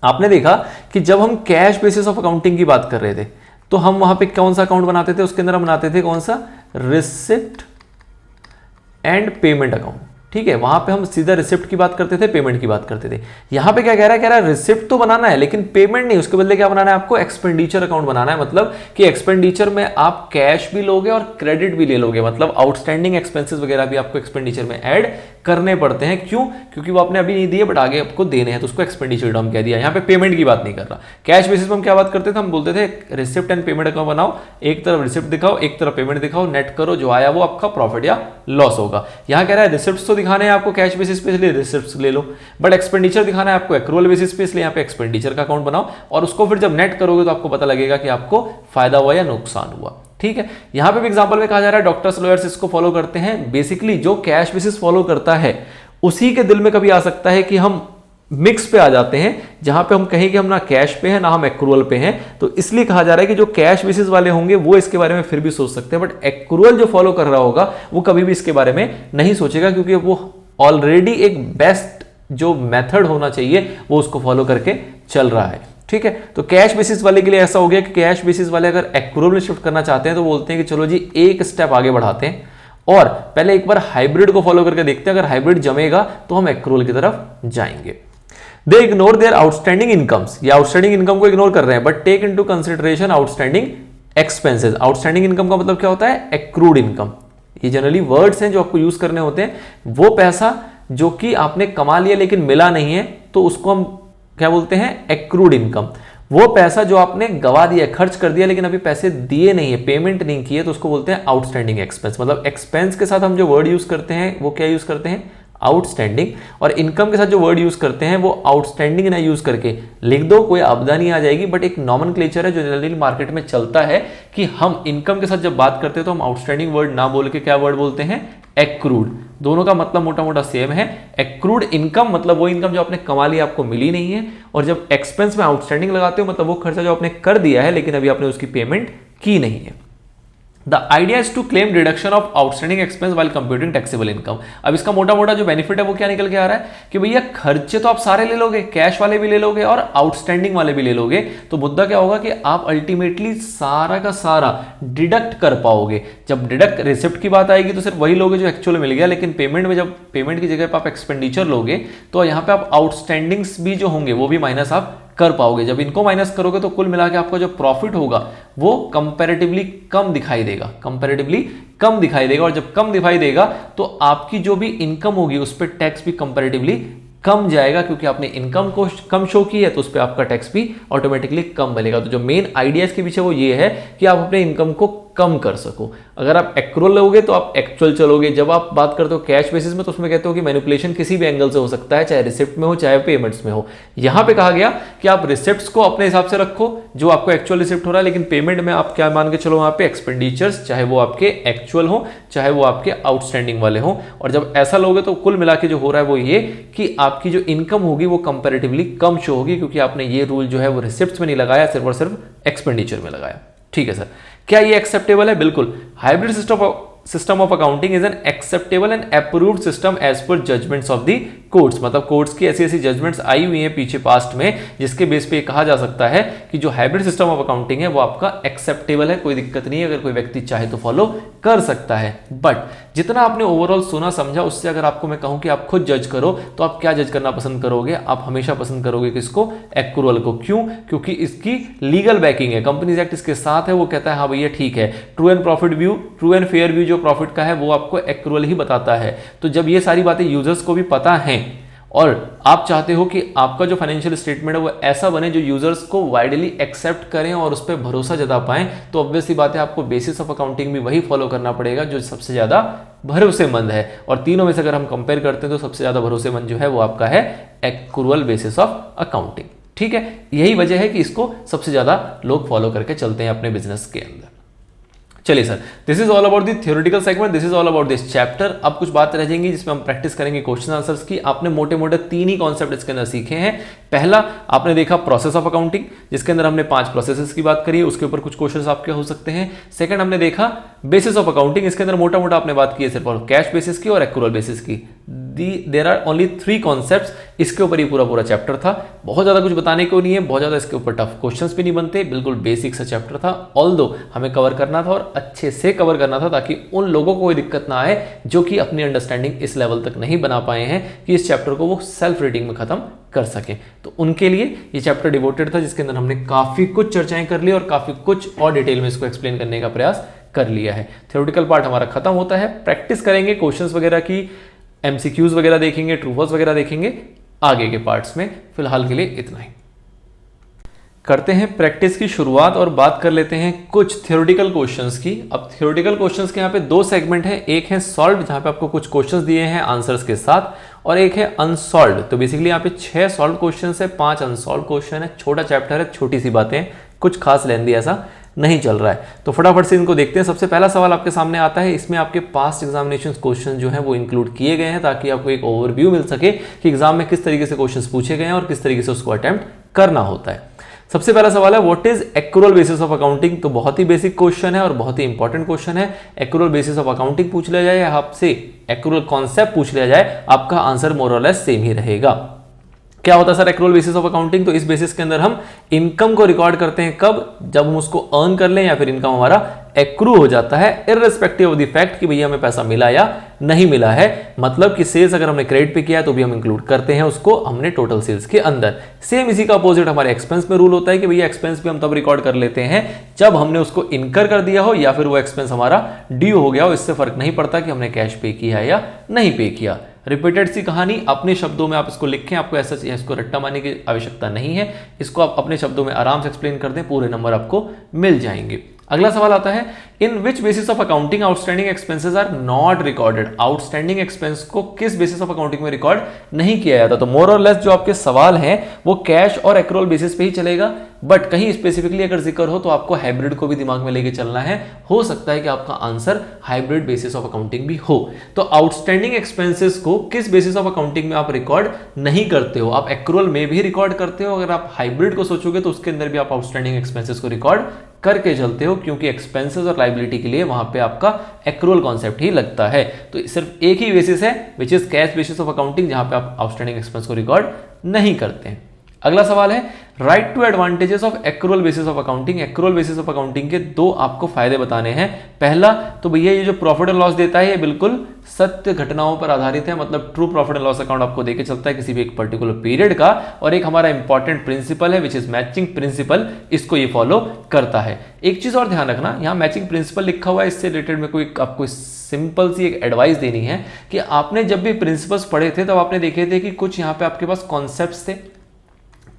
आपने देखा कि जब हम कैश बेसिस ऑफ अकाउंटिंग की बात कर रहे थे तो हम वहां पे कौन सा अकाउंट बनाते थे? उसके अंदर हम बनाते थे कौन सा? Receipt and payment account. ठीक है, वहां पे हम सीधा रिसिप्ट की बात करते थे, पेमेंट की बात करते थे। यहां पे क्या कह रहा है रिसिप्ट तो बनाना है लेकिन पेमेंट नहीं, उसके बदले क्या बनाना है आपको? एक्सपेंडिचर अकाउंट बनाना है। मतलब कि एक्सपेंडिचर में आप कैश भी लोगे और क्रेडिट भी ले लोगे, मतलब आउटस्टैंडिंग एक्सपेंसेस वगैरह भी आपको एक्सपेंडिचर में ऐड करने पड़ते हैं। क्यों? क्योंकि वो आपने अभी नहीं दिए बट आगे आपको देने हैं, तो उसको एक्सपेंडिचर टर्म कह दिया। यहाँ पे पेमेंट की बात नहीं कर रहा। कैश बेसिस में हम क्या बात करते थे? हम बोलते थे रिसिप्ट एंड पेमेंट अकाउंट बनाओ, एक तरफ रिसिप्ट दिखाओ, एक तरफ पेमेंट दिखाओ, नेट करो, जो आया वो आपका प्रॉफिट या लॉस होगा। यहाँ कह रहा है रिसिप्ट तो दिखाने हैं आपको कैश बेसिस पे, इसलिए रिसिप्ट्स ले लो, बट एक्सपेंडिचर दिखाना है आपको एक्रूअल बेसिस पे, इसलिए यहाँ पे एक्सपेंडिचर का अकाउंट बनाओ, और उसको फिर जब नेट करोगे तो आपको पता लगेगा कि आपको फायदा हुआ या नुकसान हुआ। ठीक है, यहां पे भी एग्जांपल में कहा जा रहा है डॉक्टर्स लॉयर्स इसको फॉलो करते हैं। बेसिकली जो कैश बेसिस फॉलो करता है उसी के दिल में कभी आ सकता है कि हम मिक्स पे आ जाते हैं, जहां पे हम कहें कि हम ना कैश पे हैं ना हम एक्रूअल पे हैं। तो इसलिए कहा जा रहा है कि जो कैश बेसिस वाले होंगे वो इसके बारे में फिर भी सोच सकते हैं, बट एक्रूअल जो फॉलो कर रहा होगा वो कभी भी इसके बारे में नहीं सोचेगा, क्योंकि वो ऑलरेडी एक बेस्ट जो मेथड होना चाहिए वो उसको फॉलो करके चल रहा है। ठीक है, तो कैश बेसिस वाले के लिए ऐसा हो गया कि कैश बेसिस वाले अगर एक्रूअल में शिफ्ट करना चाहते हैं तो बोलते हैं कि चलो जी एक स्टेप आगे बढ़ाते हैं और पहले एक बार हाइब्रिड को फॉलो करके देखते हैं, अगर हाइब्रिड जमेगा तो हम एक्रूअल की तरफ जाएंगे। They ignore their outstanding incomes, ये आउटस्टैंडिंग इनकम को इग्नोर कर रहे हैं, but take into consideration outstanding expenses. Outstanding income का मतलब क्या होता है? Accrued income. ये जनरली वर्ड्स हैं जो आपको यूज करने होते हैं। वो पैसा जो कि आपने कमा लिया लेकिन मिला नहीं है, तो उसको हम क्या बोलते हैं? Accrued income. वो पैसा जो आपने गवा दिया, खर्च कर दिया, लेकिन अभी पैसे दिए नहीं है, पेमेंट नहीं किए, तो उसको बोलते हैं आउटस्टैंडिंग एक्सपेंस। मतलब एक्सपेंस के साथ हम जो वर्ड यूज करते हैं वो क्या यूज करते हैं? आउटस्टैंडिंग। और इनकम के साथ जो वर्ड यूज करते हैं वो आउटस्टैंडिंग ना यूज करके लिख दो, कोई आपदा नहीं आ जाएगी, बट एक नॉमेनक्लेचर है जो जनरली मार्केट में चलता है कि हम इनकम के साथ जब बात करते हैं तो हम आउटस्टैंडिंग वर्ड ना बोल के क्या वर्ड बोलते हैं? एक्रूड। दोनों का मतलब मोटा मोटा सेम है। एक्रूड इनकम मतलब वो इनकम जो आपने कमा लिया, आपको मिली नहीं है, और जब एक्सपेंस में आउटस्टैंडिंग लगाते हो मतलब वो खर्चा जो आपने कर दिया है लेकिन अभी आपने उसकी पेमेंट की नहीं है। The idea is to claim deduction of outstanding expense while computing taxable income. अब इसका मोटा मोटा जो बेनिफिट है वो क्या निकल के आ रहा है कि भैया खर्चे तो आप सारे ले लोगे, कैश वाले भी ले लोगे और आउटस्टैंडिंग वाले भी ले लोगे, तो मुद्दा क्या होगा कि आप अल्टीमेटली सारा का सारा डिडक्ट कर पाओगे। जब डिडक्ट रिसिप्ट की बात आएगी तो सिर्फ वही लोगे जो एक्चुअल मिल गया, लेकिन पेमेंट में जब पेमेंट की जगह पर आप एक्सपेंडिचर लोगे तो यहाँ पे आप आउटस्टैंडिंग्स भी जो होंगे वो भी माइनस आप कर पाओगे। जब इनको माइनस करोगे तो कुल मिला के आपका जो प्रॉफिट होगा वो कंपैरेटिवली कम दिखाई देगा, कंपैरेटिवली कम दिखाई देगा। और जब कम दिखाई देगा तो आपकी जो भी इनकम होगी उस पर टैक्स भी कंपैरेटिवली कम जाएगा, क्योंकि आपने इनकम को कम शो की है तो उस पर आपका टैक्स भी ऑटोमेटिकली कम बनेगा। तो जो मेन आइडिया इसके पीछे वो ये है कि आप अपने इनकम को कम कर सको। अगर आप एक्रूअल लोगे तो आप एक्चुअल चलोगे। जब आप बात करते हो कैश बेसिस में तो उसमें कहते हो कि मैनिपुलेशन किसी भी एंगल से हो सकता है, चाहे रिसिप्ट में हो चाहे पेमेंट्स में हो। यहां पे कहा गया कि आप रिसिप्ट्स को अपने हिसाब से रखो जो आपको एक्चुअल रिसिप्ट हो रहा है, लेकिन पेमेंट में आप क्या मान के चलो वहां पे एक्सपेंडिचर्स, चाहे वो आपके एक्चुअल हो चाहे वो आपके आउटस्टैंडिंग वाले हो। और जब ऐसा लोगे तो कुल मिला के जो हो रहा है वो ये कि आपकी जो इनकम होगी वो कंपेरेटिवली कम शो होगी, क्योंकि आपने ये रूल जो है वो रिसिप्ट्स में नहीं लगाया, सिर्फ और सिर्फ एक्सपेंडिचर में लगाया। ठीक है सर, क्या ये एक्सेप्टेबल है? बिल्कुल। Hybrid system of accounting is an acceptable and approved system as per judgments of the courts. मतलब कोर्ट्स की ऐसी ऐसी जजमेंट्स आई हुई हैं पीछे पास्ट में जिसके बेस पे कहा जा सकता है कि जो हाइब्रिड सिस्टम ऑफ अकाउंटिंग है वो आपका एक्सेप्टेबल है, कोई दिक्कत नहीं है, अगर कोई व्यक्ति चाहे तो फॉलो कर सकता है। बट जितना आपने ओवरऑल सुना समझा उससे अगर आपको मैं कहूं कि आप खुद जज करो तो आप क्या जज करना पसंद करोगे? आप हमेशा पसंद करोगे किसको? एक्रूअल को। क्यों? क्योंकि इसकी लीगल बैकिंग है, कंपनीज एक्ट इसके साथ है। वो कहता है हाँ भैया ठीक है, true and profit view, true and fair view जो प्रॉफिट का है वो आपको एक्रूअल ही बताता है। तो जब ये सारी बातें यूजर्स को भी पता है और आप चाहते हो कि आपका जो फाइनेंशियल स्टेटमेंट है वो ऐसा बने जो यूजर्स को वाइडली एक्सेप्ट करें और उस पर भरोसा जता पाएं, तो ऑब्वियस सी बात है आपको बेसिस ऑफ अकाउंटिंग भी वही फॉलो करना पड़ेगा जो सबसे ज्यादा भरोसेमंद है। और तीनों में से अगर हम कंपेयर करते हैं तो सबसे ज्यादा भरोसेमंद जो है वो आपका है एक्रूअल बेसिस ऑफ अकाउंटिंग। ठीक है, यही वजह है कि इसको सबसे ज्यादा लोग फॉलो करके चलते हैं अपने बिजनेस के अंदर। चलिए sir, this is all about the theoretical segment, this is all about this chapter. अब कुछ बात रह जाएंगी जिसमें हम प्रैक्टिस करेंगे क्वेश्चन आंसर्स की। आपने मोटे मोटे 3 ही कॉन्सेप्ट इसके अंदर सीखे हैं। पहला आपने देखा प्रोसेस ऑफ अकाउंटिंग, जिसके अंदर हमने 5 प्रोसेसेस की बात करी है, उसके ऊपर कुछ क्वेश्चंस आपके हो सकते हैं। सेकंड हमने देखा बेसिस ऑफ अकाउंटिंग, इसके अंदर मोटा मोटा आपने बात की है सिर्फ और कैश बेसिस की और एक्रूअल बेसिस की। देयर आर ओनली 3 कॉन्सेप्ट्स, इसके ऊपर ही पूरा पूरा चैप्टर था। बहुत ज्यादा कुछ बताने को नहीं है, बहुत ज्यादा इसके ऊपर टफ क्वेश्चंस भी नहीं बनते, बिल्कुल बेसिक सा चैप्टर था। ऑल्दो हमें कवर करना था और अच्छे से कवर करना था ताकि उन लोगों को कोई दिक्कत ना आए जो कि अपनी अंडरस्टैंडिंग इस लेवल तक नहीं बना पाए हैं कि इस चैप्टर को वो सेल्फ रीडिंग में खत्म कर सके। तो उनके लिए ये चैप्टर डिवोटेड था, जिसके अंदर हमने काफी कुछ चर्चाएं कर ली और काफी कुछ और डिटेल में इसको एक्सप्लेन करने का प्रयास कर लिया है। थ्योरेटिकल पार्ट हमारा खत्म होता है, प्रैक्टिस करेंगे क्वेश्चंस वगैरह की, एमसीक्यूज वगैरह देखेंगे, ट्रू फॉल्स वगैरह देखेंगे आगे के पार्ट्स में। फिलहाल के लिए इतना ही। करते हैं प्रैक्टिस की शुरुआत और बात कर लेते हैं कुछ थ्योरेटिकल क्वेश्चंस की। अब थ्योरेटिकल क्वेश्चंस के यहाँ पे 2 सेगमेंट हैं, एक है सॉल्व जहाँ पे आपको कुछ क्वेश्चंस दिए हैं आंसर्स के साथ, और एक है अनसॉल्व। तो बेसिकली यहाँ पे 6 सॉल्व क्वेश्चंस है, 5 अनसॉल्व क्वेश्चन है। छोटा चैप्टर है, छोटी सी बातें, कुछ खास लेंदी ऐसा नहीं चल रहा है। तो फटाफट से इनको देखते हैं। सबसे पहला सवाल आपके सामने आता है, इसमें आपके पास्ट एग्जामिनेशन क्वेश्चन जो है वो इंक्लूड किए गए हैं ताकि आपको एक ओवरव्यू मिल सके कि एग्जाम में किस तरीके से क्वेश्चंस पूछे गए हैं और किस तरीके से उसको अटेम्प्ट करना होता है। सबसे पहला सवाल है what is accrual basis of accounting. तो बहुत ही बेसिक क्वेश्चन है और बहुत ही इंपॉर्टेंट क्वेश्चन है। एक्रूअल बेसिस ऑफ अकाउंटिंग पूछ लिया जाए या आपसे एक्रूअल कॉन्सेप्ट पूछ लिया जाए, आपका आंसर मोर और लेस सेम ही रहेगा। क्या होता है sir accrual basis of accounting? तो इस बेसिस के अंदर हम इनकम को रिकॉर्ड करते हैं कब? जब हम उसको अर्न कर लें या फिर इनकम हमारा एक्रू हो जाता है, इररिस्पेक्टिव ऑफ द फैक्ट कि भैया हमें पैसा मिला या नहीं मिला है। मतलब कि सेल्स अगर हमने क्रेडिट पे किया है तो भी हम इंक्लूड करते हैं उसको हमने टोटल सेल्स के अंदर। सेम इसी का अपोजिट हमारे एक्सपेंस में रूल होता है कि भैया एक्सपेंस भी हम तब रिकॉर्ड कर लेते हैं जब हमने उसको इनकर कर दिया हो या फिर वो एक्सपेंस हमारा ड्यू हो गया हो। इससे फर्क नहीं पड़ता कि हमने कैश पे किया है या नहीं पे किया। रिपीटेड सी कहानी, अपने शब्दों में आप इसको लिखें, आपको ऐसा इसको रट्टा मारने की आवश्यकता नहीं है। इसको आप अपने शब्दों में आराम से एक्सप्लेन कर दें, पूरे नंबर आपको मिल जाएंगे। अगला सवाल आता है, in which basis of accounting outstanding expenses are not recorded? Outstanding expense को किस बेसिस ऑफ अकाउंटिंग में रिकॉर्ड नहीं किया जाता? तो मोर और लेस जो आपके सवाल हैं वो कैश और एक्रूअल बेसिस पे ही चलेगा, बट कहीं स्पेसिफिकली अगर जिक्र हो तो आपको हाइब्रिड को भी दिमाग में लेके चलना है। हो सकता है कि आपका answer hybrid basis of accounting भी हो। तो आउटस्टैंडिंग एक्सपेंसेस को किस बेसिस ऑफ अकाउंटिंग में आप रिकॉर्ड नहीं करते हो? आप एक्रूअल में भी रिकॉर्ड करते हो। अगर आप हाइब्रिड को सोचोगे तो उसके अंदर भी आप आउटस्टैंडिंग एक्सपेंसेस को रिकॉर्ड करके चलते हो, क्योंकि एक्सपेंसेस और लायबिलिटी के लिए वहां पे आपका एक्रूअल कॉन्सेप्ट ही लगता है। तो सिर्फ एक ही बेसिस है which is cash basis of accounting, जहां पे आप आउटस्टैंडिंग एक्सपेंस को रिकॉर्ड नहीं करते हैं। अगला सवाल है, write two advantages of accrual basis of accounting. Accrual basis of accounting के दो आपको फायदे बताने हैं। पहला तो भैया ये जो प्रॉफिट एंड लॉस देता है ये बिल्कुल सत्य घटनाओं पर आधारित है, मतलब true profit and loss account आपको देके चलता है किसी भी एक पर्टिकुलर पीरियड का। और एक हमारा इंपॉर्टेंट प्रिंसिपल है विच इज मैचिंग प्रिंसिपल, इसको ये फॉलो करता है। एक चीज और ध्यान रखना, यहाँ मैचिंग प्रिंसिपल लिखा हुआ है, इससे रिलेटेड में कोई आपको सिंपल सी एक एडवाइस देनी है कि आपने जब भी प्रिंसिपल्स पढ़े थे तब आपने देखे थे कि कुछ यहाँ पे आपके पास कॉन्सेप्ट्स थे,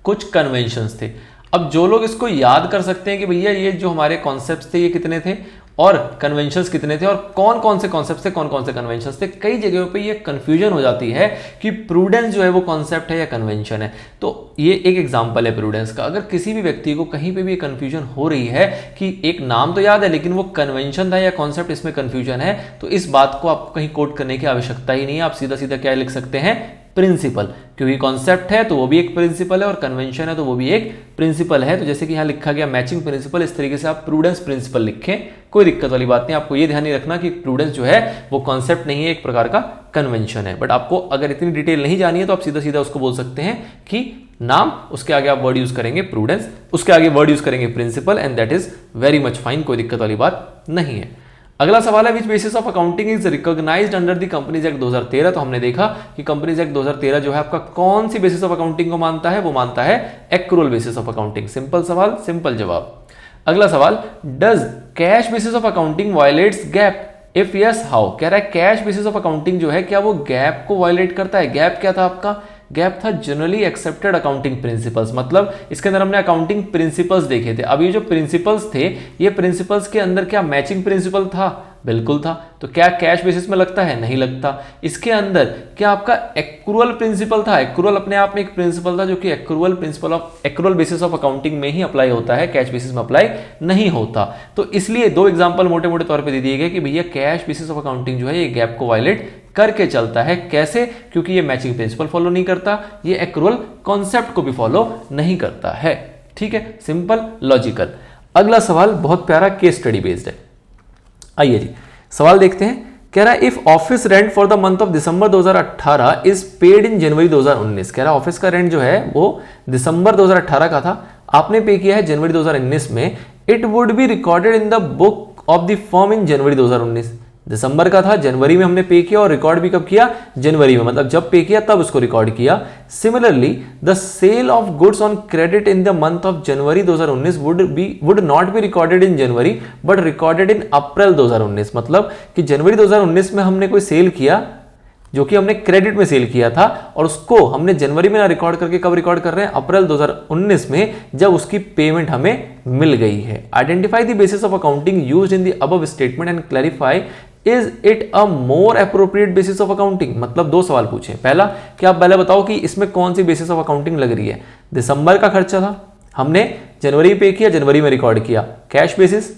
कुछ कन्वेंशंस थे। अब जो लोग इसको याद कर सकते हैं कि भैया ये जो हमारे कॉन्सेप्ट्स थे ये कितने थे और कन्वेंशंस कितने थे और कौन कौन से कॉन्सेप्ट्स थे, कौन कौन से कन्वेंशंस थे, कई जगहों पे ये कंफ्यूजन हो जाती है कि प्रूडेंस जो है वो कॉन्सेप्ट है या कन्वेंशन है। तो ये एक एग्जांपल है प्रूडेंस का। अगर किसी भी व्यक्ति को कहीं पे भी कंफ्यूजन हो रही है कि एक नाम तो याद है लेकिन वो कन्वेंशन था या कॉन्सेप्ट, इसमें कंफ्यूजन है, तो इस बात को आपको कहीं कोट करने की आवश्यकता ही नहीं है। आप सीधा सीधा क्या लिख सकते हैं? प्रिंसिपल, क्योंकि कॉन्सेप्ट है तो वो भी एक प्रिंसिपल है और कन्वेंशन है तो वो भी एक प्रिंसिपल है। तो जैसे कि यहाँ लिखा गया मैचिंग प्रिंसिपल, इस तरीके से आप प्रूडेंस प्रिंसिपल लिखें, कोई दिक्कत वाली बात नहीं। आपको ये ध्यान नहीं रखना कि प्रूडेंस जो है वो कॉन्सेप्ट नहीं है, एक प्रकार का कन्वेंशन है। बट आपको अगर इतनी डिटेल नहीं जानी है तो आप सीधा सीधा उसको बोल सकते हैं कि नाम, उसके आगे आप वर्ड यूज करेंगे प्रूडेंस, उसके आगे वर्ड यूज करेंगे principle, and that is very much fine, कोई दिक्कत वाली बात नहीं है। अगला सवाल है, which basis of accounting is recognized under the companies act 2013। तो हमने देखा कि कंपनीज एक्ट 2013 जो है आपका कौन सी बेसिस ऑफ अकाउंटिंग को मानता है? वो मानता है accrual basis of accounting. Simple सवाल, सिंपल जवाब। अगला सवाल, does cash basis of accounting violets gap? If yes how? कह रहा है कैश बेसिस ऑफ अकाउंटिंग जो है क्या वो गैप को वायलेट करता है? गैप क्या था आपका? गैप था जनरली एक्सेप्टेड अकाउंटिंग प्रिंसिपल्स। मतलब इसके अंदर हमने अकाउंटिंग प्रिंसिपल्स देखे थे। अब ये जो प्रिंसिपल्स थे, ये प्रिंसिपल्स के अंदर क्या मैचिंग प्रिंसिपल था? बिल्कुल था। तो क्या कैश बेसिस में लगता है? नहीं लगता। इसके अंदर क्या आपका एक्रूअल प्रिंसिपल था? एक्रूअल अपने आप में एक प्रिंसिपल था जो कि accrual principle of accrual basis of accounting में ही अप्लाई होता है, कैश बेसिस में अप्लाई नहीं होता। तो इसलिए दो एग्जांपल मोटे मोटे तौर पे दे दिए गए कि भैया कैश बेसिस ऑफ अकाउंटिंग जो है ये गैप को वायलेट करके चलता है। कैसे? क्योंकि ये मैचिंग प्रिंसिपल फॉलो नहीं करता, ये एक्रूअल कॉन्सेप्ट को भी फॉलो नहीं करता है। ठीक है, सिंपल लॉजिकल। अगला सवाल बहुत प्यारा केस स्टडी बेस्ड है। आइए जी सवाल देखते हैं। कह रहा है if office rent for the month of December 2018 is paid in January 2019। कह रहा है ऑफिस का रेंट जो है वो दिसंबर 2018 का था, आपने पे किया है जनवरी 2019 में। It would be recorded in the book of the firm in January 2019। दिसंबर का था, जनवरी में हमने पे किया और रिकॉर्ड भी कब किया? जनवरी में, मतलब जब पे किया तब उसको रिकॉर्ड किया। Similarly the sale of goods on credit in the month of January 2019 would not be recorded in January but recorded in April 2019। मतलब कि जनवरी 2019 में हमने कोई सेल किया जो कि हमने क्रेडिट में सेल किया था और उसको हमने जनवरी में ना रिकॉर्ड करके कब रिकॉर्ड कर रहे हैं? अप्रैल 2019 में, जब उसकी पेमेंट हमें मिल गई है। Identify the basis of accounting used in the above statement and clarify is it a more appropriate basis of accounting. मतलब दो सवाल पूछे। पहला कि आप पहले बताओ कि इसमें कौन सी बेसिस ऑफ अकाउंटिंग लग रही है? दिसंबर का खर्चा था, हमने जनवरी पे किया, जनवरी में रिकॉर्ड किया, कैश बेसिस।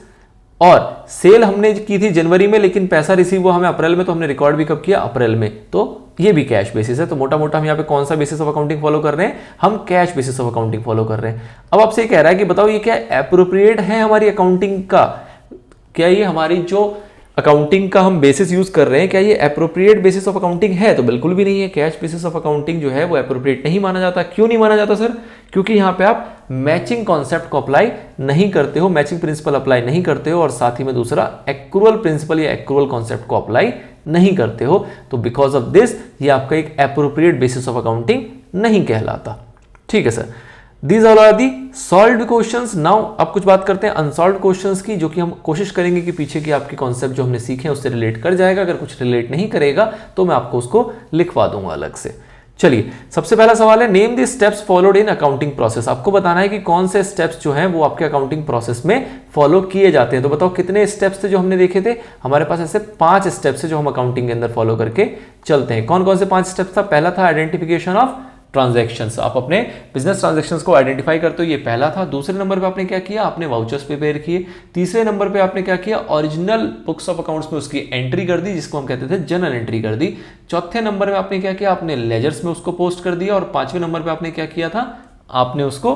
और सेल हमने की थी जनवरी में लेकिन पैसा रिसीव हुआ हमें अप्रैल में, तो हमने रिकॉर्ड भी कब किया? अप्रैल में। तो ये भी कैश बेसिस है। तो मोटा मोटा हम यहाँ पे कौन सा बेसिस ऑफ अकाउंटिंग फॉलो कर रहे हैं? हम cash basis of accounting follow कर रहे हैं। अब आपसे कह रहा है कि बताओ ये क्या एप्रोप्रिएट है हमारी अकाउंटिंग का? क्या ये हमारी जो अकाउंटिंग का हम बेसिस यूज कर रहे हैं, क्या ये अप्रोप्रिएट बेसिस ऑफ अकाउंटिंग है? तो बिल्कुल भी नहीं है। कैश बेसिस ऑफ अकाउंटिंग जो है वो अप्रोप्रिएट नहीं माना जाता। क्यों नहीं माना जाता सर? क्योंकि यहाँ पे आप मैचिंग कॉन्सेप्ट को अप्लाई नहीं करते हो, मैचिंग प्रिंसिपल अप्लाई नहीं करते हो, और साथ ही में दूसरा एक्रूअल प्रिंसिपल या एक्रूअल कॉन्सेप्ट को अप्लाई नहीं करते हो। तो बिकॉज ऑफ दिस ये आपका एक अप्रोप्रिएट बेसिस ऑफ अकाउंटिंग नहीं कहलाता। ठीक है sir, These all are the solved questions. Now अब कुछ बात करते हैं अनसॉल्व्ड क्वेश्चंस की, जो कि हम कोशिश करेंगे कि पीछे की आपके कॉन्सेप्ट जो हमने सीखे हैं उससे रिलेट कर जाएगा। अगर कुछ रिलेट नहीं करेगा तो मैं आपको उसको लिखवा दूंगा अलग से। चलिए, सबसे पहला सवाल है, name the steps followed in accounting process. आपको बताना है कि कौन से स्टेप्स जो हैं वो आपके अकाउंटिंग प्रोसेस में फॉलो किए जाते हैं। तो बताओ कितने स्टेप्स थे जो हमने देखे थे? हमारे पास ऐसे 5 स्टेप्स है जो हम अकाउंटिंग के अंदर फॉलो करके चलते हैं। कौन कौन से 5 स्टेप्स था? पहला था आइडेंटिफिकेशन ऑफ ट्रांजैक्शंस। आप अपने बिजनेस ट्रांजैक्शंस को आइडेंटिफाई करते हो, ये पहला था। दूसरे नंबर पे आपने क्या किया? आपने वाउचर्स प्रिपेयर किए। तीसरे नंबर पे आपने क्या किया? ओरिजिनल बुक्स ऑफ अकाउंट्स में उसकी एंट्री कर दी, जिसको हम कहते थे जर्नल एंट्री कर दी। चौथे नंबर पे आपने क्या किया? आपने लेजर्स में उसको पोस्ट कर दिया। और 5वें नंबर पे आपने क्या किया था? आपने उसको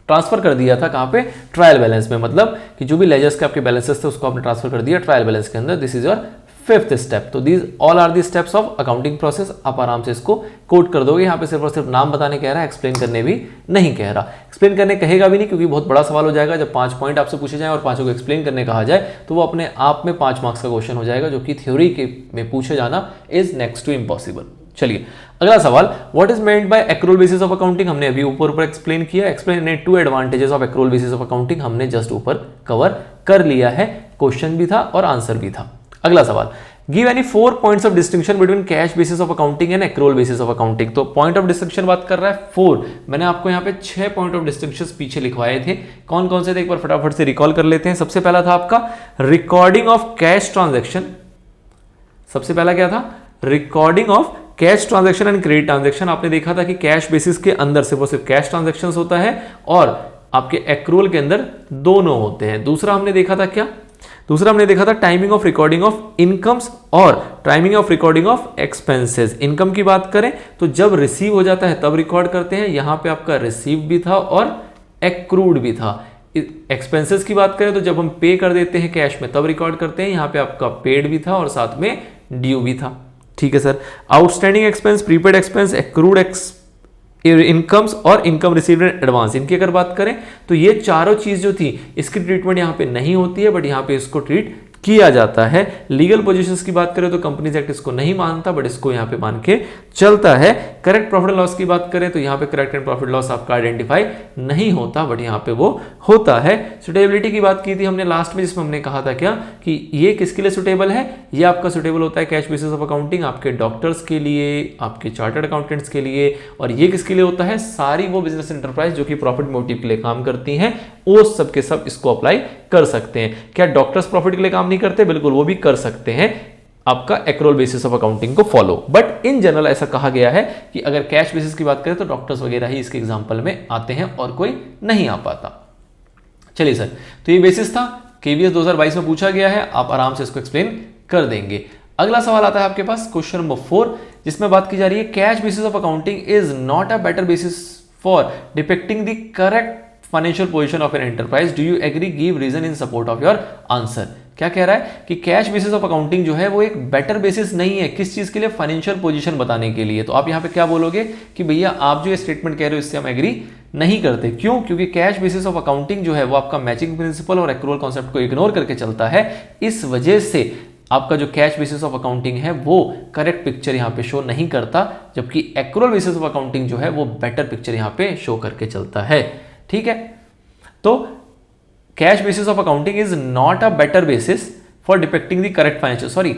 ट्रांसफर कर दिया था। कहां पे? ट्रायल बैलेंस में। मतलब कि जो भी लेजर्स के आपके बैलेंसेस थे उसको आपने ट्रांसफर कर दिया ट्रायल बैलेंस के अंदर। This is your 5th step. तो these all are the steps of accounting process. आप आराम से इसको कोट कर दोगे। यहाँ पे सिर्फ और सिर्फ नाम बताने कह रहा है, एक्सप्लेन करने भी नहीं कह रहा। एक्सप्लेन करने कहेगा भी नहीं, क्योंकि बहुत बड़ा सवाल हो जाएगा। जब 5 पॉइंट आपसे पूछे जाए और 5 को एक्सप्लेन करने कहा जाए तो वो अपने आप में 5 मार्क्स का क्वेश्चन हो जाएगा, जो कि थ्योरी के में पूछे जाना इज नेक्स्ट टू इम्पॉसिबल। चलिए, अगला सवाल, what is meant by accrual basis of accounting? हमने अभी ऊपर एक्सप्लेन किया। Explain 2 advantages of accrual basis of accounting हमने जस्ट ऊपर कवर कर लिया है। क्वेश्चन भी था और आंसर भी था। अगला सवाल, give any 4 points of distinction between cash basis of accounting and accrual basis of accounting. तो पॉइंट ऑफ डिस्टिंक्शन बात कर रहा है 4। मैंने आपको यहाँ पे 6 पॉइंट ऑफ डिस्टिंक्शन पीछे लिखवाए थे। कौन कौन से थे एक बार फटाफट से रिकॉल कर लेते हैं। सबसे पहला था आपका रिकॉर्डिंग ऑफ कैश ट्रांजेक्शन। सबसे पहला क्या था? Recording of cash transaction and credit transaction. आपने देखा था कि कैश बेसिस के अंदर सिर्फ कैश ट्रांजैक्शन होता है और आपके एक्रूअल के अंदर दोनों होते हैं। दूसरा हमने देखा था क्या? दूसरा हमने देखा था timing of recording of incomes और timing of recording of expenses. Income की बात करें तो जब रिसीव हो जाता है तब रिकॉर्ड करते हैं। यहां पे आपका रिसीव भी था और एक्रूड भी था। एक्सपेंसेस की बात करें तो जब हम पे कर देते हैं कैश में तब रिकॉर्ड करते हैं। यहां पे आपका पेड भी था और साथ में ड्यू भी था। ठीक है sir. Outstanding expense, prepaid expense, accrued incomes और इनकम रिसीव्ड इन एडवांस, इनकी अगर बात करें तो ये चारों चीज जो थी इसकी ट्रीटमेंट यहां पे नहीं होती है, बट यहां पे इसको ट्रीट किया जाता है। लीगल पोजीशंस की बात करें तो कंपनीज एक्ट इसको नहीं मानता, बट इसको यहां पे मान के चलता है। करेक्ट प्रॉफिट एंड लॉस की बात करें तो यहां पे करेक्ट एंड प्रॉफिट लॉस आपका आइडेंटिफाई नहीं होता, बट यहां पे वो होता है। सुटेबिलिटी की बात की थी हमने लास्ट में, जिसमें हमने कहा था क्या कि ये किसके लिए सुटेबल है? ये आपका सुटेबल होता है कैश बेसिस ऑफ अकाउंटिंग आपके डॉक्टर्स के लिए, आपके चार्टर्ड अकाउंटेंट्स के लिए। और ये किसके लिए होता है? सारी वो बिजनेस एंटरप्राइज जो कि प्रॉफिट मोटिव के लिए काम करती हैं, वो सब के सब इसको अप्लाई कर सकते हैं। क्या डॉक्टर्स प्रॉफिट के लिए काम नहीं करते? बिल्कुल, वो भी कर सकते हैं आपका एक्रूअल बेसिस ऑफ अकाउंटिंग को फॉलो। बट इन जनरल ऐसा कहा गया है कि अगर कैश बेसिस की बात करें तो डॉक्टर्स वगैरह ही इसके एग्जांपल में आते हैं और कोई नहीं आ पाता। चलिए सर, तो ये बेसिस था, केवीएस 2022 में पूछा गया है, आप आराम से इसको एक्सप्लेन कर देंगे। अगला सवाल आता है आपके पास क्वेश्चन नंबर 4, जिसमें बात की जा रही है cash basis of accounting is not a better basis for depicting the correct financial position of an enterprise. Do you agree? Give reason in support of your answer. क्या कह रहा है कि कैश बेसिस ऑफ अकाउंटिंग जो है वो एक better basis नहीं है। किस चीज के लिए? फाइनेंशियल पोजीशन बताने के लिए। तो आप यहां पे क्या बोलोगे कि भैया आप जो ये स्टेटमेंट कह रहे हो इससे हम एग्री नहीं करते। क्यों? क्योंकि कैश बेसिस ऑफ अकाउंटिंग जो है वो आपका मैचिंग प्रिंसिपल और एक्रूअल कॉन्सेप्ट को इग्नोर करके चलता है। इस वजह से आपका जो कैश बेसिस ऑफ अकाउंटिंग है वो करेक्ट पिक्चर यहां पे शो नहीं करता, जबकि एक्रूअल बेसिस ऑफ अकाउंटिंग जो है वो बेटर पिक्चर यहां पे शो करके चलता है। ठीक है, तो cash basis of accounting is not a better basis for depicting the correct financial, sorry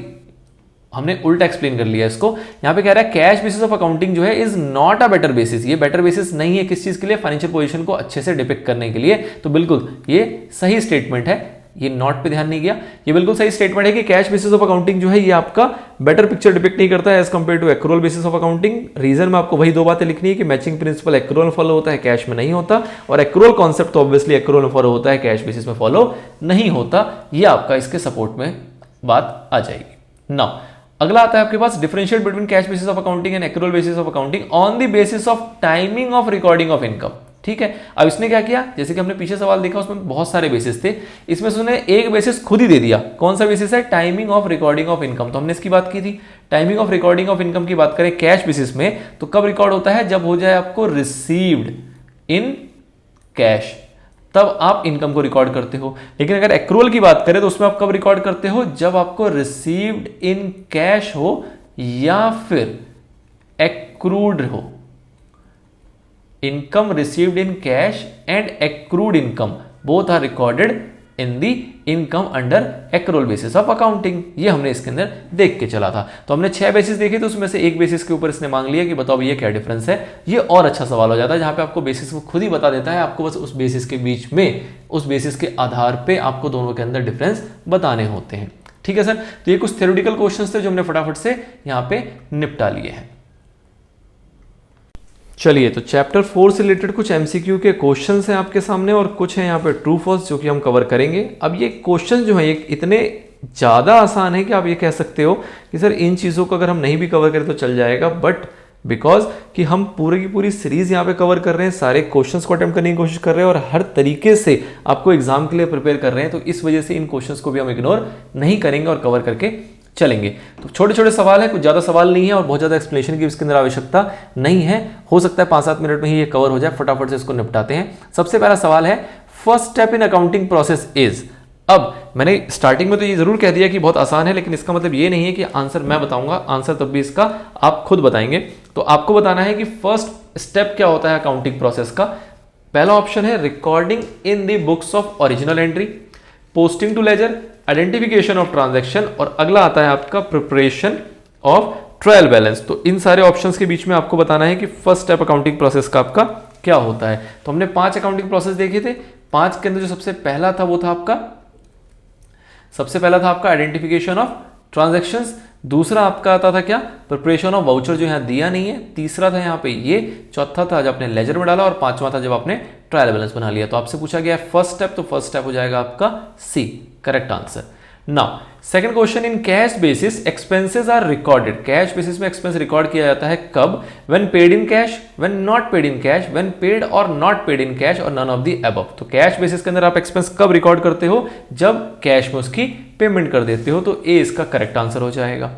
हमने उल्टा एक्सप्लेन कर लिया इसको। यहां पे कह रहा है कैश बेसिस ऑफ अकाउंटिंग जो है is not a better basis. ये बेटर बेसिस नहीं है किस चीज के लिए? फाइनेंशियल पोजीशन को अच्छे से डिपेक्ट करने के लिए। तो बिल्कुल ये सही स्टेटमेंट है, ये नॉट पे ध्यान नहीं गया, ये बिल्कुल सही स्टेटमेंट है कि कैश बेसिस ऑफ अकाउंटिंग जो है ये आपका बेटर पिक्चर डिपिक्ट नहीं करता है as compare to accrual basis of accounting. Reason में आपको वही 2 बातें लिखनी है कि मैचिंग प्रिंसिपल एक्रूअल फॉलो होता है, कैश में नहीं होता, और एक्रूअल कॉन्सेप्ट तो ऑब्वियसली एक्रूअल में फॉलो होता है, कैश बेसिस में फॉलो नहीं होता। ये आपका इसके सपोर्ट में बात आ जाएगी। नाउ अगला आता है आपके पास differentiate between cash basis of accounting and accrual basis of accounting on the basis of timing of recording of income. ठीक है। अब इसने क्या किया, जैसे कि हमने पीछे सवाल देखा उसमें बहुत सारे बेसिस थे, इसमें से उसने एक बेसिस खुद ही दे दिया। कौन सा बेसिस है? Timing of recording of income. तो हमने इसकी बात की थी। Timing of recording of income की बात करें कैश बेसिस में, तो कब रिकॉर्ड होता है? जब हो जाए आपको रिसीव्ड इन कैश, तब आप इनकम को रिकॉर्ड करते हो। लेकिन अगर एक्रूअल की बात करें तो उसमें आप कब रिकॉर्ड करते हो? जब आपको रिसीव्ड इन कैश हो या फिर एक्रूड हो। Income received in cash and accrued income both are recorded in the income under accrual basis of accounting. ये हमने इसके अंदर देख के चला था। तो हमने 6 बेसिस देखे थे, उसमें से एक बेसिस के ऊपर इसने मांग लिया कि बताओ भैया क्या डिफरेंस है। ये और अच्छा सवाल हो जाता है जहां पे आपको बेसिस वो खुद ही बता देता है, आपको बस उस बेसिस के बीच में, उस बेसिस के आधार पे आपको दोनों के अंदर डिफरेंस बताने होते हैं। ठीक है सर, तो ये कुछ थ्योरेटिकल क्वेश्चंस थे जो हमने फटाफट से यहां पे निपटा लिए हैं। चलिए, तो चैप्टर 4 से रिलेटेड कुछ एमसीक्यू के क्वेश्चंस हैं आपके सामने और कुछ हैं यहाँ पे ट्रू फॉल्स जो कि हम कवर करेंगे। अब ये क्वेश्चन जो है ये इतने ज़्यादा आसान है कि आप ये कह सकते हो कि सर इन चीज़ों को अगर हम नहीं भी कवर करें तो चल जाएगा, बट बिकॉज कि हम पूरी की पूरी सीरीज यहाँ पे कवर कर रहे हैं, सारे क्वेश्चंस को अटेम्प्ट करने की कोशिश कर रहे हैं और हर तरीके से आपको एग्जाम के लिए प्रिपेयर कर रहे हैं, तो इस वजह से इन क्वेश्चंस को भी हम इग्नोर नहीं करेंगे और कवर करके चलेंगे। तो छोटे छोटे सवाल है, कुछ ज़्यादा सवाल नहीं है और बहुत ज़्यादा एक्सप्लेनेशन की इसके अंदर आवश्यकता नहीं है। हो सकता है 5-7 मिनट में ही ये कवर हो जाए। फटाफट से इसको निपटाते हैं। सबसे पहला सवाल है, first step in accounting process is. अब मैंने स्टार्टिंग में तो ये जरूर कह दिया कि बहुत आसान है, लेकिन इसका मतलब ये नहीं है कि आंसर मैं बताऊंगा, आंसर तब भी इसका आप खुद बताएंगे। तो आपको बताना है कि फर्स्ट स्टेप क्या होता है अकाउंटिंग प्रोसेस का। पहला ऑप्शन है recording in the books of original entry, posting to ledger, identification of transaction और अगला आता है आपका प्रिपरेशन ऑफ ट्रायल बैलेंस। तो इन सारे ऑप्शंस के बीच में आपको बताना है कि फर्स्ट स्टेप अकाउंटिंग प्रोसेस का आपका क्या होता है। तो हमने 5 अकाउंटिंग प्रोसेस देखे थे। 5 के अंदर जो सबसे पहला था वो था आपका आइडेंटिफिकेशन ऑफ ट्रांजैक्शंस। दूसरा आपका आता था क्या? प्रिपरेशन ऑफ वाउचर, जो यहाँ दिया नहीं है। तीसरा था यहाँ पे ये। चौथा था जब आपने लेजर में डाला और 5वां था जब आपने ट्रायल बैलेंस बना लिया। तो आपसे पूछा गया फर्स्ट स्टेप, तो फर्स्ट स्टेप हो जाएगा आपका C, correct answer. Now second question, in cash basis expenses are recorded. Cash basis में एक्सपेंस रिकॉर्ड किया जाता है कब? When paid in cash, when not paid in cash, when paid और नॉट पेड इन कैश और none of the above. तो cash basis के अंदर आप एक्सपेंस कब रिकॉर्ड करते हो? जब कैश में उसकी पेमेंट कर देते हो। तो ए इसका करेक्ट आंसर हो जाएगा।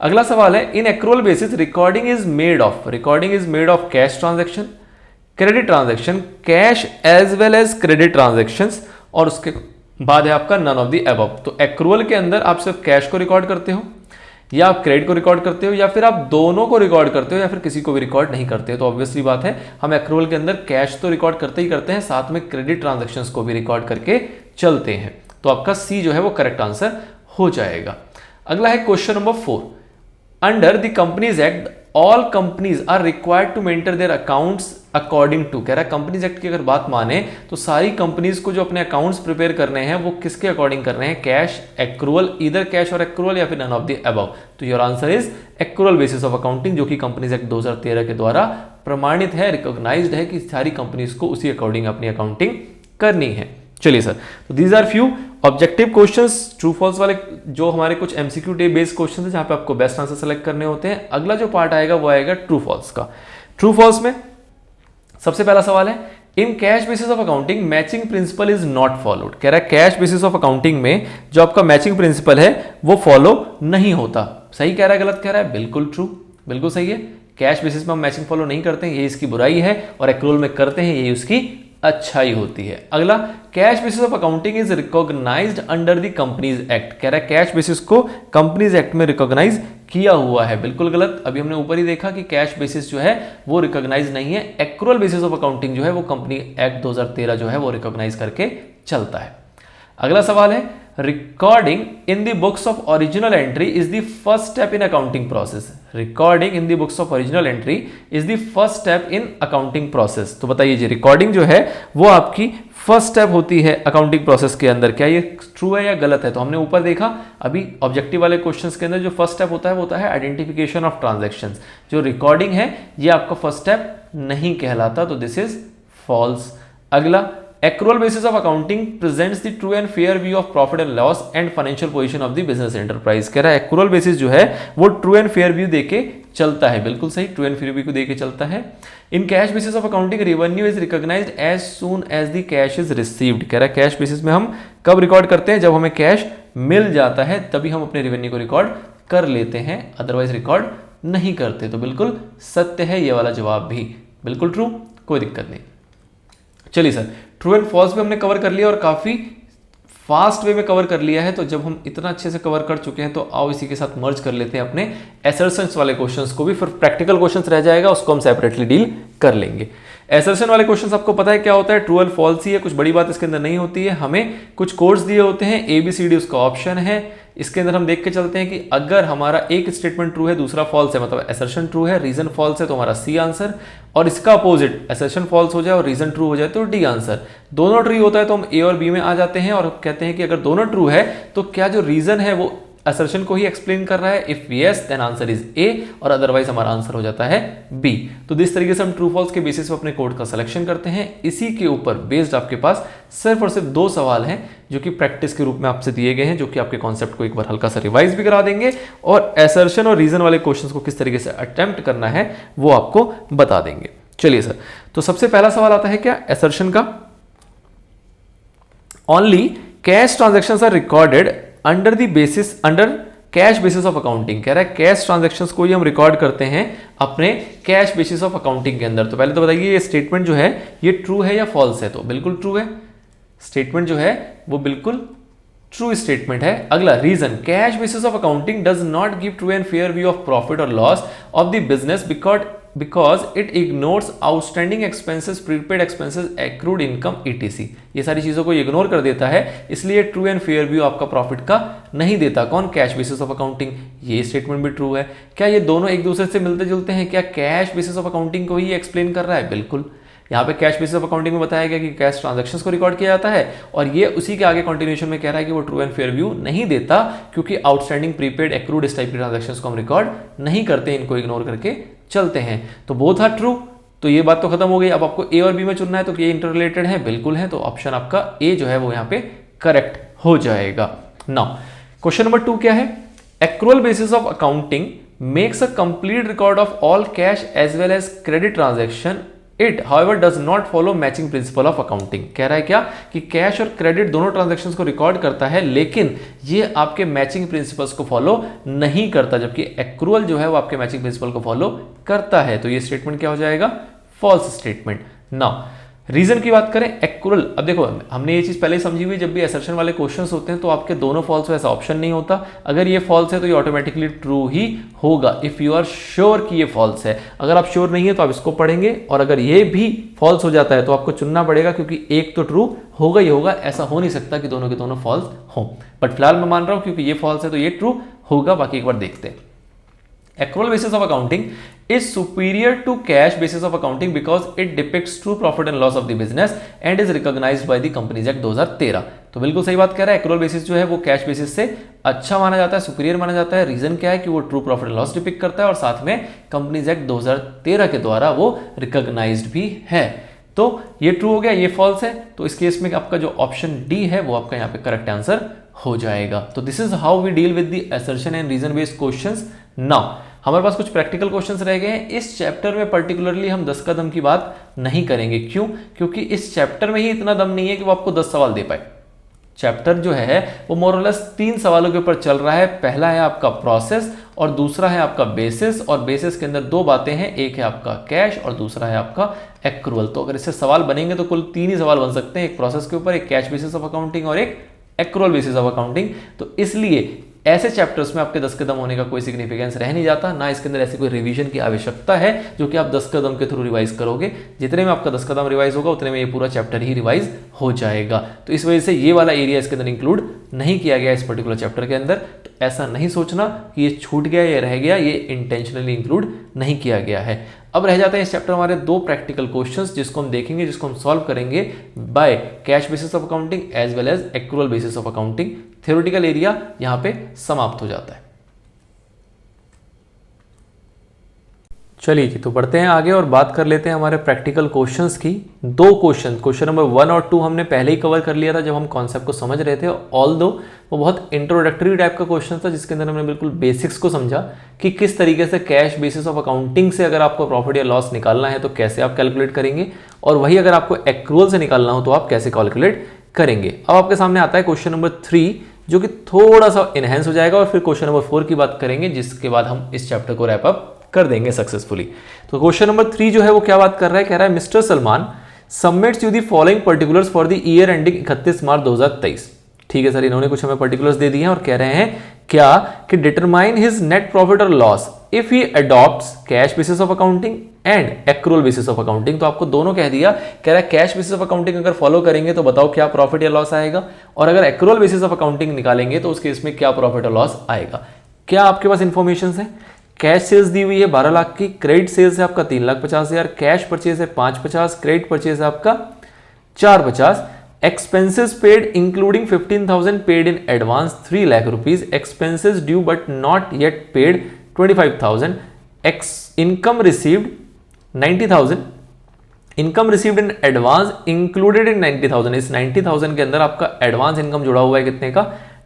अगला सवाल है, in accrual basis recording is made of cash transaction, credit transaction, cash as well as credit transactions और उसके बाद है आपका नन ऑफ द अबव। तो एक्रूअल के अंदर आप सिर्फ कैश को रिकॉर्ड करते हो या आप क्रेडिट को रिकॉर्ड करते हो या फिर आप दोनों को रिकॉर्ड करते हो या फिर किसी को भी रिकॉर्ड नहीं करते हो। तो ऑब्वियसली बात है हम एक्रूअल के अंदर कैश तो रिकॉर्ड करते ही करते हैं, साथ में क्रेडिट ट्रांजैक्शंस को भी रिकॉर्ड करके चलते हैं। तो आपका सी जो है वो करेक्ट आंसर हो जाएगा। अगला है question number 4, under the companies act all companies are required to maintain their accounts according to. कह रहा है कंपनीज एक्ट की अगर बात माने तो सारी कंपनीज को जो अपने अकाउंट्स प्रिपेयर करने हैं वो किसके अकॉर्डिंग करने हैं? कैश, एक्रूअल, इधर कैश और एक्रूअल या फिर नन ऑफ द अबव। तो your answer is accrual basis of accounting, जो कि कंपनीज एक्ट 2013 के द्वारा प्रमाणित है, रिकॉग्नाइज्ड है कि सारी कंपनीज को उसी अकॉर्डिंग अपनी अकाउंटिंग करनी है। चलिए सर, तो these are few objective questions, true false वाले जो हमारे कुछ एमसीक्यू टाइप बेस्ड क्वेश्चन है जहां पे आपको बेस्ट आंसर सेलेक्ट करने होते हैं। अगला जो पार्ट आएगा वो आएगा ट्रू फॉल्स का। ट्रू फॉल्स में सबसे पहला सवाल है, in cash basis of accounting matching principal is not followed. कह रहा है कैश बेसिस ऑफ अकाउंटिंग में जो आपका मैचिंग प्रिंसिपल है वो फॉलो नहीं होता। सही कह रहा है, गलत कह रहा है? बिल्कुल ट्रू, बिल्कुल सही है। कैश बेसिस में हम मैचिंग फॉलो नहीं करते हैं, ये इसकी बुराई है, और एक्रूअल में करते हैं, ये उसकी अच्छाई होती है। अगला, cash basis of accounting is recognized under the companies act. कह रहा है कैश बेसिस को कंपनीज एक्ट में रिकॉग्नाइज किया हुआ है। बिल्कुल गलत। अभी हमने ऊपर ही देखा कि कैश बेसिस जो है वो रिकॉग्नाइज नहीं है। एक्रूअल बेसिस ऑफ अकाउंटिंग जो है वो कंपनी एक्ट 2013 जो है वो रिकॉग्नाइज करके चलता है। अगला सवाल है, recording in the books of original entry is the first step in accounting process. Recording in the books of original entry is the first step in accounting process. तो बताइए जी, रिकॉर्डिंग जो है वो आपकी फर्स्ट स्टेप होती है accounting process के अंदर, क्या ये ट्रू है या गलत है? तो हमने ऊपर देखा अभी ऑब्जेक्टिव वाले क्वेश्चंस के अंदर जो फर्स्ट स्टेप होता है वो होता है आइडेंटिफिकेशन ऑफ ट्रांजैक्शंस। जो रिकॉर्डिंग है ये आपका फर्स्ट स्टेप नहीं कहलाता, तो दिस इज फॉल्स। अगला, accrual basis of accounting presents the true and fair view of profit and loss and financial position of the business enterprise। कह रहा है accrual basis जो है वो true and fair view देके चलता है, बिल्कुल सही, ट्रू एंड फ्री भी को देके चलता है। In cash basis of accounting revenue is recognized as soon as the cash is received. कह रहा है कैश बेसिस में हम कब रिकॉर्ड करते हैं, जब हमें कैश मिल जाता है तभी हम अपने रेवेन्यू को रिकॉर्ड कर लेते हैं, अदरवाइज रिकॉर्ड नहीं करते। तो बिल्कुल सत्य है ये वाला जवाब भी, बिल्कुल ट्रू, कोई दिक्कत नहीं। चलिए सर, ट्रू एंड फॉल्स भी हमने कवर कर लिया और काफी फास्ट वे में कवर कर लिया है। तो जब हम इतना अच्छे से कवर कर चुके हैं तो आओ इसी के साथ मर्ज कर लेते हैं अपने असर्शंस वाले क्वेश्चंस को भी, फिर प्रैक्टिकल क्वेश्चंस रह जाएगा, उसको हम सेपरेटली डील कर लेंगे। असर्शन वाले क्वेश्चंस आपको पता है क्या होता है, ट्रू एंड फॉल्स ही है, कुछ बड़ी बात इसके अंदर नहीं होती है। हमें कुछ कोड्स दिए होते हैं, ABCD उसका ऑप्शन है। इसके अंदर हम देख के चलते हैं कि अगर हमारा एक स्टेटमेंट ट्रू है दूसरा फॉल्स है, मतलब असर्शन ट्रू है रीजन फॉल्स है, तो हमारा C आंसर, और इसका अपोजिट असर्शन फॉल्स हो जाए और रीजन ट्रू हो जाए तो D आंसर। दोनों ट्रू होता है तो हम A और B में आ जाते हैं और कहते हैं कि अगर दोनों ट्रू है तो क्या जो रीजन है वो असर्शन को ही एक्सप्लेन कर रहा है, if yes then answer is A, और अदरवाइज हमारा आंसर हो जाता है B। तो इस तरीके से हम ट्रू फॉल्स के बेसिस पे अपने कोड का सिलेक्शन करते हैं। इसी के ऊपर बेस्ड आपके पास सिर्फ और सिर्फ 2 सवाल हैं जो कि प्रैक्टिस के रूप में आपसे दिए गए हैं, जो कि आपके कॉन्सेप्ट को एक बार हल्का सा रिवाइज भी करा देंगे और असर्शन और रीजन वाले क्वेश्चंस को किस तरीके से अटेम्प्ट करना है वो आपको बता देंगे। चलिए सर, तो सबसे पहला सवाल आता है क्या असर्शन का, only cash transactions are recorded under cash basis of accounting. कह रहा है कैश ट्रांजैक्शंस को ही हम रिकॉर्ड करते हैं अपने कैश बेसिस ऑफ अकाउंटिंग के अंदर। तो पहले तो बताइए ये स्टेटमेंट जो है ये ट्रू है या फॉल्स है, तो बिल्कुल ट्रू है, स्टेटमेंट जो है वो बिल्कुल ट्रू स्टेटमेंट है। अगला reason, cash basis of accounting does not give true and fair view of profit और loss of the business because it ignores outstanding expenses, prepaid expenses, accrued income ETC। ये सारी चीजों को इग्नोर कर देता है, इसलिए ट्रू एंड फेयर व्यू आपका प्रॉफिट का नहीं देता। कौन, कैश बेसिस ऑफ अकाउंटिंग। ये स्टेटमेंट भी ट्रू है। क्या ये दोनों एक दूसरे से मिलते जुलते हैं, क्या कैश बेसिस ऑफ अकाउंटिंग को ही एक्सप्लेन कर रहा है, बिल्कुल। यहाँ पे कैश बेसिस ऑफ अकाउंटिंग में बताया गया कि कैश ट्रांजैक्शंस को रिकॉर्ड किया जाता है, और ये उसी के आगे कंटिन्यूएशन में कह रहा है कि वो ट्रू एंड फेयर व्यू नहीं देता, क्योंकि आउटस्टैंडिंग, प्रीपेड, एक्रूड इस टाइप के ट्रांजैक्शंस को हम रिकॉर्ड नहीं करते, इनको इग्नोर करके चलते हैं। तो बोथ आर ट्रू, तो ये बात तो खत्म हो गई। अब आपको A और B में चुनना है, तो ये इंटर रिलेटेड है, बिल्कुल है, तो ऑप्शन आपका A जो है वो यहाँ पे करेक्ट हो जाएगा। नाउ क्वेश्चन नंबर 2 क्या है, accrual basis of accounting makes a complete record of all cash as well as credit transaction, it however does not follow matching principle of accounting. कह रहा है क्या कि कैश और क्रेडिट दोनों ट्रांजैक्शंस को रिकॉर्ड करता है, लेकिन ये आपके मैचिंग प्रिंसिपल्स को फॉलो नहीं करता, जबकि एक्रूअल जो है वो आपके मैचिंग प्रिंसिपल को फॉलो करता है। तो ये स्टेटमेंट क्या हो जाएगा, फॉल्स स्टेटमेंट। नाउ रीजन की बात करें, एक्रूअल, अब देखो हमने ये चीज पहले ही समझी हुई, जब भी असर्शन वाले क्वेश्चंस होते हैं तो आपके दोनों फॉल्स हो ऐसा ऑप्शन नहीं होता। अगर ये फॉल्स है तो ये ऑटोमेटिकली ट्रू ही होगा, इफ यू आर श्योर कि ये फॉल्स है। अगर आप श्योर नहीं है तो आप इसको पढ़ेंगे, और अगर ये भी फॉल्स हो जाता है तो आपको चुनना पड़ेगा, क्योंकि एक तो ट्रू होगा ही होगा, ऐसा हो नहीं सकता कि दोनों के दोनों फॉल्स हो। बट फिलहाल मैं मान रहा हूं क्योंकि ये फॉल्स है तो ये ट्रू होगा, बाकी एक बार देखते हैं। Accrual basis of accounting is superior to cash basis of accounting because it depicts true profit and loss of the business and is recognized by the Companies Act 2013। तो बिल्कुल सही बात कह रहा है, एक्रूअल बेसिस जो है वो कैश बेसिस से अच्छा माना जाता है, सुपीरियर माना जाता है। रीजन क्या है कि वो true profit and loss depict करता है, और साथ में कंपनीज एक्ट 2013 के द्वारा वो रिकॉग्नाइज्ड भी है। तो ये ट्रू हो गया, ये फॉल्स है, तो इस केस में आपका जो ऑप्शन डी है वो आपका यहाँ पे करेक्ट आंसर हो जाएगा। तो this is how we deal with the assertion and reason based questions. Now हमारे पास कुछ प्रैक्टिकल क्वेश्चंस रह गए हैं। इस चैप्टर में पर्टिकुलरली हम 10 का दम की बात नहीं करेंगे। क्यों? क्योंकि इस चैप्टर में ही इतना दम नहीं है कि वो आपको 10 सवाल दे पाए। चैप्टर जो है वो मोरलेस 3 सवालों के ऊपर चल रहा है। पहला है आपका प्रोसेस और दूसरा है आपका बेसिस, और बेसिस के अंदर 2 बातें हैं, एक है आपका कैश और दूसरा है आपका एक्रूअल। तो अगर इससे सवाल बनेंगे तो कुल 3 ही सवाल बन सकते हैं, एक प्रोसेस के ऊपर, एक कैश बेसिस ऑफ अकाउंटिंग और एक एक्रूअल बेसिस ऑफ अकाउंटिंग। तो इसलिए ऐसे चैप्टर्स में आपके 10 कदम होने का कोई सिग्निफिकेंस रह नहीं जाता, ना इसके अंदर ऐसी कोई रिवीजन की आवश्यकता है जो कि आप 10 कदम के थ्रू रिवाइज करोगे। जितने में आपका 10 कदम रिवाइज होगा उतने में ये पूरा चैप्टर ही रिवाइज हो जाएगा। तो इस वजह से ये वाला एरिया इसके अंदर इंक्लूड नहीं किया गया इस पर्टिकुलर चैप्टर के अंदर। तो ऐसा नहीं सोचना कि ये छूट गया या रह गया, ये इंटेंशनली इंक्लूड नहीं किया गया है। अब रह जाते हैं इस चैप्टर हमारे 2 प्रैक्टिकल क्वेश्चंस, जिसको हम देखेंगे, जिसको हम सॉल्व करेंगे by cash basis of accounting as well as accrual basis of accounting. Theoretical area यहां पे समाप्त हो जाता है। चलिए जी, तो बढ़ते हैं आगे और बात कर लेते हैं हमारे प्रैक्टिकल क्वेश्चंस की। दो क्वेश्चन नंबर 1 और 2 हमने पहले ही कवर कर लिया था जब हम कॉन्सेप्ट को समझ रहे थे। ऑल्दो वो बहुत इंट्रोडक्टरी टाइप का क्वेश्चन था जिसके अंदर हमने बिल्कुल बेसिक्स को समझा कि किस तरीके से कैश बेसिस ऑफ अकाउंटिंग से अगर आपको प्रॉफिट या लॉस निकालना है तो कैसे आप कैलकुलेट करेंगे, और वही अगर आपको एक्रूअल से निकालना हो तो आप कैसे कैलकुलेट करेंगे। अब आपके सामने आता है क्वेश्चन नंबर 3 जो कि थोड़ा सा इनहेंस हो जाएगा, और फिर क्वेश्चन नंबर 4 की बात करेंगे जिसके बाद हम इस चैप्टर को रैप अप कर देंगे सक्सेसफुली। तो क्वेश्चन नंबर 3 जो है वो क्या बात कर रहा है, कह रहा है mister Salman submits you the following particulars for the year ending 31 मार्च 2023। ठीक है सर, इन्होंने कुछ हमें पर्टिकुलर्स दे दिए हैं और कह रहे हैं क्या कि डिटरमाइन हिज नेट प्रॉफिट और loss if he adopts cash basis of accounting and accrual basis of accounting. तो आपको दोनों कह दिया, कह रहा है कैश बेसिस ऑफ अकाउंटिंग अगर फॉलो करेंगे तो बताओ क्या प्रॉफिट या लॉस आएगा, और अगर एक्रूअल बेसिस ऑफ अकाउंटिंग निकालेंगे तो उस केस में क्या प्रॉफिट और लॉस आएगा। क्या आपके पास इंफॉर्मेशन है, कैश सेल्स दी हुई है 12 लाख की, क्रेडिट सेल्स है आपका 3,50,000, कैश परचेज है 550, क्रेडिट परचेज है आपका 450, expenses paid including 15,000 paid in advance 3 lakh rupees, expenses due but not yet paid 25,000, income received 90,000, income received in advance included in 90,000। इस 90,000 के अंदर आपका एडवांस इनकम जुड़ा हुआ है कितने का,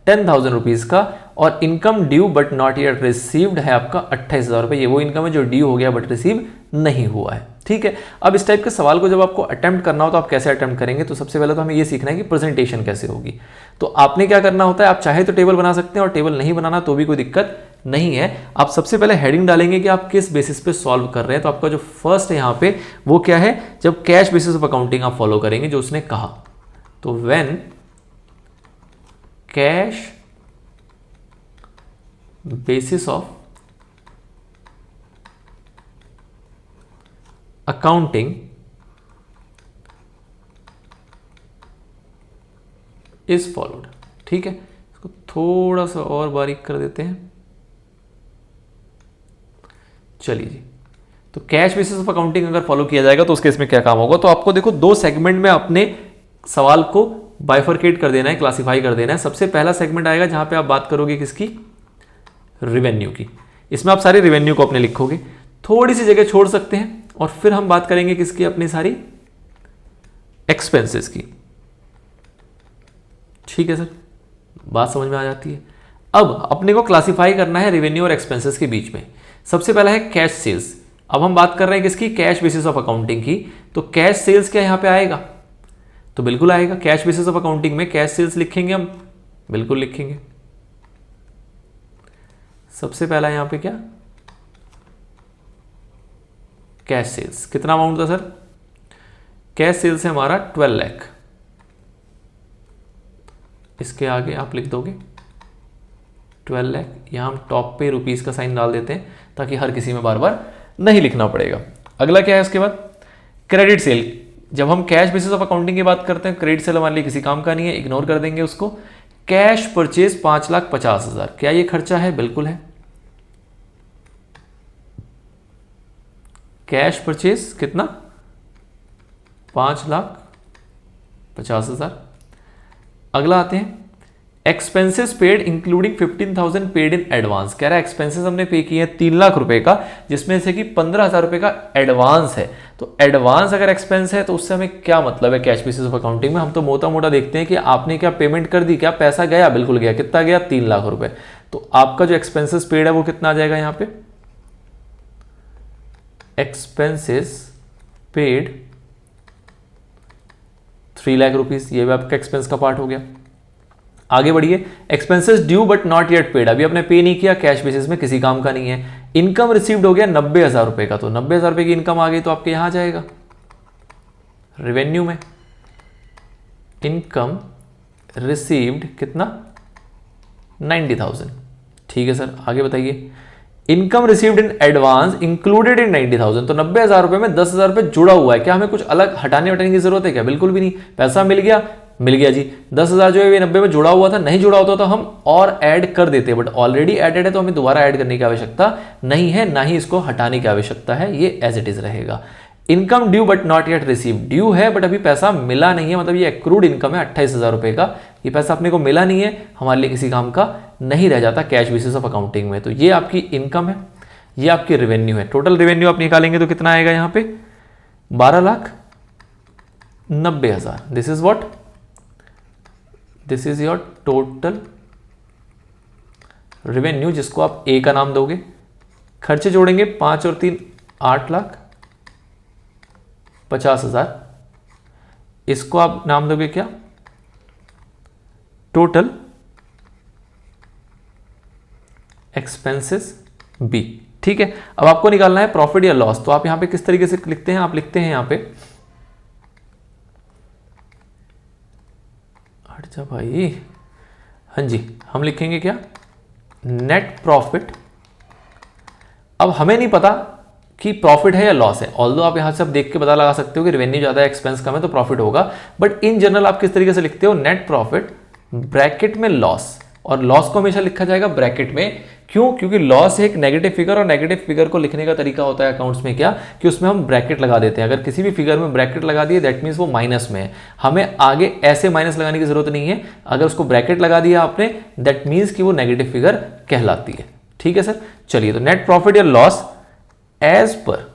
10,000 रुपीज का, और income due but not yet received है आपका 28,000 रुपए। ये वो इनकम है जो ड्यू हो गया बट रिसीव नहीं हुआ है। ठीक है, अब इस टाइप के सवाल को जब आपको अटेम्प्ट करना हो तो आप कैसे अटेम्प्ट करेंगे, तो सबसे पहले तो हमें ये सीखना है कि प्रेजेंटेशन कैसे होगी। तो आपने क्या करना होता है, आप चाहे तो टेबल बना सकते हैं और टेबल नहीं बनाना तो भी कोई दिक्कत नहीं है। आप सबसे पहले हेडिंग डालेंगे कि आप किस बेसिस पे सॉल्व कर रहे हैं। तो आपका जो फर्स्ट है यहाँ पे वो क्या है, जब कैश बेसिस ऑफ अकाउंटिंग आप फॉलो करेंगे जो उसने कहा, तो when cash basis of accounting is followed. ठीक है, इसको थोड़ा सा और बारीक कर देते हैं। चलिए जी, तो कैश बेसिस ऑफ अकाउंटिंग अगर फॉलो किया जाएगा तो उस केस में क्या काम होगा, तो आपको देखो दो सेगमेंट में अपने सवाल को बाइफरकेट कर देना है, क्लासिफाई कर देना है। सबसे पहला सेगमेंट आएगा जहां पे आप बात करोगे किसकी, रिवेन्यू की। इसमें आप सारे रिवेन्यू को अपने लिखोगे, थोड़ी सी जगह छोड़ सकते हैं, और फिर हम बात करेंगे किसकी, अपनी सारी एक्सपेंसेस की। ठीक है सर, बात समझ में आ जाती है। अब अपने को क्लासिफाई करना है रेवेन्यू और एक्सपेंसेस के बीच में। सबसे पहला है कैश सेल्स। अब हम बात कर रहे हैं किसकी, कैश बेसिस ऑफ अकाउंटिंग की। तो कैश सेल्स क्या यहां पे आएगा, तो बिल्कुल आएगा। कैश बेसिस ऑफ अकाउंटिंग में कैश सेल्स लिखेंगे हम, बिल्कुल लिखेंगे। सबसे पहला यहां पे क्या, कैश सेल्स। कितना अमाउंट था सर, कैश सेल्स है हमारा 12 लाख। इसके आगे आप लिख दोगे 12 लाख। यहां हम टॉप पे रुपीस का साइन डाल देते हैं ताकि हर किसी में बार बार नहीं लिखना पड़ेगा। अगला क्या है उसके बाद, क्रेडिट सेल। जब हम कैश बेसिस ऑफ अकाउंटिंग की बात करते हैं, क्रेडिट सेल हमारे लिए किसी काम का नहीं है, इग्नोर कर देंगे उसको। कैश परचेज 5,50,000, क्या ये खर्चा है, बिल्कुल है। कैश परचेज कितना, 5,50,000। अगला आते हैं expenses paid including 15,000 paid in advance. कह रहा है एक्सपेंसेस हमने पे किए हैं 3 लाख रुपए का, जिसमें से कि 15,000 रुपए का एडवांस है। तो एडवांस अगर एक्सपेंस है तो उससे हमें क्या मतलब है कैश बेसिस ऑफ अकाउंटिंग में, हम तो मोटा मोटा देखते हैं कि आपने क्या पेमेंट कर दी, क्या पैसा गया, बिल्कुल गया। कितना गया, 3 लाख रुपए। तो आपका जो एक्सपेंसेस पेड है वो कितना आ जाएगा यहाँ पे, एक्सपेंसेस पेड 3 लाख रुपीज। ये भी आपका एक्सपेंस का पार्ट हो गया। आगे बढ़िए, expenses due but not yet paid, अभी आपने पे नहीं किया, कैश बेसिस में किसी काम का नहीं है। इनकम रिसीव्ड हो गया 90,000 रुपए का, तो 90,000 रुपए की इनकम आ गई तो आपके यहां आ जाएगा रेवेन्यू में। इनकम रिसीव्ड कितना, 90,000। ठीक है सर, आगे बताइए। Income received in advance included in 90,000, तो 90,000 रुपए में 10,000 रुपए जुड़ा हुआ है। क्या हमें कुछ अलग हटाने की जरूरत है क्या, बिल्कुल भी नहीं। पैसा मिल गया जी। 10,000 जो है ये 90 में जुड़ा हुआ था, नहीं जुड़ा होता तो हम और ऐड कर देते, बट ऑलरेडी एडेड है तो हमें दोबारा ऐड करने की आवश्यकता नहीं है, ना ही इसको हटाने की आवश्यकता है, ये एज इट इज रहेगा। Income due but not yet receive, due है बट अभी पैसा मिला नहीं है, मतलब ये एक्रूड इनकम है 28,000 रुपए का, ये पैसा अपने को मिला नहीं है, हमारे लिए किसी काम का नहीं रह जाता कैश बेसिस ऑफ अकाउंटिंग में। तो ये आपकी इनकम है। ये आपकी रेवेन्यू है। टोटल रेवेन्यू आप निकालेंगे तो कितना आएगा यहाँ पे 12,90,000। This is what, this is your total revenue, जिसको आप ए का नाम दोगे। खर्चे जोड़ेंगे 5 और 3 8,50,000, इसको आप नाम दोगे क्या, टोटल एक्सपेंसेस बी। ठीक है, अब आपको निकालना है प्रॉफिट या लॉस। तो आप यहां पे किस तरीके से लिखते हैं, आप लिखते हैं यहां पे, हट जा भाई, हाँ जी, हम लिखेंगे क्या, नेट प्रॉफिट। अब हमें नहीं पता कि प्रॉफिट है या लॉस है, ऑल्दो आप यहां से देख के पता लगा सकते हो कि रेवेन्यू ज्यादा है, एक्सपेंस कम है, तो प्रॉफिट होगा। बट इन जनरल आप किस तरीके से लिखते हो, नेट प्रॉफिट ब्रैकेट में लॉस, और लॉस को हमेशा लिखा जाएगा ब्रैकेट में। क्यों, क्योंकि लॉस है एक नेगेटिव फिगर, और नेगेटिव फिगर को लिखने का तरीका होता है अकाउंट्स में क्या, कि उसमें हम ब्रैकेट लगा देते हैं। अगर किसी भी फिगर में ब्रैकेट लगा दिए दैट मीन्स वो माइनस में है, हमें आगे ऐसे माइनस लगाने की जरूरत नहीं है। अगर उसको ब्रैकेट लगा दिया आपने दैट मीन्स कि वो नेगेटिव फिगर कहलाती है। ठीक है सर, चलिए, तो नेट प्रॉफिट या लॉस एज पर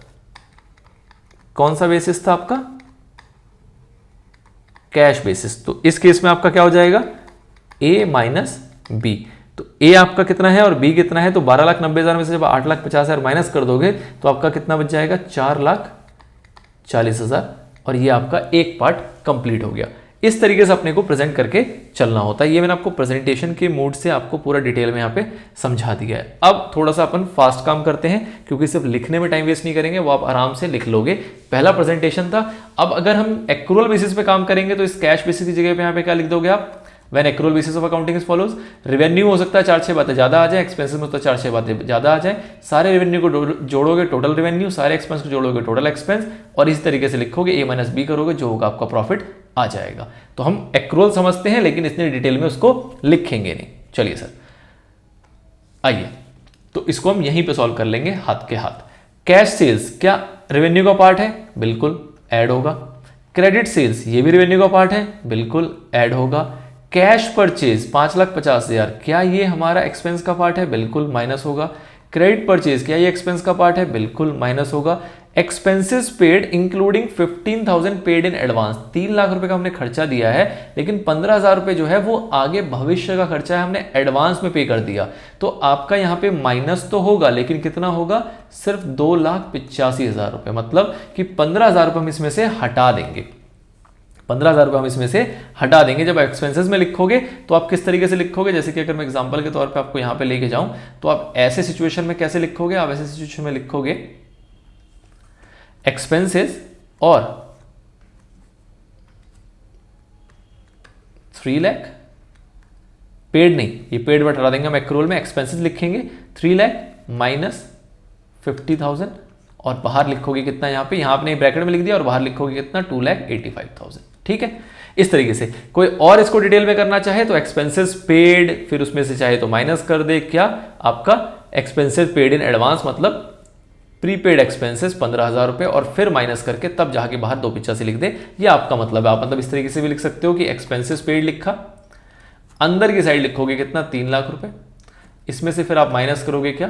कौन सा बेसिस था आपका, कैश बेसिस। तो इस केस में आपका क्या हो जाएगा, ए माइनस बी। तो ए आपका कितना है और बी कितना है, तो 12,90,000 में से जब 8,50,000 माइनस कर दोगे तो आपका कितना बच जाएगा, 4,40,000, और ये आपका एक पार्ट कंप्लीट हो गया। इस तरीके से अपने को प्रेजेंट करके चलना होता है। ये मैंने आपको प्रेजेंटेशन के मोड से आपको पूरा डिटेल में यहाँ पे समझा दिया है। अब थोड़ा सा अपन फास्ट काम करते हैं, क्योंकि सिर्फ लिखने में टाइम वेस्ट नहीं करेंगे, वो आप आराम से लिख लोगे। पहला प्रेजेंटेशन था। अब अगर हम एक्रूअल बेसिस पे काम करेंगे तो इस कैश बेसिस की जगह पे यहाँ पे क्या लिख दोगे आप, when accrual basis of accounting is follows, revenue हो सकता है 4-6 बातें ज्यादा आ जाए, एक्सपेंसेस में होता है 4-6 बातें ज्यादा आ जाए, सारे रेवेन्यू को जोड़ोगे टोटल रेवेन्यू, सारे एक्सपेंस को जोड़ोगे टोटल एक्सपेंस, और इस तरीके से लिखोगे ए माइनस बी करोगे, जो होगा आपका प्रॉफिट आ जाएगा। तो हम एक्रूअल समझते हैं लेकिन इतनी डिटेल में उसको लिखेंगे नहीं। चलिए सर, आइए, तो इसको हम यहीं पे सॉल्व कर लेंगे हाथ के हाथ। कैश सेल्स क्या रेवेन्यू का पार्ट है, बिल्कुल ऐड होगा। क्रेडिट सेल्स ये भी रेवेन्यू का पार्ट है, बिल्कुल ऐड होगा। कैश परचेज 5,50,000 क्या ये हमारा एक्सपेंस का पार्ट है, बिल्कुल माइनस होगा। क्रेडिट परचेज क्या ये एक्सपेंस का पार्ट है, बिल्कुल माइनस होगा। Expenses paid including 15,000 paid in advance, 3 lakh रुपए का हमने खर्चा दिया है, लेकिन 15,000 रुपए जो है वो आगे भविष्य का खर्चा है, हमने एडवांस में पे कर दिया। तो आपका यहाँ पे माइनस तो होगा, लेकिन कितना होगा, सिर्फ 2,85,000 रुपए, मतलब कि 15,000 रुपए हम इसमें से हटा देंगे। 15,000 रुपये हम इसमें से हटा देंगे। जब एक्सपेंसेस में लिखोगे तो आप किस तरीके से लिखोगे, जैसे कि अगर मैं एग्जांपल के तौर पे आपको यहाँ पे लेके जाऊं, तो आप ऐसे सिचुएशन में कैसे लिखोगे, आप ऐसे सिचुएशन में लिखोगे एक्सपेंसेस और 3 लाख, पेड नहीं, ये पेड वर्ड हटा देंगे हम, एक्रूअल में एक्सपेंसेस लिखेंगे 3 लाख माइनस 50,000, और बाहर लिखोगे कितना, यहाँ आपने ब्रैकेट में लिख दिया, और बाहर लिखोगे कितना, 2,85,000। ठीक है, इस तरीके से। कोई और इसको डिटेल में करना चाहे तो एक्सपेंसेस पेड, फिर उसमें से चाहे तो माइनस कर दे क्या, आपका एक्सपेंसेस पेड इन एडवांस, मतलब प्रीपेड एक्सपेंसेस 15,000 रुपए, और फिर माइनस करके तब जाके बाहर 285 लिख दे। ये आपका मतलब है। आप मतलब इस तरीके से भी लिख सकते हो कि एक्सपेंसेस पेड लिखा, अंदर की साइड लिखोगे कितना, 3 लाख रुपए, इसमें से फिर आप माइनस करोगे क्या,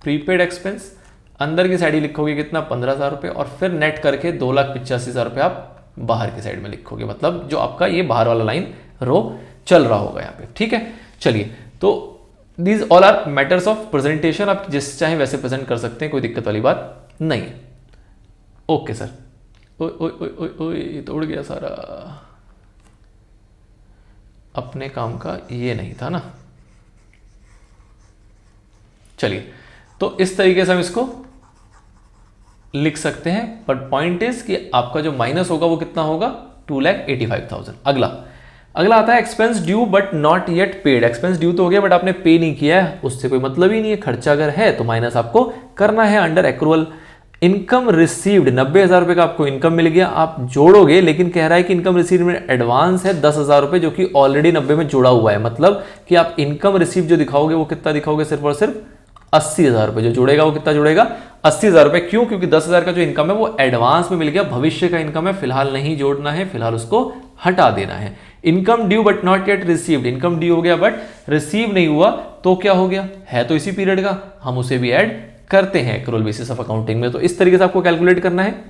प्रीपेड एक्सपेंस, अंदर की साइड ही लिखोगे कितना, 15,000 रुपए, और फिर नेट करके 2,85,000 रुपए आप बाहर की साइड में लिखोगे, मतलब जो आपका ये बाहर वाला लाइन रो चल रहा होगा यहाँ पे। ठीक है, चलिए, तो these all are matters of presentation, आप जिस चाहे वैसे प्रेजेंट कर सकते हैं, कोई दिक्कत वाली बात नहीं है। ओके सर, ओए तोड़ गया सारा, अपने काम का ये नहीं था ना। चलिए, तो इस तरीके से हम इसको लिख सकते हैं, बट पॉइंट इज कि आपका जो माइनस होगा वो कितना होगा, 2,85,000। अगला आता है expense due but not yet paid. Expense due तो हो गया बट आपने पे नहीं किया है, उससे कोई मतलब ही नहीं है। खर्चा अगर है तो माइनस आपको करना है अंडर एक्रूअल। इनकम रिसीव्ड 90,000 रुपए का आपको इनकम मिल गया, आप जोड़ोगे, लेकिन कह रहा है कि इनकम रिसीव्ड में एडवांस है 10,000 रुपए, जो कि ऑलरेडी 90 में जुड़ा हुआ है। मतलब कि आप इनकम रिसीव जो दिखाओगे वो कितना दिखाओगे, सिर्फ और सिर्फ 80,000 रुपए। जो जुड़ेगा वो कितना जुड़ेगा, 80,000 रुपए। क्यों, क्योंकि 10,000 का जो इनकम है वो एडवांस में मिल गया, भविष्य का इनकम है, फिलहाल नहीं जोड़ना है, फिलहाल उसको हटा देना है। Income due but not yet received, income due हो गया बट रिसीव नहीं हुआ, तो क्या हो गया, है तो इसी पीरियड का, हम उसे भी ऐड करते हैं एक्रूअल बेसिस ऑफ अकाउंटिंग में। तो इस तरीके से आपको कैलकुलेट करना है।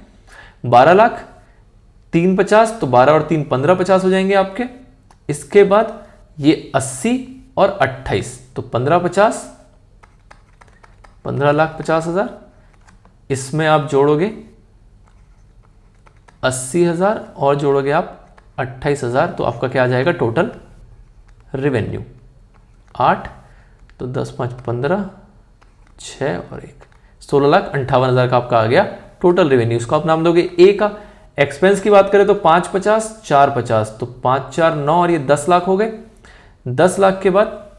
12 लाख 3 50, तो 12 और 3 15 50 हो जाएंगे आपके। इसके बाद ये 80 और 28, तो 15 50, 15,50,000। इसमें आप जोड़ोगे 80,000 और जोड़ोगे आप 28,000, तो आपका क्या आ जाएगा टोटल रेवेन्यू 8, तो 10 5 15, 6 और 1, 16,58,000 का आपका आ गया टोटल रेवेन्यू। इसको आप नाम दोगे ए का। एक्सपेंस की बात करें तो 5 50 4 50, तो 5 4 9 और ये 10 लाख हो गए। 10 लाख के बाद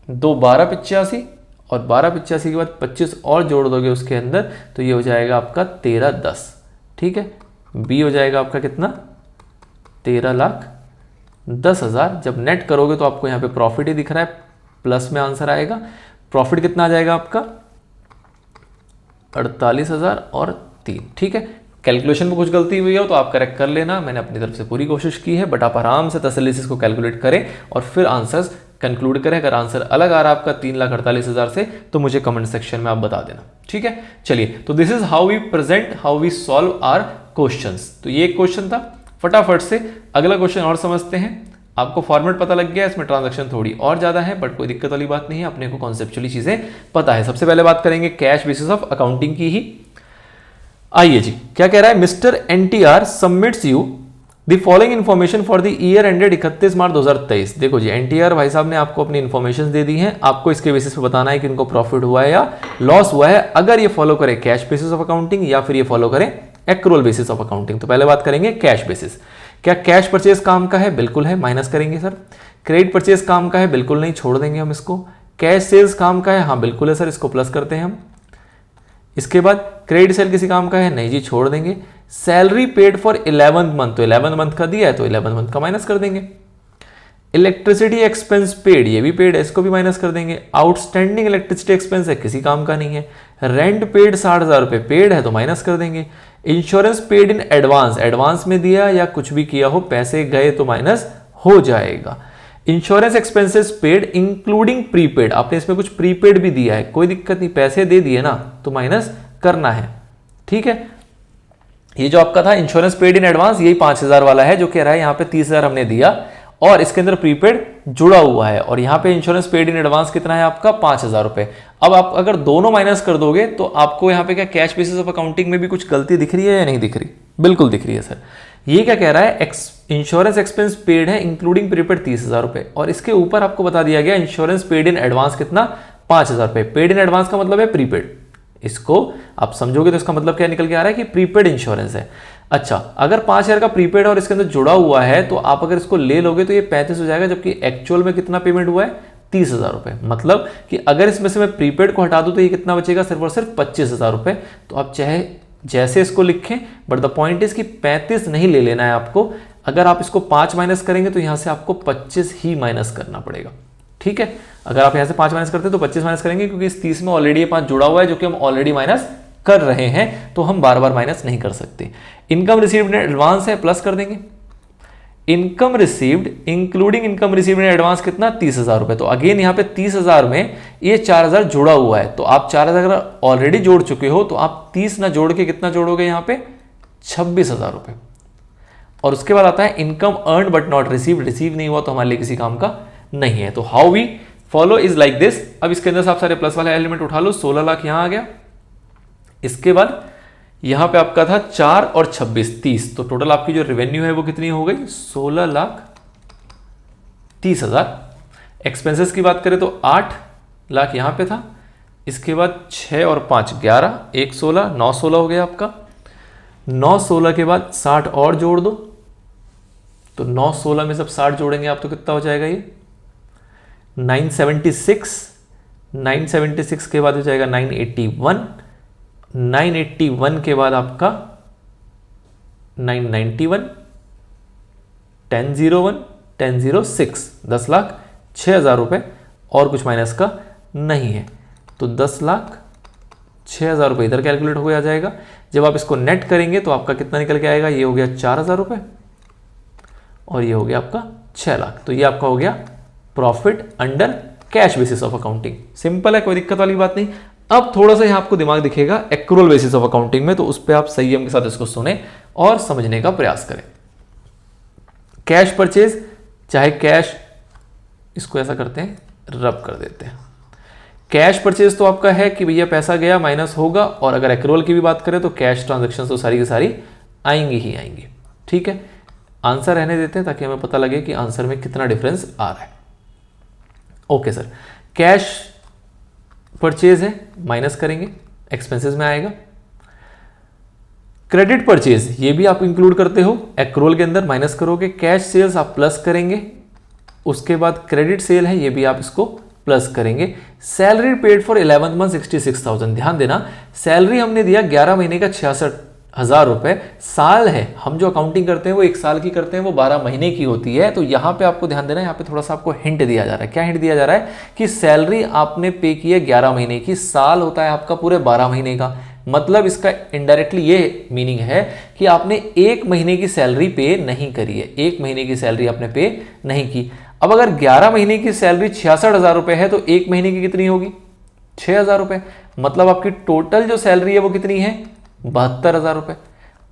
2 12 85 और 12 85 के बाद 25 और जोड़ दोगे उसके अंदर, तो ये हो जाएगा आपका 13 10। ठीक है, बी हो जाएगा आपका कितना 13,10,000। जब नेट करोगे तो आपको यहाँ पे प्रॉफिट ही दिख रहा है, प्लस में आंसर आएगा। प्रॉफिट कितना आ जाएगा आपका 48,000 और 3। ठीक है, कैलकुलेशन में कुछ गलती हुई हो तो आप करेक्ट कर लेना, मैंने अपनी तरफ से पूरी कोशिश की है, बट आप आराम से तसल्ली से इसको कैलकुलेट करें और फिर आंसर्स कंक्लूड करें। अगर आंसर अलग आ रहा है आपका 3,48,000 से तो मुझे कमेंट सेक्शन में आप बता देना। ठीक है, चलिए, तो this is how we present, how we solve our questions. तो ये एक क्वेश्चन था। फटाफट से अगला क्वेश्चन और समझते हैं। आपको फॉर्मेट पता लग गया, इसमें ट्रांजैक्शन थोड़ी और ज्यादा है, बट कोई दिक्कत वाली बात नहीं है, अपने को कॉन्सेप्चुअली चीजें पता है। सबसे पहले बात करेंगे कैश बेसिस ऑफ अकाउंटिंग की ही। आइए जी, क्या कह रहा है, mister NTR submits you the following information for the year ended 31 मार्च 2023। देखो जी, एनटीआर भाई साहब ने आपको अपनी इन्फॉर्मेशन दे दी है, आपको इसके बेसिस पे बताना है कि इनको प्रॉफिट हुआ है या लॉस हुआ है, अगर ये फॉलो करे कैश बेसिस ऑफ अकाउंटिंग या फिर ये फॉलो करें एक्रूअल बेसिस ऑफ अकाउंटिंग। तो पहले बात करेंगे कैश बेसिस। क्या कैश परचेज काम का है? बिल्कुल है, माइनस करेंगे सर। क्रेडिट परचेज काम का है? बिल्कुल नहीं, छोड़ देंगे हम इसको। कैश सेल्स काम का है? हाँ बिल्कुल है सर, इसको प्लस करते हैं हम। इसके बाद क्रेडिट सेल किसी काम का है? नहीं जी, छोड़ देंगे। Salary paid for 11th month, तो 11th मंथ का दिया है तो 11th मंथ का माइनस कर देंगे। इलेक्ट्रिसिटी एक्सपेंस पेड, ये भी पेड है, इसको भी माइनस कर देंगे। आउटस्टैंडिंग इलेक्ट्रिसिटी एक्सपेंस है, किसी काम का नहीं है। रेंट पेड 60,000 रुपए पेड है तो माइनस कर देंगे। Insurance paid in advance, advance में दिया या कुछ भी किया हो, पैसे गए तो माइनस हो जाएगा। Insurance expenses paid including prepaid, आपने इसमें कुछ प्रीपेड भी दिया है, कोई दिक्कत नहीं, पैसे दे दिए ना तो माइनस करना है। ठीक है, ये जो आपका था इंश्योरेंस पेड इन एडवांस, यही 5,000 वाला है जो कह रहा है यहाँ पे 30,000 हमने दिया और इसके अंदर प्रीपेड जुड़ा हुआ है, और यहाँ पे इंश्योरेंस पेड इन एडवांस कितना है आपका 5,000 रुपए। अब आप अगर दोनों माइनस कर दोगे तो आपको यहाँ पे क्या कैश बेसिस ऑफ अकाउंटिंग में भी कुछ गलती दिख रही है या नहीं दिख रही? बिल्कुल दिख रही है सर। ये क्या कह रहा है, इंश्योरेंस एक्सपेंस पेड है इंक्लूडिंग प्रीपेड 30,000 रुपए, और इसके ऊपर आपको बता दिया गया इंश्योरेंस पेड इन एडवांस कितना 5,000 रुपए। पेड इन एडवांस का मतलब है प्रीपेड, इसको आप समझोगे तो इसका मतलब क्या निकल के आ रहा है कि प्रीपेड इंश्योरेंस है। अच्छा, अगर 5,000 का प्रीपेड और इसके अंदर जुड़ा हुआ है तो आप अगर इसको ले लोगे तो ये 35 हो जाएगा, जबकि एक्चुअल में कितना पेमेंट हुआ है 30,000 रुपए। मतलब कि अगर इसमें से मैं प्रीपेड को हटा दूं तो ये कितना बचेगा, सिर्फ और सिर्फ 25,000 रुपए। तो आप चाहे जैसे इसको लिखें, बट द पॉइंट इज कि 35 नहीं ले लेना है आपको। अगर आप इसको 5 माइनस करेंगे तो यहां से आपको 25 ही माइनस करना पड़ेगा। ठीक है, अगर आप यहां से 5 माइनस करते हैं तो 25 माइनस करेंगे, क्योंकि इस 30 में ऑलरेडी ये 5 जुड़ा हुआ है जो कि हम ऑलरेडी माइनस कर रहे हैं, तो हम बार बार माइनस नहीं कर सकते। इनकम रिसीव्ड इन एडवांस है, प्लस कर देंगे। Income received including income received in advance कितना 30,000 रुपए। तो अगेन यहाँ पे 30,000 में ये 4,000 जुड़ा हुआ है, तो आप 4,000 अगर ऑलरेडी जोड़ चुके हो तो आप 30 ना जोड़ के कितना जोड़ोगे यहाँ पे 26,000 रुपए। और उसके बाद आता है income earn but not received, receive नहीं हुआ तो हमारे लिए किसी काम का नहीं है। तो how we follow is like this. अब इसके अंदर आप सारे प्लस वाले एलिमेंट उठा लो, 16 लाख यहां आ गया। इसके बाद यहां पे आपका था 4 और 26 30, तो टोटल आपकी जो रेवेन्यू है वो कितनी हो गई 16,30,000। एक्सपेंसेस की बात करें तो 8 लाख यहां पे था। इसके बाद 6 और 5 11, 1 16, 9 16 हो गया आपका। 9 16 के बाद 60 और जोड़ दो, तो 9 16 में सब 60 जोड़ेंगे आप तो कितना हो जाएगा ये 976। 976 के बाद हो जाएगा 981। 981 के बाद आपका 991, 1001, 1006, 10,06,000 रुपए, और कुछ माइनस का नहीं है। तो 10,06,000 रुपए इधर कैलकुलेट हो जाएगा। जब आप इसको नेट करेंगे तो आपका कितना निकल के आएगा, ये हो गया 4,000 रुपए और ये हो गया आपका 6 लाख। तो ये आपका हो गया profit under cash basis of accounting. Simple है, कोई दिक्कत वाली बात नहीं। अब थोड़ा सा यहाँ आपको दिमाग दिखेगा एक्रूअल बेसिस ऑफ अकाउंटिंग में, तो उस पर आप संयम के साथ इसको सुने और समझने का प्रयास करें। कैश परचेज, चाहे कैश, इसको ऐसा करते हैं, रब कर देते हैं। कैश परचेज तो आपका है कि भैया पैसा गया माइनस होगा, और अगर एक्रूअल की भी बात करें तो कैश ट्रांजेक्शन तो सारी की सारी आएंगी ही आएंगी। ठीक है, आंसर रहने देते हैं ताकि हमें पता लगे कि आंसर में कितना डिफरेंस आ रहा है। ओके सर, कैश परचेज है, माइनस करेंगे, एक्सपेंसेस में आएगा। क्रेडिट परचेज ये भी आप इंक्लूड करते हो एक्रूअल के अंदर, माइनस करोगे। कैश सेल्स आप प्लस करेंगे, उसके बाद क्रेडिट सेल है ये भी आप इसको प्लस करेंगे। सैलरी पेड फॉर 11 मंथ 66,000, ध्यान देना सैलरी हमने दिया 11 महीने का 66,000 रुपए। साल है, हम जो अकाउंटिंग करते हैं वो 1 साल की करते हैं, वो 12 महीने की होती है। तो यहां पे आपको ध्यान देना है, यहाँ पे थोड़ा सा आपको हिंट दिया जा रहा है। क्या हिंट दिया जा रहा है कि सैलरी आपने पे की है 11 महीने की, साल होता है आपका पूरे 12 महीने का। मतलब इसका इनडायरेक्टली ये मीनिंग है कि आपने 1 महीने की सैलरी पे नहीं करी है, 1 महीने की सैलरी आपने पे नहीं की। अब अगर 11 महीने की सैलरी 66,000 रुपए है तो 1 महीने की कितनी होगी? 6,000 रुपए। मतलब आपकी टोटल जो सैलरी है वो कितनी है? 72,000 रुपए।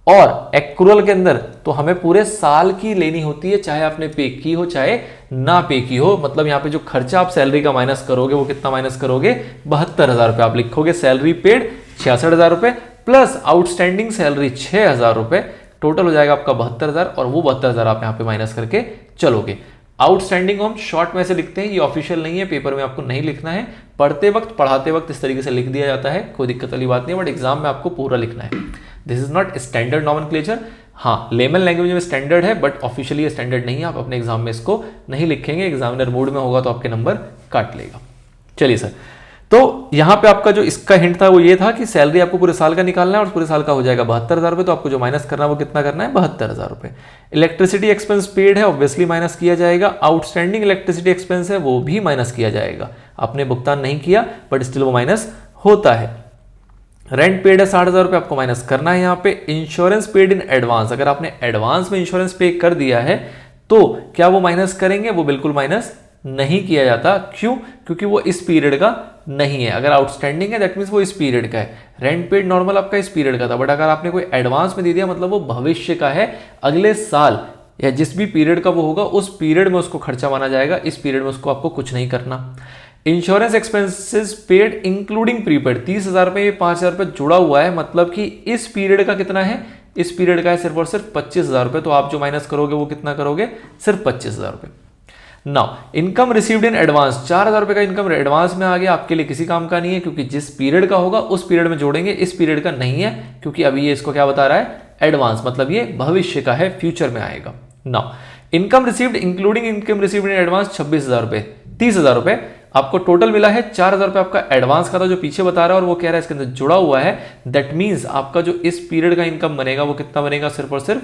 और एक्रूअल के अंदर तो हमें पूरे साल की लेनी होती है, चाहे आपने पे की हो चाहे ना पे की हो। मतलब यहाँ पे जो खर्चा आप सैलरी का माइनस करोगे वो कितना माइनस करोगे? 72,000 रुपए। आप लिखोगे सैलरी पेड 66,000 रुपए प्लस आउटस्टैंडिंग सैलरी 6,000 रुपए, टोटल हो जाएगा आपका 72,000, और वो 72,000 आप यहाँ पे माइनस करके चलोगे। आउटस्टैंडिंग हम शॉर्ट में से लिखते हैं, ये ऑफिशियल नहीं है, पेपर में आपको नहीं लिखना है। पढ़ते वक्त पढ़ाते वक्त इस तरीके से लिख दिया जाता है, कोई दिक्कत वाली बात नहीं है, बट एग्जाम में आपको पूरा लिखना है। This is not standard nomenclature. हाँ, लेमन लैंग्वेज में स्टैंडर्ड है, बट ऑफिशियली स्टैंडर्ड नहीं है। आप अपने एग्जाम में इसको नहीं लिखेंगे, एग्जामिनर मूड में होगा तो आपके नंबर काट लेगा। चलिए सर, तो यहां पे आपका जो इसका हिंट था वो ये था कि सैलरी आपको पूरे साल का निकालना है और पूरे साल का हो जाएगा 72,000 रुपए। तो आपको जो माइनस करना है वो कितना करना है? 72,000 रुपए। इलेक्ट्रिसिटी एक्सपेंस पेड है, ऑब्वियसली माइनस किया जाएगा। आउटस्टैंडिंग इलेक्ट्रिसिटी एक्सपेंस है वो भी माइनस किया जाएगा। आपने भुगतान नहीं किया बट स्टिल वो माइनस होता है। रेंट पेड है 60,000 रुपए, आपको माइनस करना है यहाँ पे। इंश्योरेंस पेड इन एडवांस, अगर आपने एडवांस में इंश्योरेंस पे कर दिया है तो क्या वो माइनस करेंगे? वो बिल्कुल माइनस नहीं किया जाता। क्यों? क्योंकि वो इस पीरियड का नहीं है। अगर आउटस्टैंडिंग है दैट मीन्स वो इस पीरियड का है। रेंट पेड नॉर्मल आपका इस पीरियड का था, बट अगर आपने कोई एडवांस में दे दिया मतलब वो भविष्य का है, अगले साल या जिस भी पीरियड का वो होगा उस पीरियड में उसको खर्चा माना जाएगा, इस पीरियड में उसको आपको कुछ नहीं करना। Insurance expenses paid including prepaid, 30,000 रुपए, 5,000 रुपए जुड़ा हुआ है, मतलब कि इस पीरियड का कितना है? इस पीरियड का है सिर्फ और सिर्फ 25,000 रुपए। तो आप जो माइनस करोगे वो कितना करोगे? सिर्फ 25,000 रुपए। Now income received in advance, 4,000 रुपए का इनकम एडवांस में आ गया, आपके लिए किसी काम का नहीं है क्योंकि जिस पीरियड का होगा उस पीरियड में जोड़ेंगे, इस पीरियड का नहीं है क्योंकि अभी ये इसको क्या बता रहा है? एडवांस, मतलब ये भविष्य का है, फ्यूचर में आएगा। Now income received including income received in advance 26,000 रुपए, 30,000 रुपए आपको टोटल मिला है। 4,000 रुपए आपका एडवांस का था जो पीछे बता रहा है और वो कह रहा है इसके अंदर जुड़ा हुआ है। दैट मीन्स आपका जो इस पीरियड का इनकम बनेगा वो कितना बनेगा? सिर्फ और सिर्फ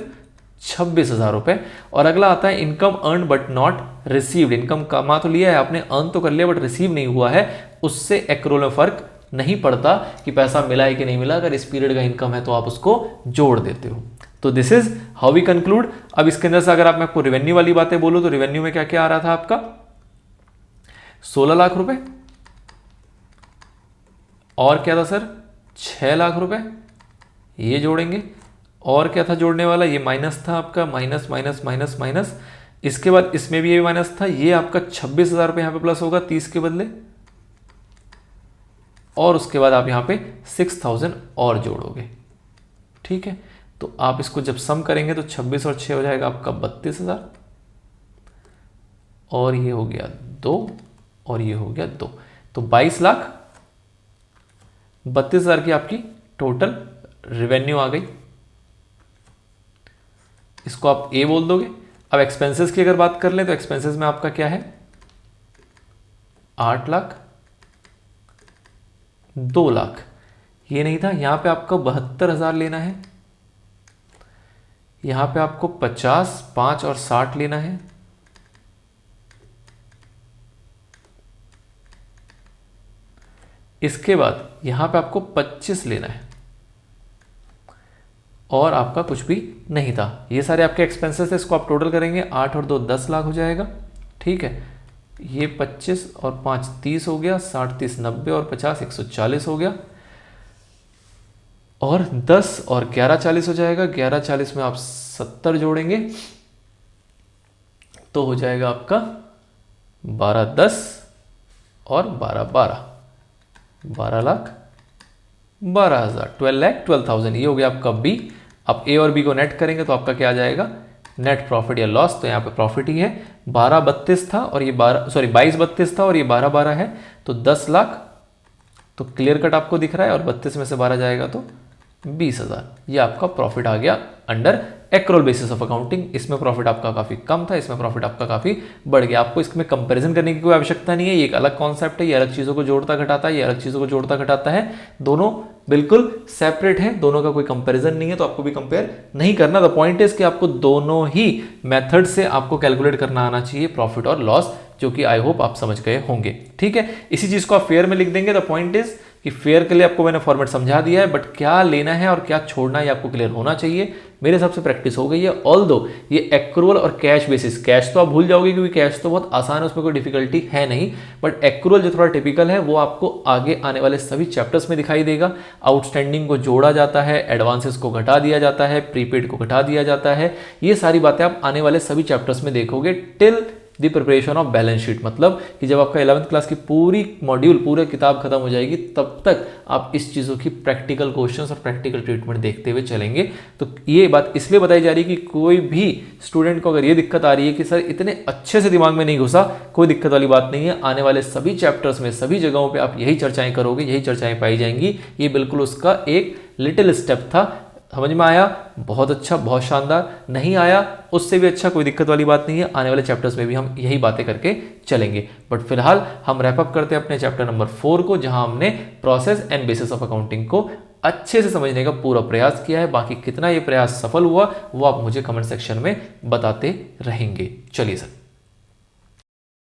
26,000 रुपए। और अगला आता है income earn but not received, income कमा तो लिया है आपने, अर्न तो कर लिया बट रिसीव नहीं हुआ है। उससे एक्रूअल में फर्क नहीं पड़ता कि पैसा मिला है कि नहीं मिला, अगर इस पीरियड का इनकम है तो आप उसको जोड़ देते हो। तो this is how we conclude. अब इसके अंदर से अगर आप मैं आपको रेवेन्यू वाली बातें बोलूं तो रेवेन्यू में क्या क्या आ रहा था आपका? 16 लाख रुपए, और क्या था सर? 6 लाख रुपए, ये जोड़ेंगे। और क्या था जोड़ने वाला? ये माइनस था आपका, माइनस माइनस माइनस माइनस। इसके बाद इसमें भी ये माइनस था, ये आपका 26,000 रुपए यहां पे प्लस होगा 30 के बदले, और उसके बाद आप यहां पे 6,000 और जोड़ोगे। ठीक है, तो आप इसको जब सम करेंगे तो 26 और 6 हो जाएगा आपका 32,000, और ये हो गया 2, और ये हो गया 2, तो 22 लाख 32,000 की आपकी टोटल रेवेन्यू आ गई। इसको आप ए बोल दोगे। अब एक्सपेंसेस की अगर बात कर लें तो एक्सपेंसेस में आपका क्या है? 8 लाख, 2 लाख, ये नहीं था, यहां पे आपको 72,000 लेना है, यहां पे आपको 50, 5 और 60 लेना है, इसके बाद यहां पे आपको 25 लेना है, और आपका कुछ भी नहीं था। ये सारे आपके एक्सपेंसेस थे, इसको आप टोटल करेंगे 8 और 2 10 लाख हो जाएगा। ठीक है, ये 25 और 5 30 हो गया, 60 30 90 और 50 140 हो गया, और 10 और 11 40 हो जाएगा। 11 40 में आप 70 जोड़ेंगे तो हो जाएगा आपका 12 10 और 12 12, 12,12,000, 12,12,000, ये हो गया आपका बी। अब ए और बी को नेट करेंगे तो आपका क्या आ जाएगा, नेट प्रॉफिट या लॉस। तो यहाँ पे प्रॉफिट ही है। 12 32 था और ये 22 32 था और ये 12 12 है, तो 10 लाख तो क्लियर कट आपको दिख रहा है, और 32 में से 12 जाएगा तो 20,000। ये आपका प्रॉफिट आ गया अंडर एक्रोल बेसिस ऑफ अकाउंटिंग। इसमें प्रॉफिट आपका काफी कम था, इसमें प्रॉफिट आपका काफी बढ़ गया। आपको इसमें कंपैरिजन करने की कोई आवश्यकता नहीं है, ये एक अलग कॉन्सेप्ट है, ये अलग चीजों को जोड़ता घटाता है, ये अलग चीजों को जोड़ता घटाता है, दोनों बिल्कुल सेपरेट है, दोनों का कोई कंपैरिजन नहीं है, तो आपको भी कंपेयर नहीं करना। द पॉइंट इज कि आपको दोनों ही मेथड से आपको कैलकुलेट करना आना चाहिए प्रॉफिट और लॉस, जो कि आई होप आप समझ गए होंगे। ठीक है, इसी चीज को आप फेयर में लिख देंगे। द पॉइंट इज कि फेयर के लिए आपको मैंने फॉर्मेट समझा दिया है, बट क्या लेना है और क्या छोड़ना है आपको क्लियर होना चाहिए। मेरे हिसाब से प्रैक्टिस हो गई है। ऑल्दो ये एक्रूअल और कैश बेसिस, कैश तो आप भूल जाओगे क्योंकि कैश तो बहुत आसान है, उसमें कोई डिफिकल्टी है नहीं, बट एक्रूअल जो थोड़ा टिपिकल है वो आपको आगे आने वाले सभी चैप्टर्स में दिखाई देगा। आउटस्टैंडिंग को जोड़ा जाता है, एडवांसेस को घटा दिया जाता है, प्रीपेड को घटा दिया जाता है, ये सारी बातें आप आने वाले सभी चैप्टर्स में देखोगे till the preparation of balance sheet. मतलब कि जब आपका 11th क्लास की पूरी मॉड्यूल पूरी किताब खत्म हो जाएगी, तब तक आप इस चीज़ों की प्रैक्टिकल क्वेश्चंस और प्रैक्टिकल ट्रीटमेंट देखते हुए चलेंगे। तो ये बात इसलिए बताई जा रही है कि कोई भी स्टूडेंट को अगर ये दिक्कत आ रही है कि सर इतने अच्छे से दिमाग में नहीं घुसा, कोई दिक्कत वाली बात नहीं है। आने वाले सभी चैप्टर्स में सभी जगहों पर आप यही चर्चाएं करोगे, यही चर्चाएं पाई जाएंगी। ये बिल्कुल उसका एक लिटिल स्टेप था। समझ में आया, बहुत अच्छा, बहुत शानदार। नहीं आया, उससे भी अच्छा, कोई दिक्कत वाली बात नहीं है। आने वाले चैप्टर्स में भी हम यही बातें करके चलेंगे। बट फिलहाल हम रैप अप करते हैं अपने चैप्टर नंबर 4 को, जहां हमने process and bases of accounting को अच्छे से समझने का पूरा प्रयास किया है। बाकी कितना ये प्रयास सफल हुआ वो आप मुझे कमेंट सेक्शन में बताते रहेंगे। चलिए सर।